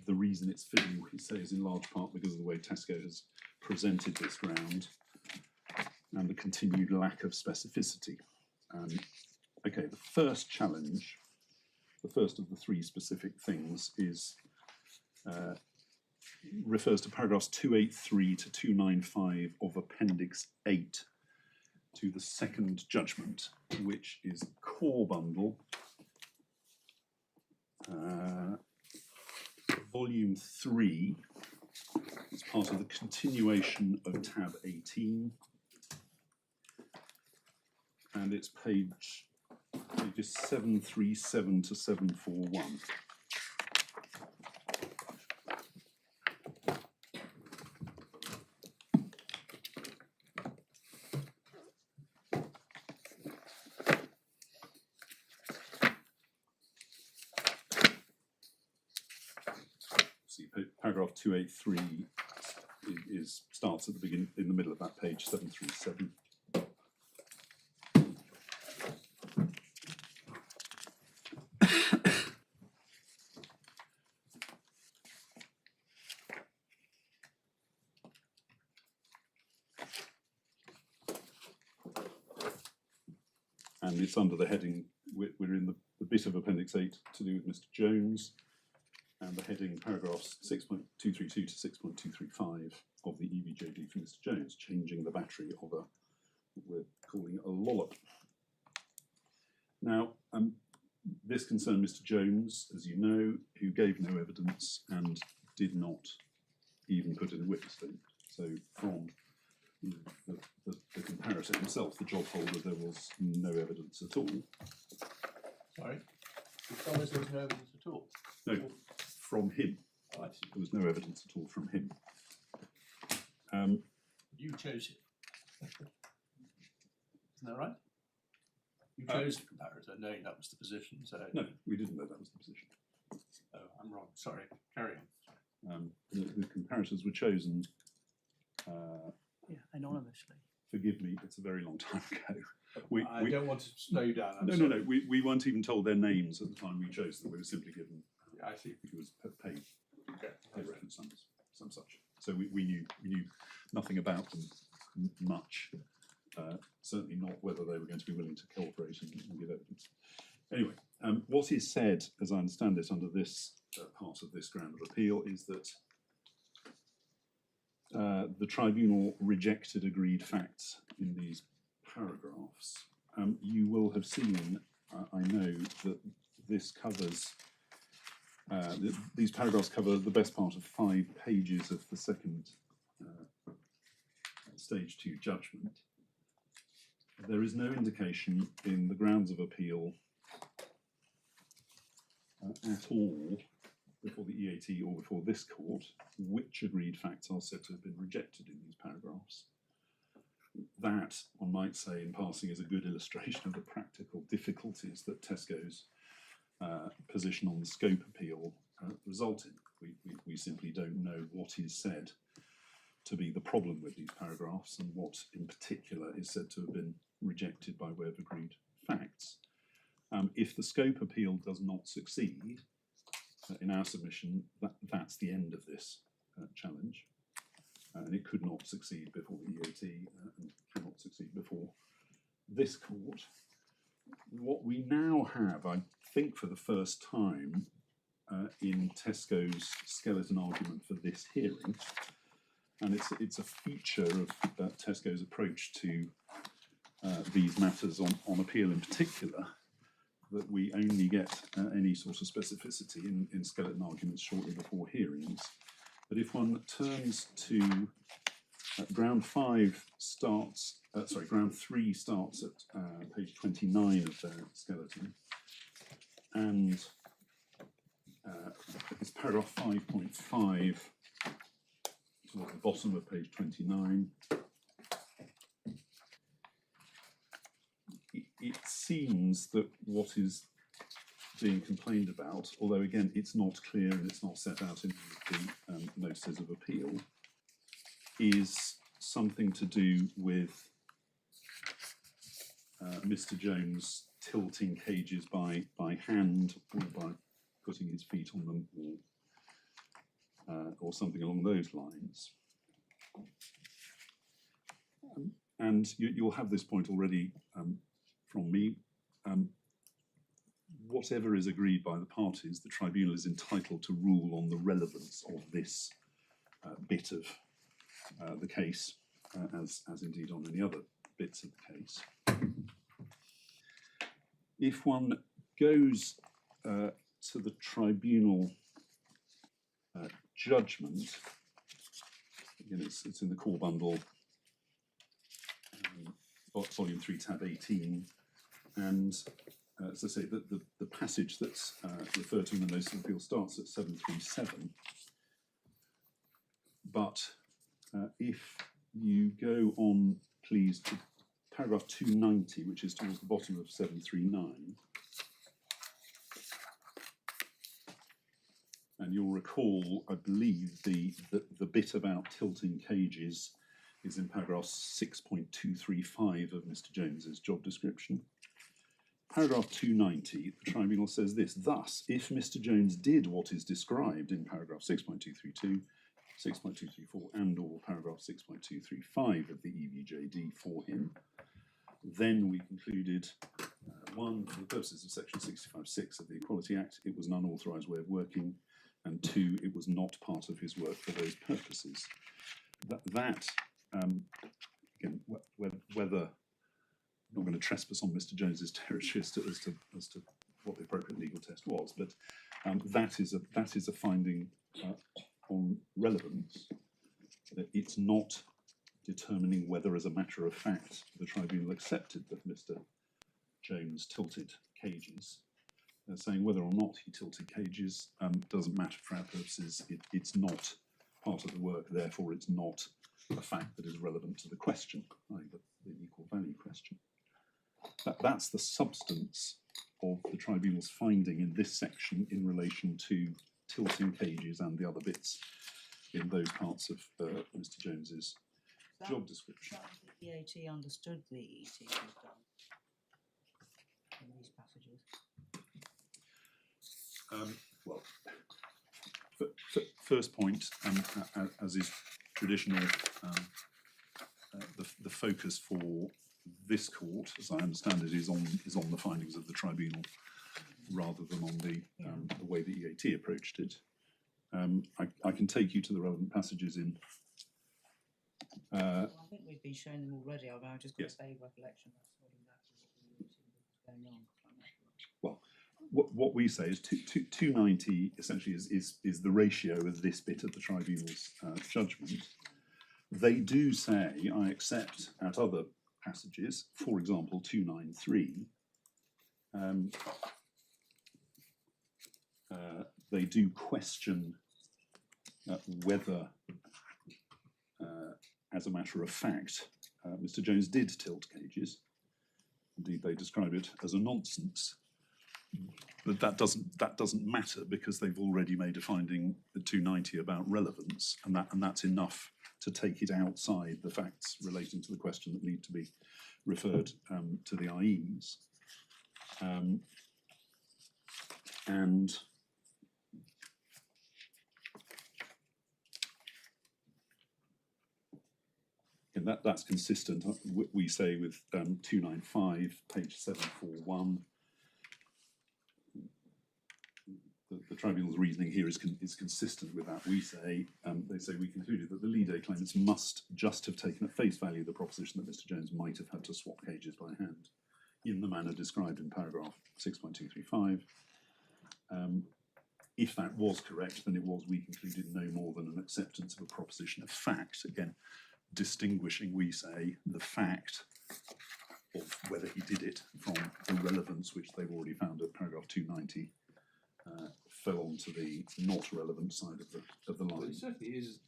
the reason it's fiddly, we say, is in large part because of the way Tesco has presented this ground and the continued lack of specificity. Okay, the first challenge, the first of the three specific things, is refers to paragraphs 283 to 295 of Appendix 8 to the second judgment, which is core bundle, volume 3. It's part of the continuation of tab 18, and it's pages 737 to 741. Paragraph 283 starts at the beginning, in the middle of that page, 737. And it's under the heading, we're in the bit of Appendix 8 to do with Mr. Jones, and the heading paragraphs 6.232 to 6.235 of the EVJD for Mr. Jones, changing the battery of what we're calling a lollop. Now, this concerned Mr. Jones, as you know, who gave no evidence and did not even put in a witness statement. So from the comparator himself, the job holder, there was no evidence at all. Sorry? You told us there was no evidence at all? No, from him. Oh, I see. There was no evidence at all from him. You chose him. Isn't that right? You chose the comparator, knowing that was the position. So No, we didn't know that was the position. Oh, I'm wrong. Sorry. Carry on. The comparators were chosen, Anonymously. forgive me, it's a very long time ago. I don't want to slow you down. No, we weren't even told their names at the time we chose them. We were simply given, I see. it was paid Okay. reference numbers, some such. So we knew nothing about them much. Certainly not whether they were going to be willing to cooperate and give evidence. Anyway, what is said, as I understand it, under this part of this ground of appeal is that the tribunal rejected agreed facts in these paragraphs. You will have seen, I know, that this covers, these paragraphs cover the best part of 5 pages of the second stage 2 judgment. There is no indication in the grounds of appeal at all before the EAT or before this court which agreed facts are said to have been rejected in these paragraphs. that, one might say in passing, is a good illustration of the practical difficulties that Tesco's position on the scope appeal result in. We simply don't know what is said to be the problem with these paragraphs and what in particular is said to have been rejected by way of agreed facts. If the scope appeal does not succeed, in our submission, that's the end of this challenge. And it could not succeed before the EAT and cannot succeed before this court. What we now have, I think for the first time, in Tesco's skeleton argument for this hearing, and it's a feature of Tesco's approach to these matters on appeal in particular, that we only get any sort of specificity in skeleton arguments shortly before hearings. But if one turns to ground 3 starts at page 29 of their skeleton, and it's paragraph 5.5 towards the bottom of page 29. It seems that what is being complained about, although again it's not clear and it's not set out in the notices of appeal, is something to do with Mr. Jones tilting cages by hand or by putting his feet on them, or something along those lines. And you'll have this point already from me. Whatever is agreed by the parties, the tribunal is entitled to rule on the relevance of this bit of the case, as indeed on any other bits of the case. If one goes to the tribunal judgment, again it's in the core bundle, volume 3, tab 18, and as I say, the passage that's referred to in the notice of appeal starts at 737. But if you go on, please, to paragraph 290, which is towards the bottom of 739, and you'll recall, I believe, the bit about tilting cages is in paragraph 6.235 of Mr. Jones's job description. Paragraph 290, the tribunal says this: thus, if Mr. Jones did what is described in paragraph 6.232, 6.234 and or paragraph 6.235 of the EVJD for him, then we concluded, 1, for the purposes of section 65(6) of the Equality Act, it was an unauthorised way of working, and 2, it was not part of his work for those purposes. Again, whether I'm not going to trespass on Mr. Jones's territory as to what the appropriate legal test was, but that is a finding on relevance. That it's not determining whether, as a matter of fact, the tribunal accepted that Mr. Jones tilted cages. Saying whether or not he tilted cages doesn't matter for our purposes. It's not part of the work, therefore it's not a fact that is relevant to the question, the equal value question. That's the substance of the tribunal's finding in this section in relation to tilting cages and the other bits in those parts of Mr. Jones's job description. The EAT understood the ET was done in these passages. Well, first point, as is traditional, the focus for this court, as I understand it, is on the findings of the tribunal rather than on the way the EAT approached it. I can take you to the relevant passages in. Well, I think we've been showing them already. I've just got Yes. a vague recollection. That's what was going on. Well, what we say is 290 essentially is the ratio of this bit of the tribunal's judgment. They do say, I accept, at other passages, for example 293, they do question whether, as a matter of fact, Mr. Jones did tilt cages. Indeed, they describe it as a nonsense. But that doesn't matter because they've already made a finding at 290 about relevance, and that's enough to take it outside the facts relating to the question that need to be referred to the IEs. And that's consistent, we say, with 295, page 741. The tribunal's reasoning here is consistent with that. We say, they say, we concluded that the lead claimants must just have taken at face value the proposition that Mr. Jones might have had to swap cages by hand in the manner described in paragraph 6.235. If that was correct, then it was, we concluded, no more than an acceptance of a proposition of fact. Again, distinguishing, we say, the fact of whether he did it from the relevance, which they've already found at paragraph 290, fell onto the not relevant side of the line. Well, it certainly is.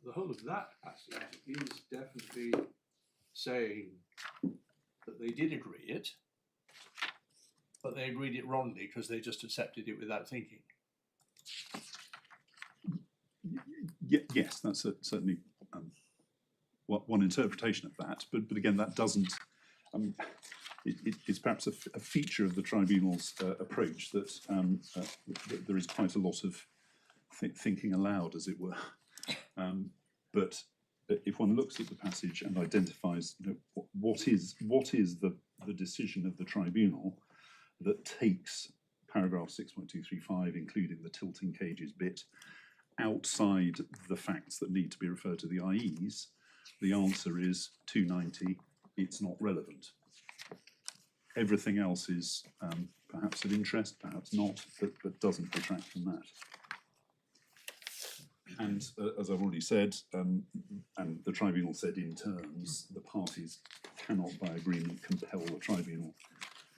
The whole of that passage is definitely saying that they did agree it, but they agreed it wrongly because they just accepted it without thinking. Yes, that's certainly one interpretation of that. But again, that doesn't. It's perhaps a feature of the tribunal's approach that there is quite a lot of thinking aloud, as it were. But if one looks at the passage and identifies, what is the decision of the tribunal that takes paragraph 6.235, including the tilting cages bit, outside the facts that need to be referred to the IEs, the answer is 290, it's not relevant. Everything else is perhaps of interest, perhaps not, but doesn't detract from that. And as I've already said, and the tribunal said in terms, the parties cannot by agreement compel the tribunal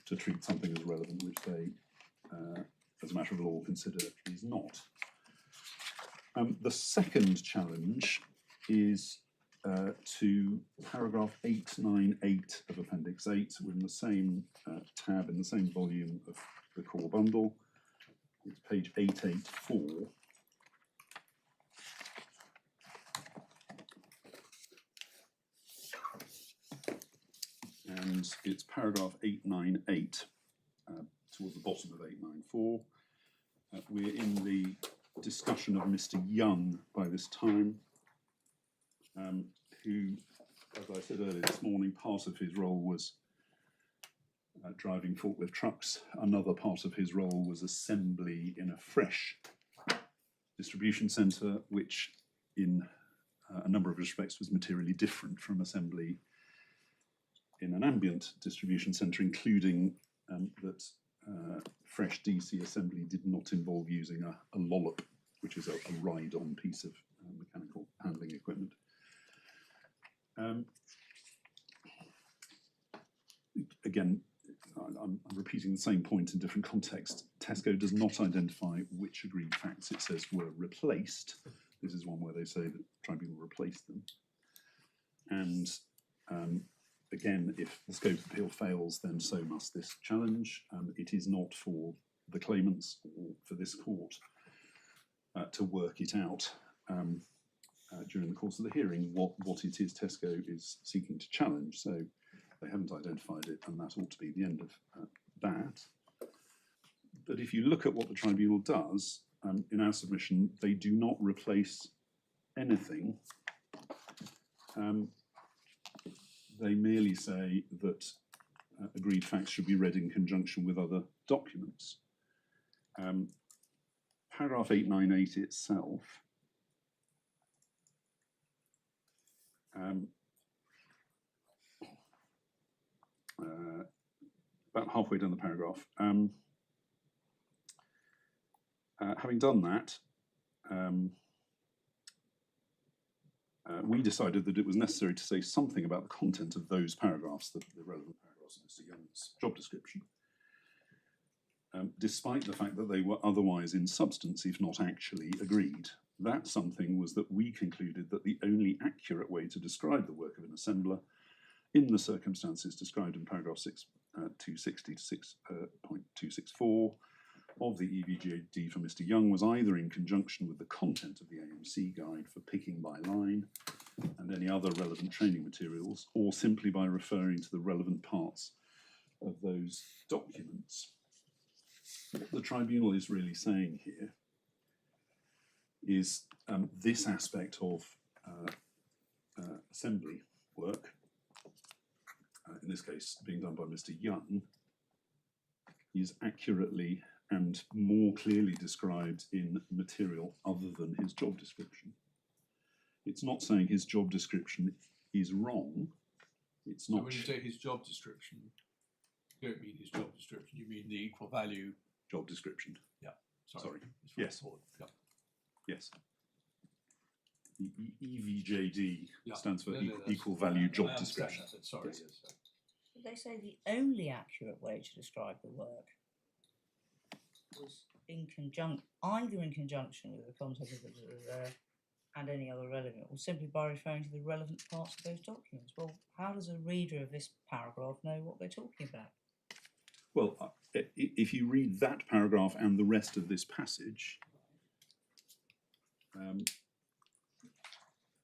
to treat something as relevant which they, as a matter of law, consider is not. The second challenge is to paragraph 898 of Appendix 8. We're in the same tab, in the same volume of the core bundle. It's page 884. And it's paragraph 898, towards the bottom of 894. We're in the discussion of Mr. Young by this time, who, as I said earlier this morning, part of his role was driving forklift trucks. Another part of his role was assembly in a fresh distribution centre, which in a number of respects was materially different from assembly in an ambient distribution centre, including that fresh DC assembly did not involve using a lollop, which is a ride-on piece of mechanical handling equipment. Again, I'm repeating the same point in different contexts. Tesco does not identify which agreed facts it says were replaced. This is one where they say that the tribunal replaced them. And again, if the scope of appeal fails, then so must this challenge. It is not for the claimants or for this court to work it out during the course of the hearing what it is Tesco is seeking to challenge. So they haven't identified it, and that ought to be the end of that. But if you look at what the tribunal does, in our submission, they do not replace anything. They merely say that agreed facts should be read in conjunction with other documents. Paragraph 898 itself about halfway down the paragraph. Having done that, we decided that it was necessary to say something about the content of those paragraphs, the relevant paragraphs of Mr. Young's job description, despite the fact that they were otherwise in substance, if not actually, agreed. That something was that we concluded that the only accurate way to describe the work of an assembler in the circumstances described in paragraph 260 to 6.264 of the EVJD for Mr. Young was either in conjunction with the content of the AMC guide for picking by line and any other relevant training materials, or simply by referring to the relevant parts of those documents. What the tribunal is really saying here is this aspect of assembly work, in this case being done by Mr. Young, is accurately and more clearly described in material other than his job description. It's not saying his job description is wrong. It's So not. when you say his job description, you don't mean his job description, you mean the equal value. Job description. Sorry. It's from Yes. the board. Yeah. Yes. The EVJD Yeah. stands for No, that's- equal value I job understand description. that, sorry. Yes. Yes. But they say the only accurate way to describe the work was either in conjunction with the content of the and any other relevant, or simply by referring to the relevant parts of those documents. Well, how does a reader of this paragraph know what they're talking about? Well, if you read that paragraph and the rest of this passage,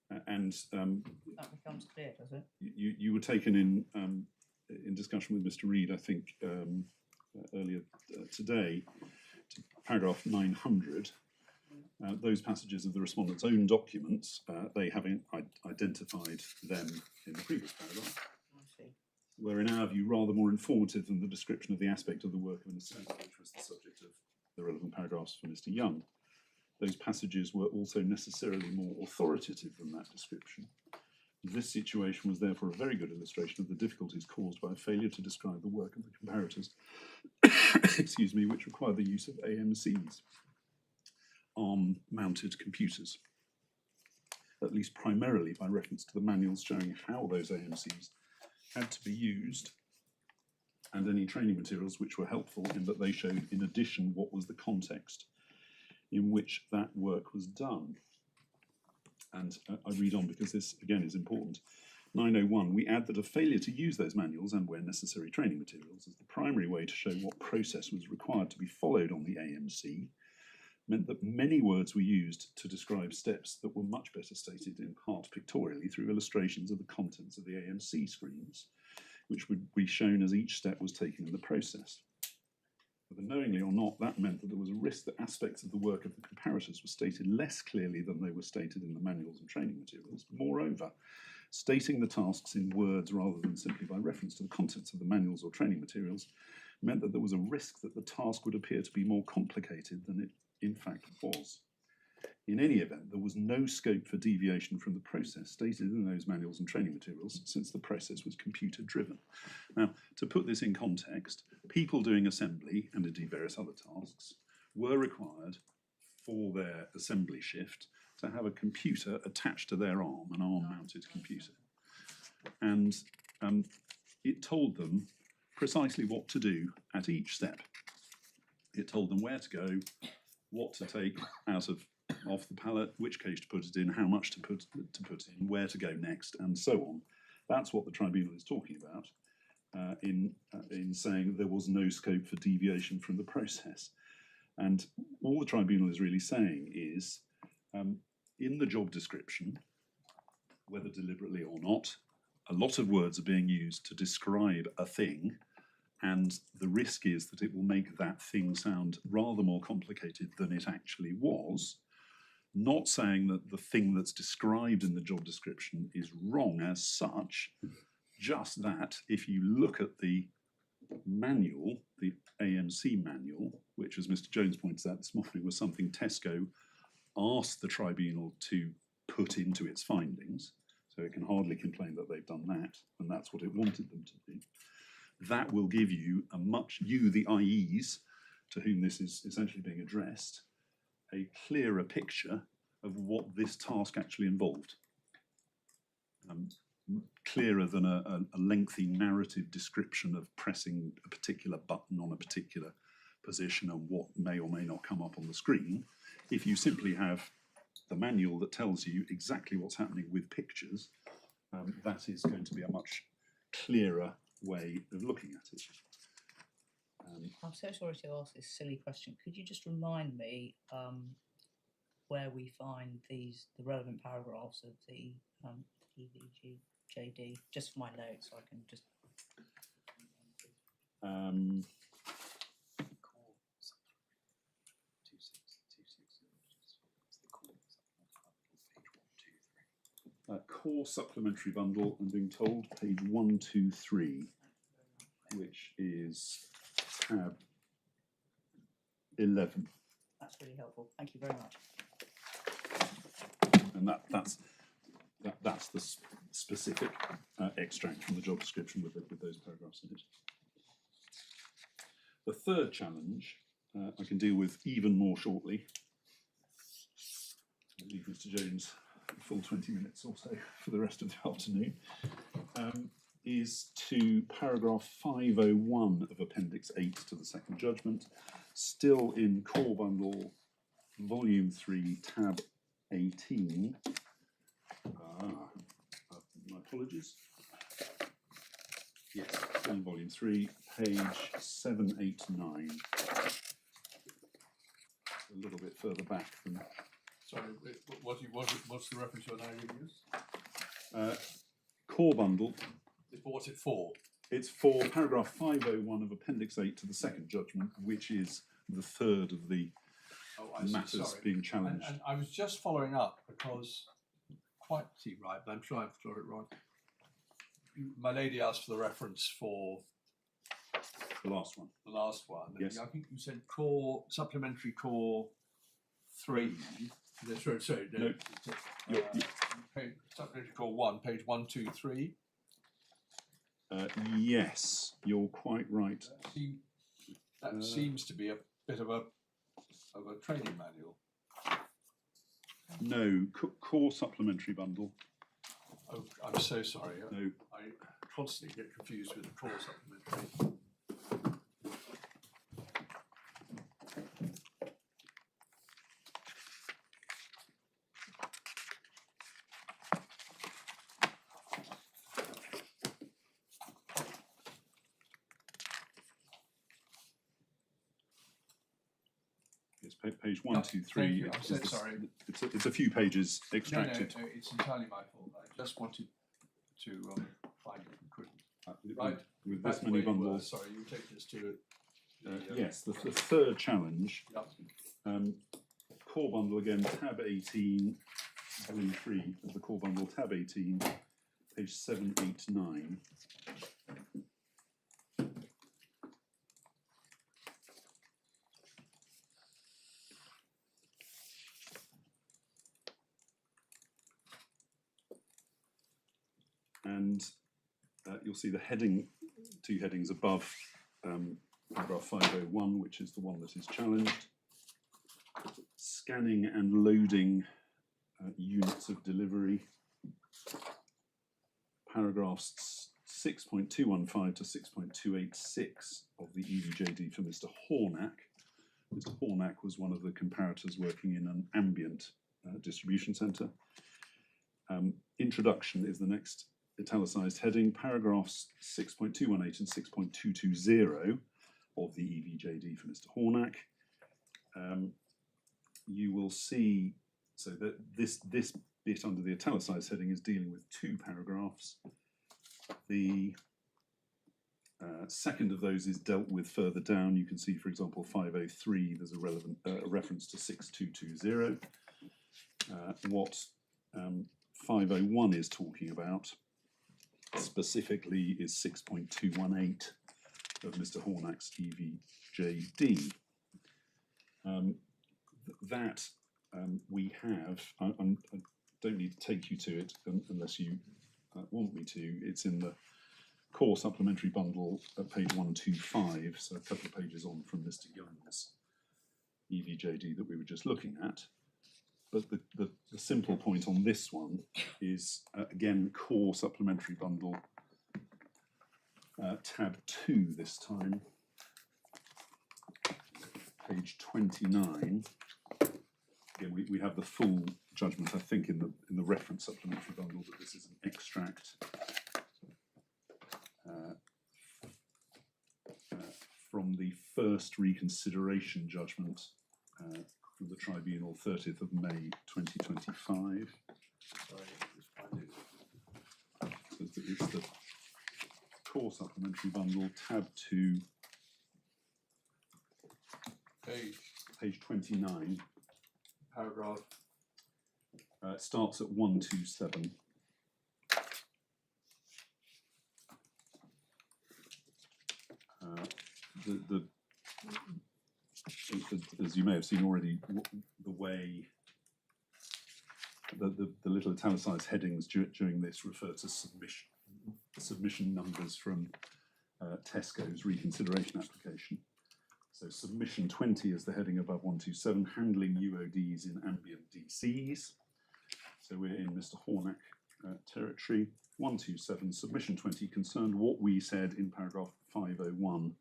That becomes clear, does it? you were taken in discussion with Mr. Reid, I think, earlier today, to paragraph 900. Those passages of the respondent's own documents, they haven't identified them in the previous paragraph, I see. were in our view rather more informative than the description of the aspect of the work of an assembler, which was the subject of the relevant paragraphs for Mr. Young. Those passages were also necessarily more authoritative than that description. This situation was therefore a very good illustration of the difficulties caused by a failure to describe the work of the comparators, excuse me, which required the use of AMCs, ARM-mounted computers, at least primarily by reference to the manuals showing how those AMCs had to be used, and any training materials which were helpful in that they showed, in addition, what was the context in which that work was done. And I read on because this, again, is important. 901, we add that a failure to use those manuals and, where necessary, training materials as the primary way to show what process was required to be followed on the AMC meant that many words were used to describe steps that were much better stated in part pictorially through illustrations of the contents of the AMC screens, which would be shown as each step was taken in the process. Whether knowingly or not, that meant that there was a risk that aspects of the work of the comparators were stated less clearly than they were stated in the manuals and training materials. Moreover, stating the tasks in words rather than simply by reference to the contents of the manuals or training materials meant that there was a risk that the task would appear to be more complicated than it in fact was. In any event, there was no scope for deviation from the process stated in those manuals and training materials, since the process was computer driven. Now, to put this in context, people doing assembly and indeed various other tasks were required for their assembly shift to have a computer attached to their arm, an arm-mounted computer. And it told them precisely what to do at each step. It told them where to go, what to take out of off the pallet, which case to put it in, how much to put in, where to go next, and so on. That's what the tribunal is talking about in saying there was no scope for deviation from the process. And all the tribunal is really saying is, in the job description, whether deliberately or not, a lot of words are being used to describe a thing, and the risk is that it will make that thing sound rather more complicated than it actually was. Not saying that the thing that's described in the job description is wrong as such, just that if you look at the manual, the AMC manual, which, as Mr. Jones points out this morning, was something Tesco asked the tribunal to put into its findings, so it can hardly complain that they've done that, and that's what it wanted them to do. That will give you the IEs, to whom this is essentially being addressed, a clearer picture of what this task actually involved. Clearer than a lengthy narrative description of pressing a particular button on a particular position and what may or may not come up on the screen. If you simply have the manual that tells you exactly what's happening with pictures, that is going to be a much clearer way of looking at it. I'm so sorry to ask this silly question. Could you just remind me where we find the relevant paragraphs of the EVJD, just for my notes, so I can just. Core supplementary bundle, I'm being told, page 123, which is tab 11. That's really helpful. Thank you very much. And that's the specific extract from the job description with those paragraphs in it. The third challenge I can deal with even more shortly. I'll leave Mr. Jones a full 20 minutes or so for the rest of the afternoon. Is to paragraph 501 of Appendix 8 to the second judgment, still in Core Bundle, Volume 3, Tab 18. My apologies. Yes, still in Volume 3, page 789. A little bit further back than. Sorry, what's the reference you're now going to use? Core Bundle. What's it for? It's for paragraph 501 of Appendix 8 to the second judgment, which is the third of the matters being challenged. And I was just following up because, quite right, but I'm sure I've got it wrong. My lady asked for the reference for the last one. The last one. Yes. I think you said core, supplementary core 3. Sorry, no. Supplementary core 1, page 123. Yes, you're quite right. That seems to be a bit of a training manual. No, core supplementary bundle. Oh, I'm so sorry. No. I constantly get confused with the core supplementary. Page 123. I'm so sorry. It's a few pages extracted. No, it's entirely my fault. I just wanted to find it and couldn't. Right. With this many bundles. Sorry, you take this to. Yes, the third challenge. Yep. Core bundle again, tab 18, volume 3 of the core bundle, tab 18, page 789. And you'll see the heading, 2 headings above paragraph 501, which is the one that is challenged. Scanning and loading units of delivery. Paragraphs 6.215 to 6.286 of the EVJD for Mr. Hornack. Mr. Hornack was one of the comparators working in an ambient distribution centre. Introduction is the next italicised heading. Paragraphs 6.218 and 6.220 of the EVJD for Mr. Hornack. You will see, so that this bit under the italicised heading is dealing with 2 paragraphs. The second of those is dealt with further down. You can see, for example, 503, there's a relevant reference to 6220. What 501 is talking about specifically is 6.218 of Mr. Hornack's EVJD. That we have, I don't need to take you to it unless you want me to. It's in the core supplementary bundle at page 125, so a couple of pages on from Mr. Young's EVJD that we were just looking at. But the simple point on this one is, again, core supplementary bundle, tab 2 this time, page 29. again, we have the full judgment, I think, in the reference supplementary bundle, but this is an extract from the first reconsideration judgment from the Tribunal, 30th of May 2025. Sorry, just find it. So it's the core supplementary bundle, tab 2, page 29. Paragraph. It starts at 127. As you may have seen already, the way the little italicised headings during this refer to submission numbers from Tesco's reconsideration application. So submission 20 is the heading above 127, handling UODs in ambient DCs. So we're in Mr. Hornack territory. 127, submission 20 concerned what we said in paragraph 501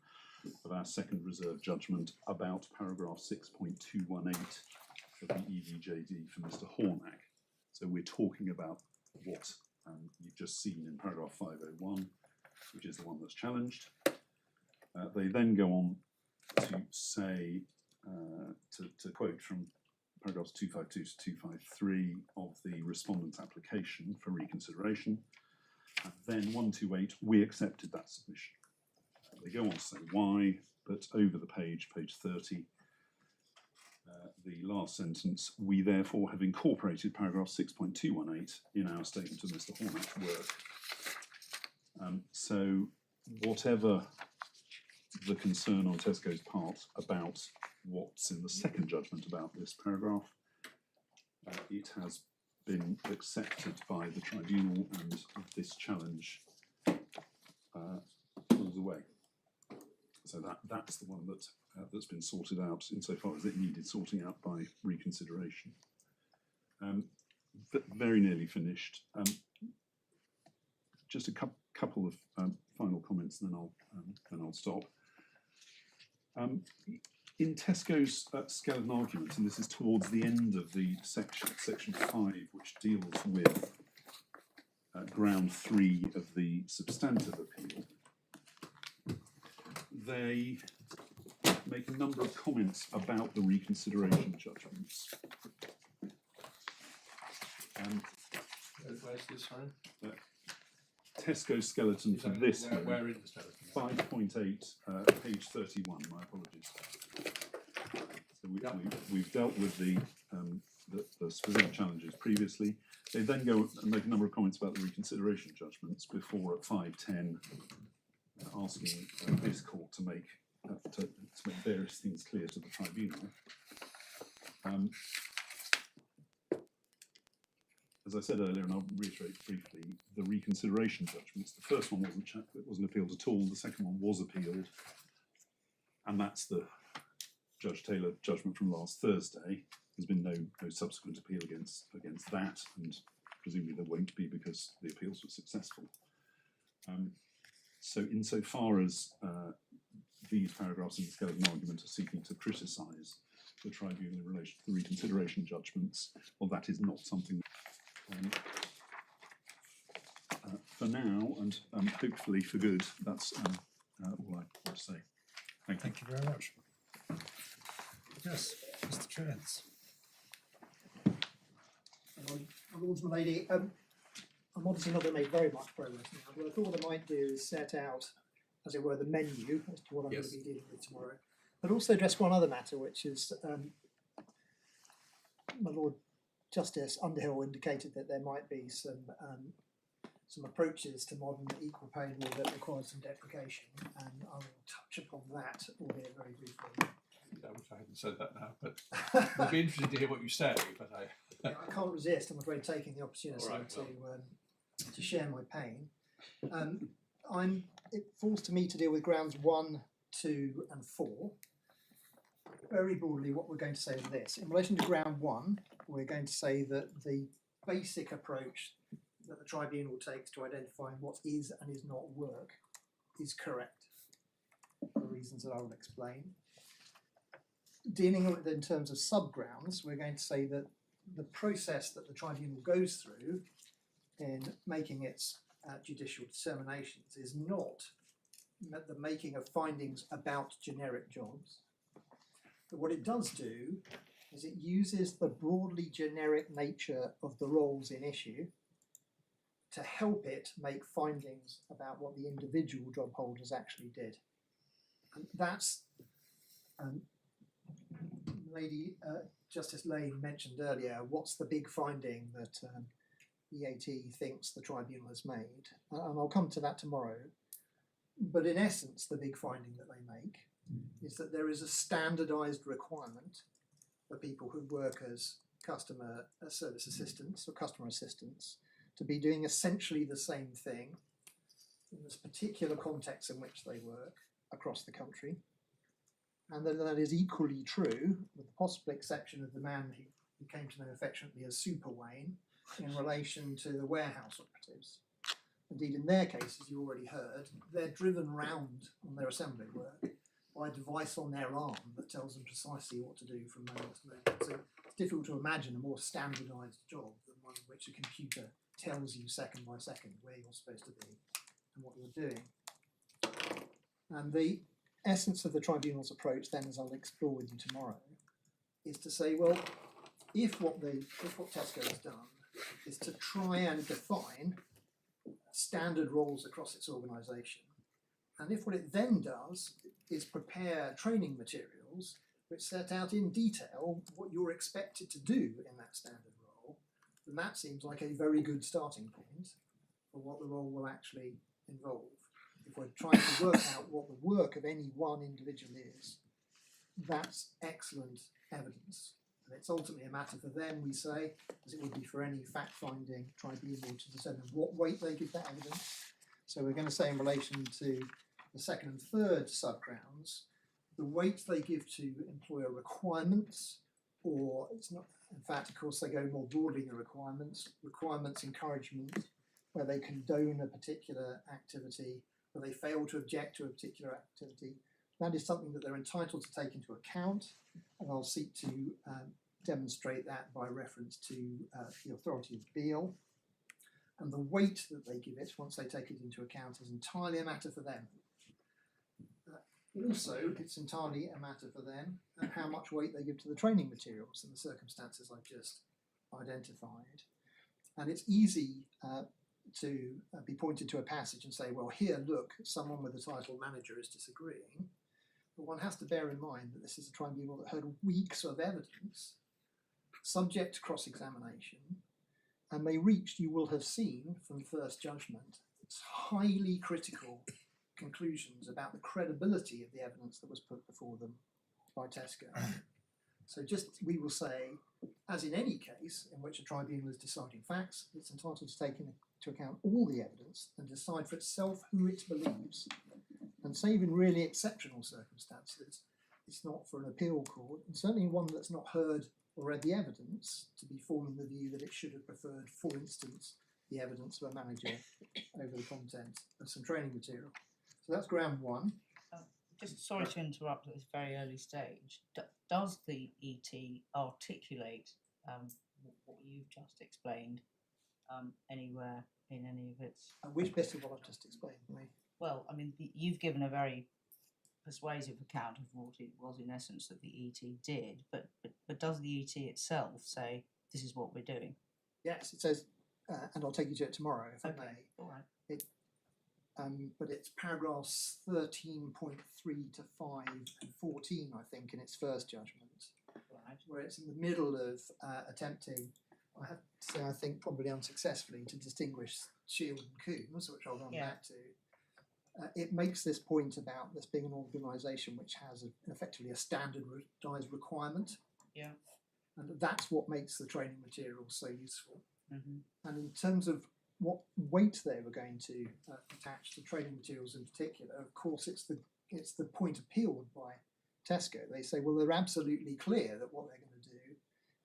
of our second reserve judgment about paragraph 6.218 of the EVJD for Mr. Hornack. So we're talking about what you've just seen in paragraph 501, which is the one that's challenged. They then go on to say, to quote from paragraphs 252 to 253 of the respondent's application for reconsideration, and then 128, we accepted that submission. They go on to say why, but over the page 30, the last sentence, we therefore have incorporated paragraph 6.218 in our statement of Mr. Hornack's work. So whatever the concern on Tesco's part about what's in the second judgment about this paragraph, it has been accepted by the tribunal, and this challenge falls away. So that's the one that's been sorted out insofar as it needed sorting out by reconsideration. Very nearly finished. Just a couple of final comments, and then I'll stop. In Tesco's skeleton argument, and this is towards the end of the section 5, which deals with ground 3 of the substantive appeal, they make a number of comments about the reconsideration judgments. Where's this one? Tesco skeleton for this one. Where in the skeleton? 5.8, page 31. My apologies. So we've dealt with the specific challenges previously. They then go and make a number of comments about the reconsideration judgments before at 5.10 asking this court to make various things clear to the tribunal. As I said earlier, and I'll reiterate briefly, the reconsideration judgments, the first one wasn't appealed at all, the second one was appealed, and that's the Judge Taylor judgment from last Thursday. There's been no subsequent appeal against that, and presumably there won't be because the appeals were successful. So insofar as these paragraphs in the skeleton argument are seeking to criticise the tribunal in relation to the reconsideration judgments, well, that is not something for now, and hopefully for good. That's all I want to say. Thank you very much. Yes, Mr. Trance. My lords, my lady, I'm obviously not going to make very much progress now. What I thought I might do is set out, as it were, the menu as to what I'm going to be dealing with tomorrow, but also address one other matter, which is my Lord Justice Underhill indicated that there might be some approaches to modern equal pay law that require some deprecation, and I will touch upon that, albeit very briefly. I wish I hadn't said that now, but I'd be interested to hear what you say. But I can't resist, I'm afraid, taking the opportunity to share my pain. It falls to me to deal with grounds 1, 2 and 4. Very broadly, what we're going to say is this. In relation to ground 1, we're going to say that the basic approach that the tribunal takes to identifying what is and is not work is correct, for reasons that I will explain. dealing with it in terms of sub-grounds, we're going to say that the process that the tribunal goes through in making its judicial determinations is not the making of findings about generic jobs. But what it does do is it uses the broadly generic nature of the roles in issue to help it make findings about what the individual job holders actually did. And that's Lady Justice Laing mentioned earlier, what's the big finding that EAT thinks the tribunal has made? And I'll come to that tomorrow. But in essence, the big finding that they make is that there is a standardised requirement for people who work as customer service assistants or customer assistants to be doing essentially the same thing in this particular context in which they work across the country. And that is equally true, with the possible exception of the man who came to know affectionately as Super Wayne, in relation to the warehouse operatives. Indeed, in their case, as you already heard, they're driven round on their assembly work by a device on their arm that tells them precisely what to do from moment to moment. So it's difficult to imagine a more standardised job than one in which a computer tells you second by second where you're supposed to be and what you're doing. And the essence of the tribunal's approach then, as I'll explore with you tomorrow, is to say, well, if what Tesco has done is to try and define standard roles across its organisation, and if what it then does is prepare training materials which set out in detail what you're expected to do in that standard role, then that seems like a very good starting point for what the role will actually involve. If we're trying to work out what the work of any one individual is, that's excellent evidence. And it's ultimately a matter for them, we say, as it would be for any fact-finding tribunal, to determine what weight they give that evidence. So we're going to say in relation to the second and third subgrounds, the weight they give to employer requirements, or it's not, in fact, of course, they go more broadly than requirements, encouragement, where they condone a particular activity, where they fail to object to a particular activity. That is something that they're entitled to take into account, and I'll seek to demonstrate that by reference to the authority of Beale. And the weight that they give it, once they take it into account, is entirely a matter for them. Also, it's entirely a matter for them how much weight they give to the training materials in the circumstances I've just identified. And it's easy to be pointed to a passage and say, well, here, look, someone with the title manager is disagreeing. But one has to bear in mind that this is a tribunal that heard weeks of evidence, subject to cross-examination, and they reached, you will have seen from first judgment, highly critical conclusions about the credibility of the evidence that was put before them by Tesco. So just, we will say, as in any case in which a tribunal is deciding facts, it's entitled to take into account all the evidence and decide for itself who it believes. And save in really exceptional circumstances, it's not for an appeal court, and certainly one that's not heard or read the evidence, to be forming the view that it should have preferred, for instance, the evidence of a manager over the content of some training material. So that's ground one. Just sorry to interrupt at this very early stage. Does the ET articulate what you've just explained anywhere in any of its? Which bit of what I've just explained, Lee? Well, I mean, you've given a very persuasive account of what it was in essence that the ET did, but does the ET itself say this is what we're doing? Yes, it says, and I'll take you to it tomorrow if I may. All right. But it's paragraphs 13.3 to 5 and 14, I think, in its first judgment, Right. where it's in the middle of attempting, I have to say, I think probably unsuccessfully, to distinguish Shield and Coombs, which I'll come back to. It makes this point about this being an organisation which has effectively a standardised requirement. Yeah. And that's what makes the training material so useful. Mm-hmm. And in terms of what weight they were going to attach to training materials in particular, of course, it's the point appealed by Tesco. They say, well, they're absolutely clear that what they're going to do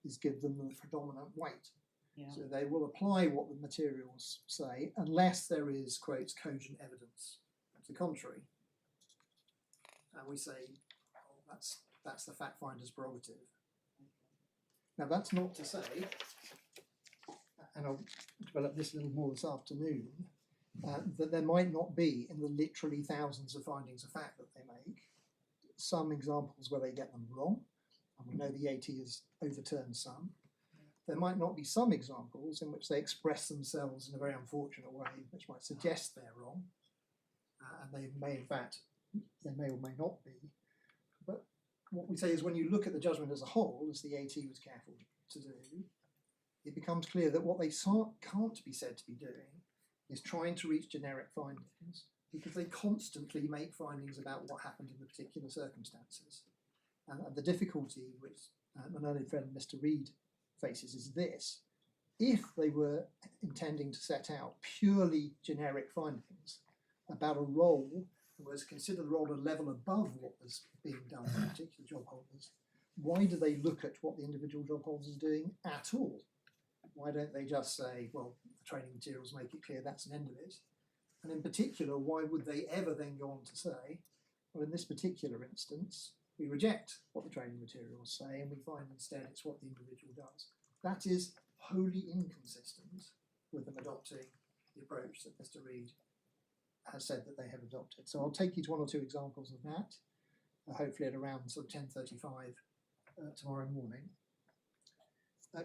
is give them the predominant weight. Yeah. So they will apply what the materials say unless there is, quotes, cogent evidence to the contrary. And we say, oh, that's that's the fact finder's prerogative. Now that's not to say, and I'll develop this a little more this afternoon, that there might not be, in the literally thousands of findings of fact that they make, some examples where they get them wrong, and we know the AT has overturned some. There might not be some examples in which they express themselves in a very unfortunate way, which might suggest they're wrong, and they may in fact, they may or may not be. But what we say is when you look at the judgment as a whole, as the AT was careful to do, it becomes clear that what they can't be said to be doing is trying to reach generic findings, because they constantly make findings about what happened in the particular circumstances. And the difficulty which my learned friend Mr. Reid faces is this: if they were intending to set out purely generic findings about a role that was considered a role a level above what was being done by particular job holders, why do they look at what the individual job holders are doing at all? Why don't they just say, well, the training materials make it clear that's an end of it? And in particular, why would they ever then go on to say, well, in this particular instance, we reject what the training materials say and we find instead it's what the individual does? That is wholly inconsistent with them adopting the approach that Mr. Reid has said that they have adopted. So I'll take you to one or two examples of that, hopefully at around sort of 10:35 tomorrow morning.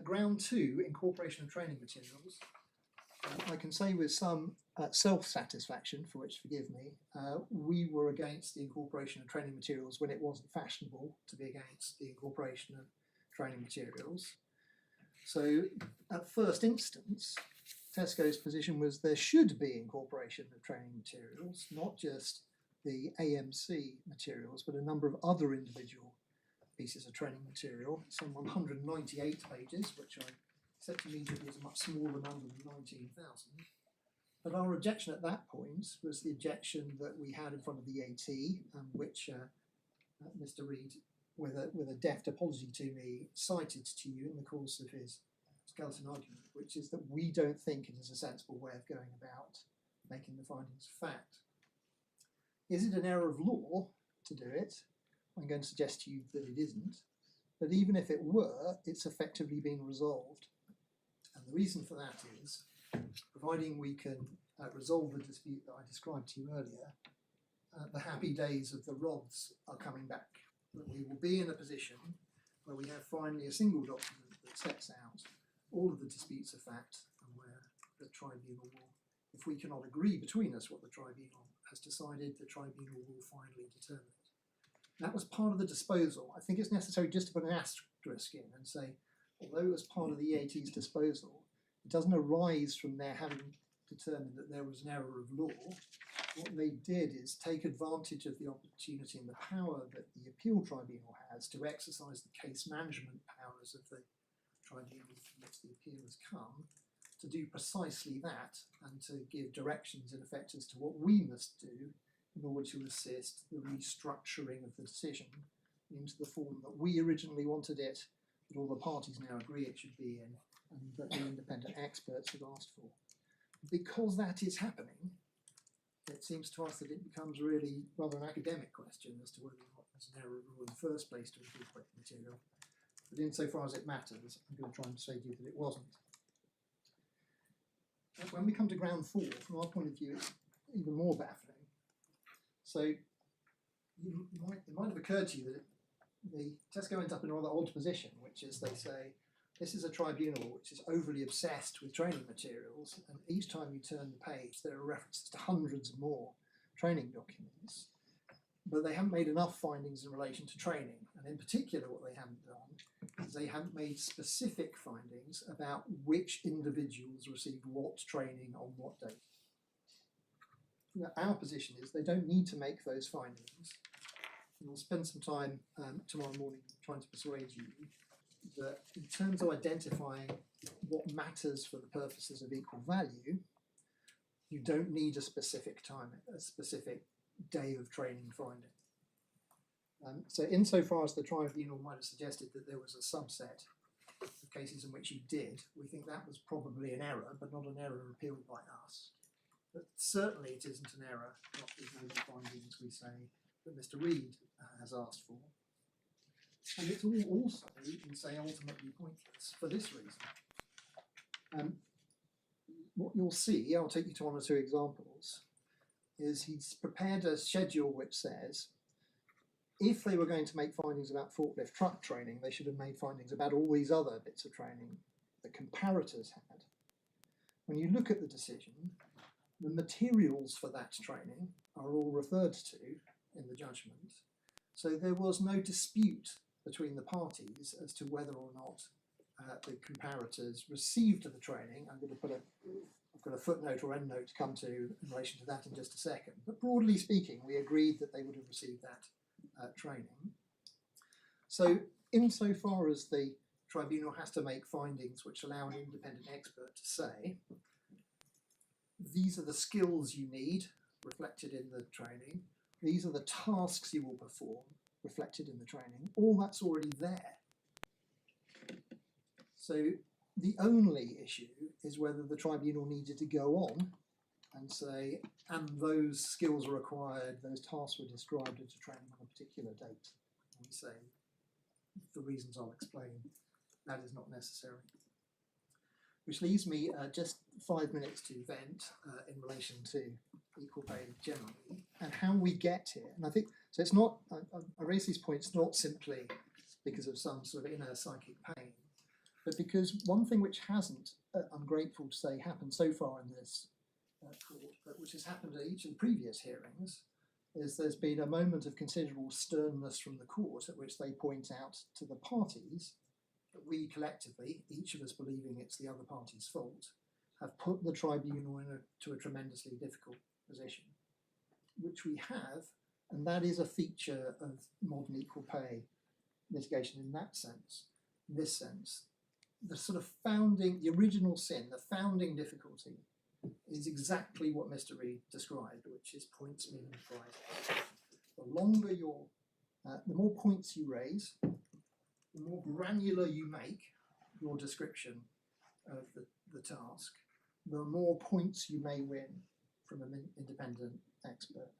Ground 2, incorporation of training materials. I can say with some self-satisfaction, for which forgive me, we were against the incorporation of training materials when it wasn't fashionable to be against the incorporation of training materials. So at first instance, Tesco's position was there should be incorporation of training materials, not just the AMC materials, but a number of other individual pieces of training material, some 198 pages, which I accept immediately as a much smaller number than 19,000. But our objection at that point was the objection that we had in front of the AT, which Mr. Reid, with a deft apology to me, cited to you in the course of his skeleton argument, which is that we don't think it is a sensible way of going about making the findings fact. Is it an error of law to do it? I'm going to suggest to you that it isn't, but even if it were, it's effectively being resolved. And the reason for that is, providing we can resolve the dispute that I described to you earlier, the happy days of the rods are coming back. That we will be in a position where we have finally a single document that sets out all of the disputes of fact, and where the tribunal will, if we cannot agree between us what the tribunal has decided, the tribunal will finally determine it. That was part of the disposal. I think it's necessary just to put an asterisk in and say, although it was part of the AT's disposal, it doesn't arise from their having determined that there was an error of law. What they did is take advantage of the opportunity and the power that the appeal tribunal has to exercise the case management powers of the tribunal from which the appeal has come, to do precisely that and to give directions in effect as to what we must do in order to assist the restructuring of the decision into the form that we originally wanted it, that all the parties now agree it should be in, and that the independent experts have asked for. Because that is happening, it seems to us that it becomes really rather an academic question as to whether or not there's an error of law in the first place to incorporate the material. But insofar as it matters, I'm going to try and say to you that it wasn't. When we come to ground 4, from our point of view, it's even more baffling. So it might have occurred to you that the Tesco ends up in a rather odd position, which is they say, this is a tribunal which is overly obsessed with training materials, and each time you turn the page there are references to hundreds more training documents, but they haven't made enough findings in relation to training. And in particular what they haven't done is they haven't made specific findings about which individuals received what training on what date. Our position is they don't need to make those findings. And we'll spend some time tomorrow morning trying to persuade you that in terms of identifying what matters for the purposes of equal value, you don't need a specific time, a specific day of training finding. So insofar as the tribunal might have suggested that there was a subset of cases in which you did, we think that was probably an error, but not an error appealed by us. But certainly it isn't an error, not with no findings we say that Mr. Reid has asked for. And it's all also, you can say, ultimately pointless for this reason. What you'll see, I'll take you to one or two examples, is he's prepared a schedule which says if they were going to make findings about forklift truck training, they should have made findings about all these other bits of training that comparators had. When you look at the decision, the materials for that training are all referred to in the judgment. So there was no dispute between the parties as to whether or not the comparators received the training. I've got a footnote or endnote to come to in relation to that in just a second. But broadly speaking, we agreed that they would have received that training. So insofar as the tribunal has to make findings which allow an independent expert to say, these are the skills you need reflected in the training, these are the tasks you will perform reflected in the training, all that's already there. So the only issue is whether the tribunal needed to go on and say, and those skills are required, those tasks were described as a training on a particular date. And we say, for reasons I'll explain, that is not necessary. Which leaves me just 5 minutes to vent in relation to equal pay generally and how we get here. And I think, so it's not, I raise these points not simply because of some sort of inner psychic pain, but because one thing which hasn't, I'm grateful to say, happened so far in this court, but which has happened at each of the previous hearings, is there's been a moment of considerable sternness from the court at which they point out to the parties that we collectively, each of us believing it's the other party's fault, have put the tribunal into a tremendously difficult position, which we have, and that is a feature of modern equal pay litigation in that sense. In this sense, the sort of founding, the original sin, the founding difficulty is exactly what Mr. Reed described, which is points meaning prize. The longer your, the more points you raise, the more granular you make your description of the task, the more points you may win from an independent expert.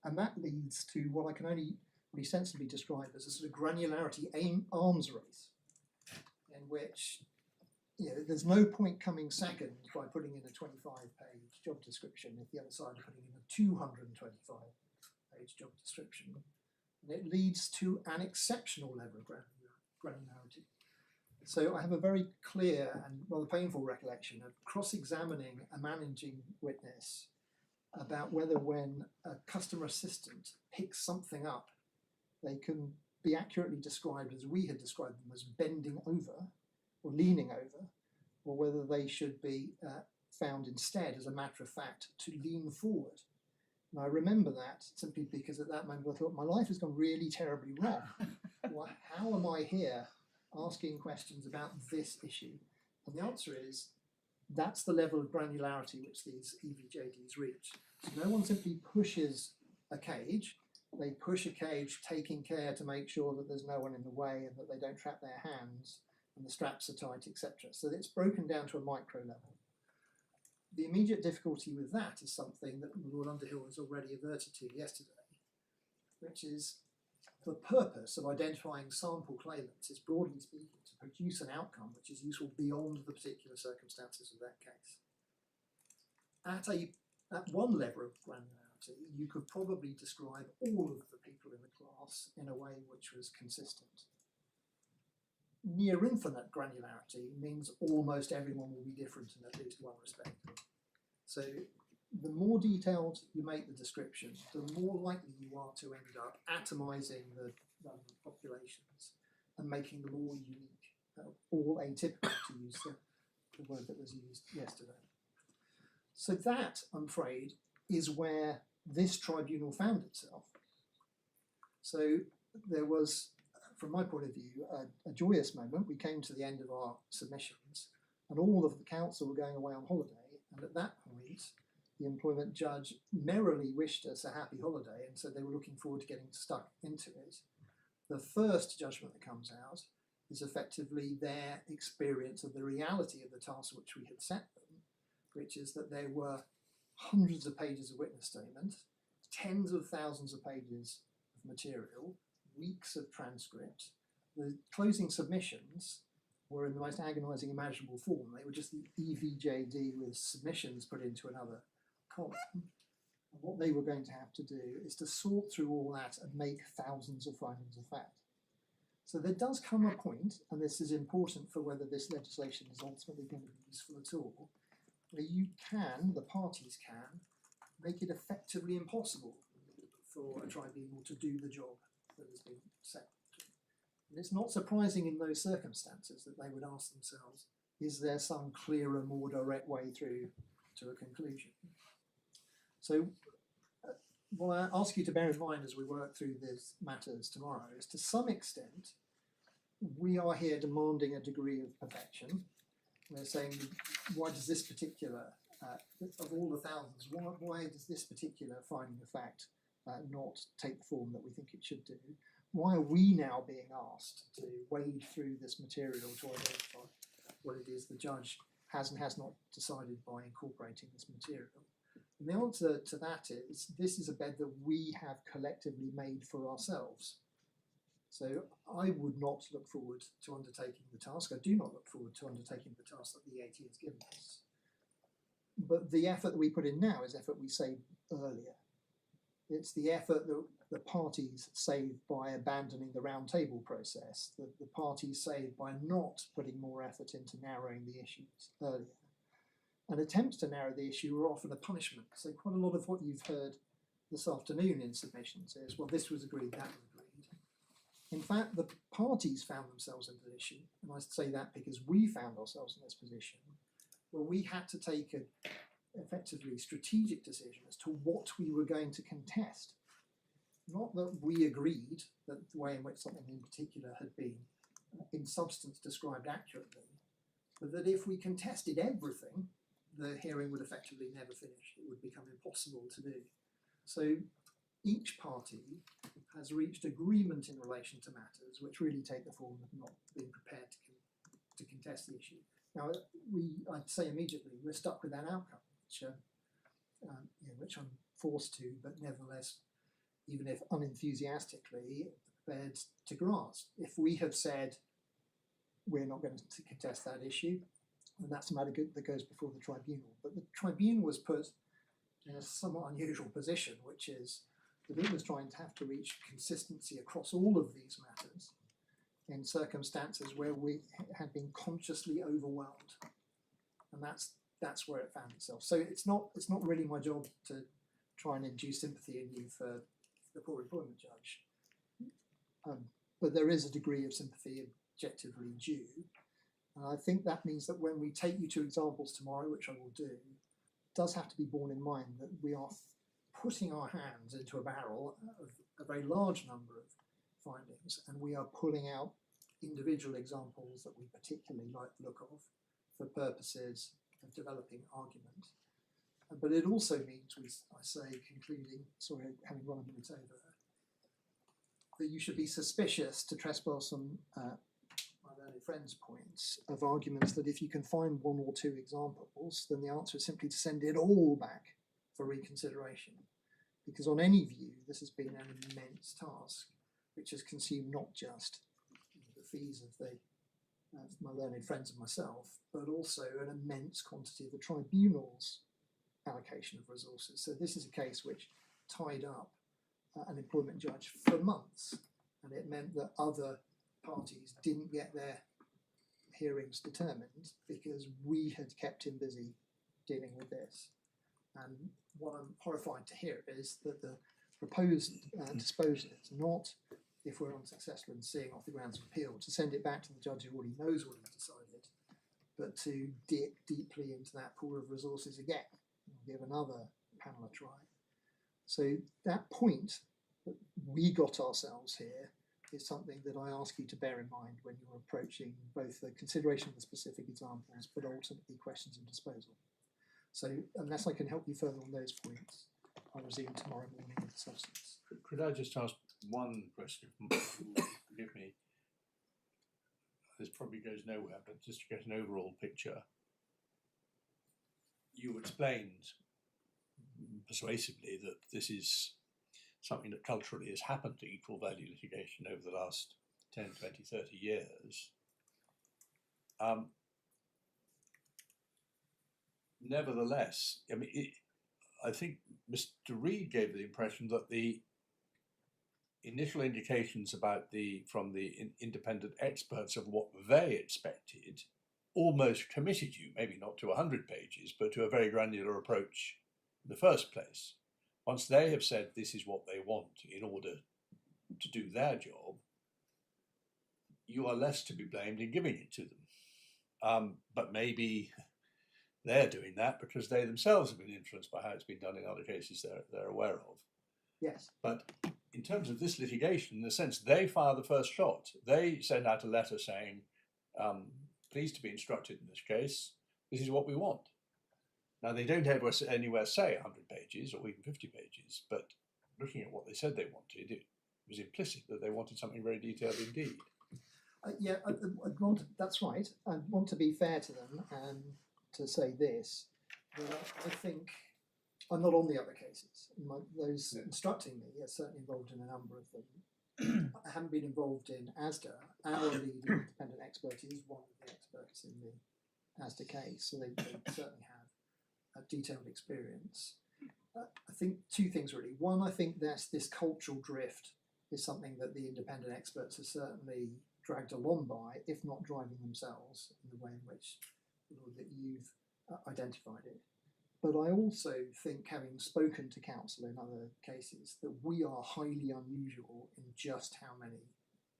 And that leads to what I can only really sensibly describe as a sort of granularity arms race, in which there's no point coming second by putting in a 25-page job description if the other side are putting in a 225-page job description. And it leads to an exceptional level of granularity. So I have a very clear and rather painful recollection of cross-examining a managing witness about whether when a customer assistant picks something up, they can be accurately described as we had described them as bending over or leaning over, or whether they should be found instead, as a matter of fact, to lean forward. And I remember that simply because at that moment I thought my life has gone really terribly wrong. How am I here asking questions about this issue? And the answer is that's the level of granularity which these EVJDs reach. So no one simply pushes a cage. They push a cage, taking care to make sure that there's no one in the way and that they don't trap their hands and the straps are tight, etc. So it's broken down to a micro level. The immediate difficulty with that is something that Lord Underhill has already averted to yesterday, which is the purpose of identifying sample claimants is, broadly speaking, to produce an outcome which is useful beyond the particular circumstances of that case. At one level of granularity, you could probably describe all of the people in the class in a way which was consistent. Near infinite granularity means almost everyone will be different in at least one respect. So the more detailed you make the description, the more likely you are to end up atomizing the populations and making them all unique, all atypical, to use the word that was used yesterday. So that, I'm afraid, is where this tribunal found itself. So there was, from my point of view, a joyous moment. We came to the end of our submissions and all of the counsel were going away on holiday, and at that point the employment judge merrily wished us a happy holiday and said they were looking forward to getting stuck into it. The first judgment that comes out is effectively their experience of the reality of the task which we had set them, which is that there were hundreds of pages of witness statement, tens of thousands of pages of material, weeks of transcript. The closing submissions were in the most agonising imaginable form. They were just the EVJD with submissions put into another column. And what they were going to have to do is to sort through all that and make thousands of findings of fact. So there does come a point, and this is important for whether this legislation is ultimately going to be useful at all, where you can, the parties can, make it effectively impossible for a tribunal to do the job that has been set. And it's not surprising in those circumstances that they would ask themselves, is there some clearer, more direct way through to a conclusion? So what I ask you to bear in mind as we work through these matters tomorrow is, to some extent, we are here demanding a degree of perfection. We're saying, why does this particular, of all the thousands, why does this particular finding of fact not take the form that we think it should do? Why are we now being asked to wade through this material to identify what it is the judge has and has not decided by incorporating this material? And the answer to that is, this is a bed that we have collectively made for ourselves. So I would not look forward to undertaking the task. I do not look forward to undertaking the task that the EAT has given us. But the effort that we put in now is effort we saved earlier. It's the effort that the parties saved by abandoning the round table process, that the parties saved by not putting more effort into narrowing the issues earlier. And attempts to narrow the issue are often a punishment. So quite a lot of what you've heard this afternoon in submissions is, well, this was agreed, that was agreed. In fact, the parties found themselves in the position, and I say that because we found ourselves in this position, where we had to take an effectively strategic decision as to what we were going to contest. Not that we agreed that the way in which something in particular had been in substance described accurately, but that if we contested everything, the hearing would effectively never finish. It would become impossible to do. So each party has reached agreement in relation to matters which really take the form of not being prepared to contest the issue. Now, I'd say immediately, we're stuck with that outcome, which I'm forced to, but nevertheless, even if unenthusiastically, prepared to grasp. If we have said we're not going to contest that issue, and that's a matter that goes before the tribunal. But the tribunal was put in a somewhat unusual position, which is that it was trying to have to reach consistency across all of these matters in circumstances where we had been consciously overwhelmed. And that's where it found itself. So it's not really my job to try and induce sympathy in you for the poor employment judge. But there is a degree of sympathy objectively due. And I think that means that when we take you to examples tomorrow, which I will do, it does have to be borne in mind that we are putting our hands into a barrel of a very large number of findings, and we are pulling out individual examples that we particularly like the look of for purposes of developing argument. But it also means, I say, concluding, sorry, having run a minute over, that you should be suspicious, to trespass on my learned friend's points, of arguments that if you can find one or two examples, then the answer is simply to send it all back for reconsideration. Because on any view, this has been an immense task, which has consumed not just the fees of my learned friends and myself, but also an immense quantity of the tribunal's allocation of resources. So this is a case which tied up an employment judge for months, and it meant that other parties didn't get their hearings determined because we had kept him busy dealing with this. And what I'm horrified to hear is that the proposed disposal is not, if we're unsuccessful in seeing off the grounds of appeal, to send it back to the judge who already knows what he's decided, but to dip deeply into that pool of resources again and give another panel a try. So that point that we got ourselves here is something that I ask you to bear in mind when you're approaching both the consideration of the specific examples, but ultimately questions of disposal. So unless I can help you further on those points, I'll resume tomorrow morning with the substance. Could I just ask one question? Forgive me. This probably goes nowhere, but just to get an overall picture. You explained persuasively that this is something that culturally has happened to equal value litigation over the last 10, 20, 30 years. Nevertheless, I mean, I think Mr. Reid gave the impression that the initial indications from the independent experts of what they expected almost committed you, maybe not to 100 pages, but to a very granular approach in the first place. Once they have said this is what they want in order to do their job, you are less to be blamed in giving it to them. But maybe they're doing that because they themselves have been influenced by how it's been done in other cases they're aware of. Yes. But in terms of this litigation, in the sense they fire the first shot, they send out a letter saying, pleased to be instructed in this case, this is what we want. Now, they don't ever anywhere say 100 pages or even 50 pages, but looking at what they said they wanted, it was implicit that they wanted something very detailed indeed. Yeah, that's right. I want to be fair to them and to say this, that I think I'm not on the other cases. Those instructing me are certainly involved in a number of them. I haven't been involved in ASDA. Our lead independent expert is one of the experts in the ASDA case, so they certainly have a detailed experience. I think two things really. One, I think this cultural drift is something that the independent experts are certainly dragged along by, if not driving themselves in the way in which that you've identified it. But I also think, having spoken to counsel in other cases, that we are highly unusual in just how many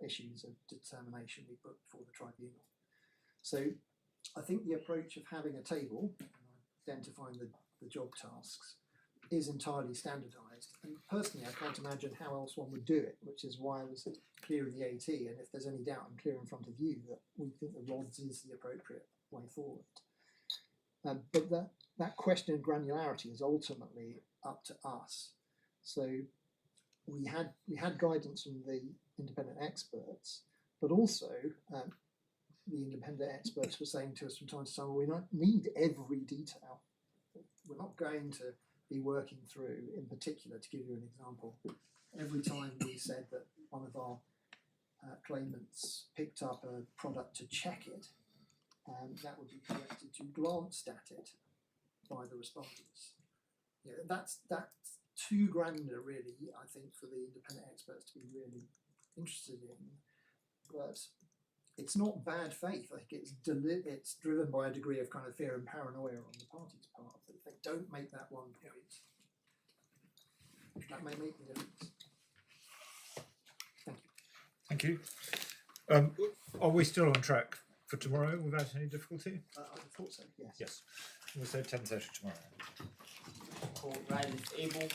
issues of determination we put before the tribunal. So I think the approach of having a table and identifying the job tasks is entirely standardised. And personally, I can't imagine how else one would do it, which is why I was clear in the AT, and if there's any doubt, I'm clear in front of you that we think the RODS is the appropriate way forward. But that question of granularity is ultimately up to us. So we had guidance from the independent experts, but also the independent experts were saying to us from time to time, well, we don't need every detail. We're not going to be working through, in particular, to give you an example, every time we said that one of our claimants picked up a product to check it, that would be corrected to glanced at it by the respondents. Yeah, that's too granular, really, I think, for the independent experts to be really interested in. But it's not bad faith. I think it's driven by a degree of kind of fear and paranoia on the parties' part. But if they don't make that one point, that may make the difference. Thank you. Thank you. Are we still on track for tomorrow without any difficulty? I thought so, yes. Yes. We'll say 10:30 tomorrow. Court is able.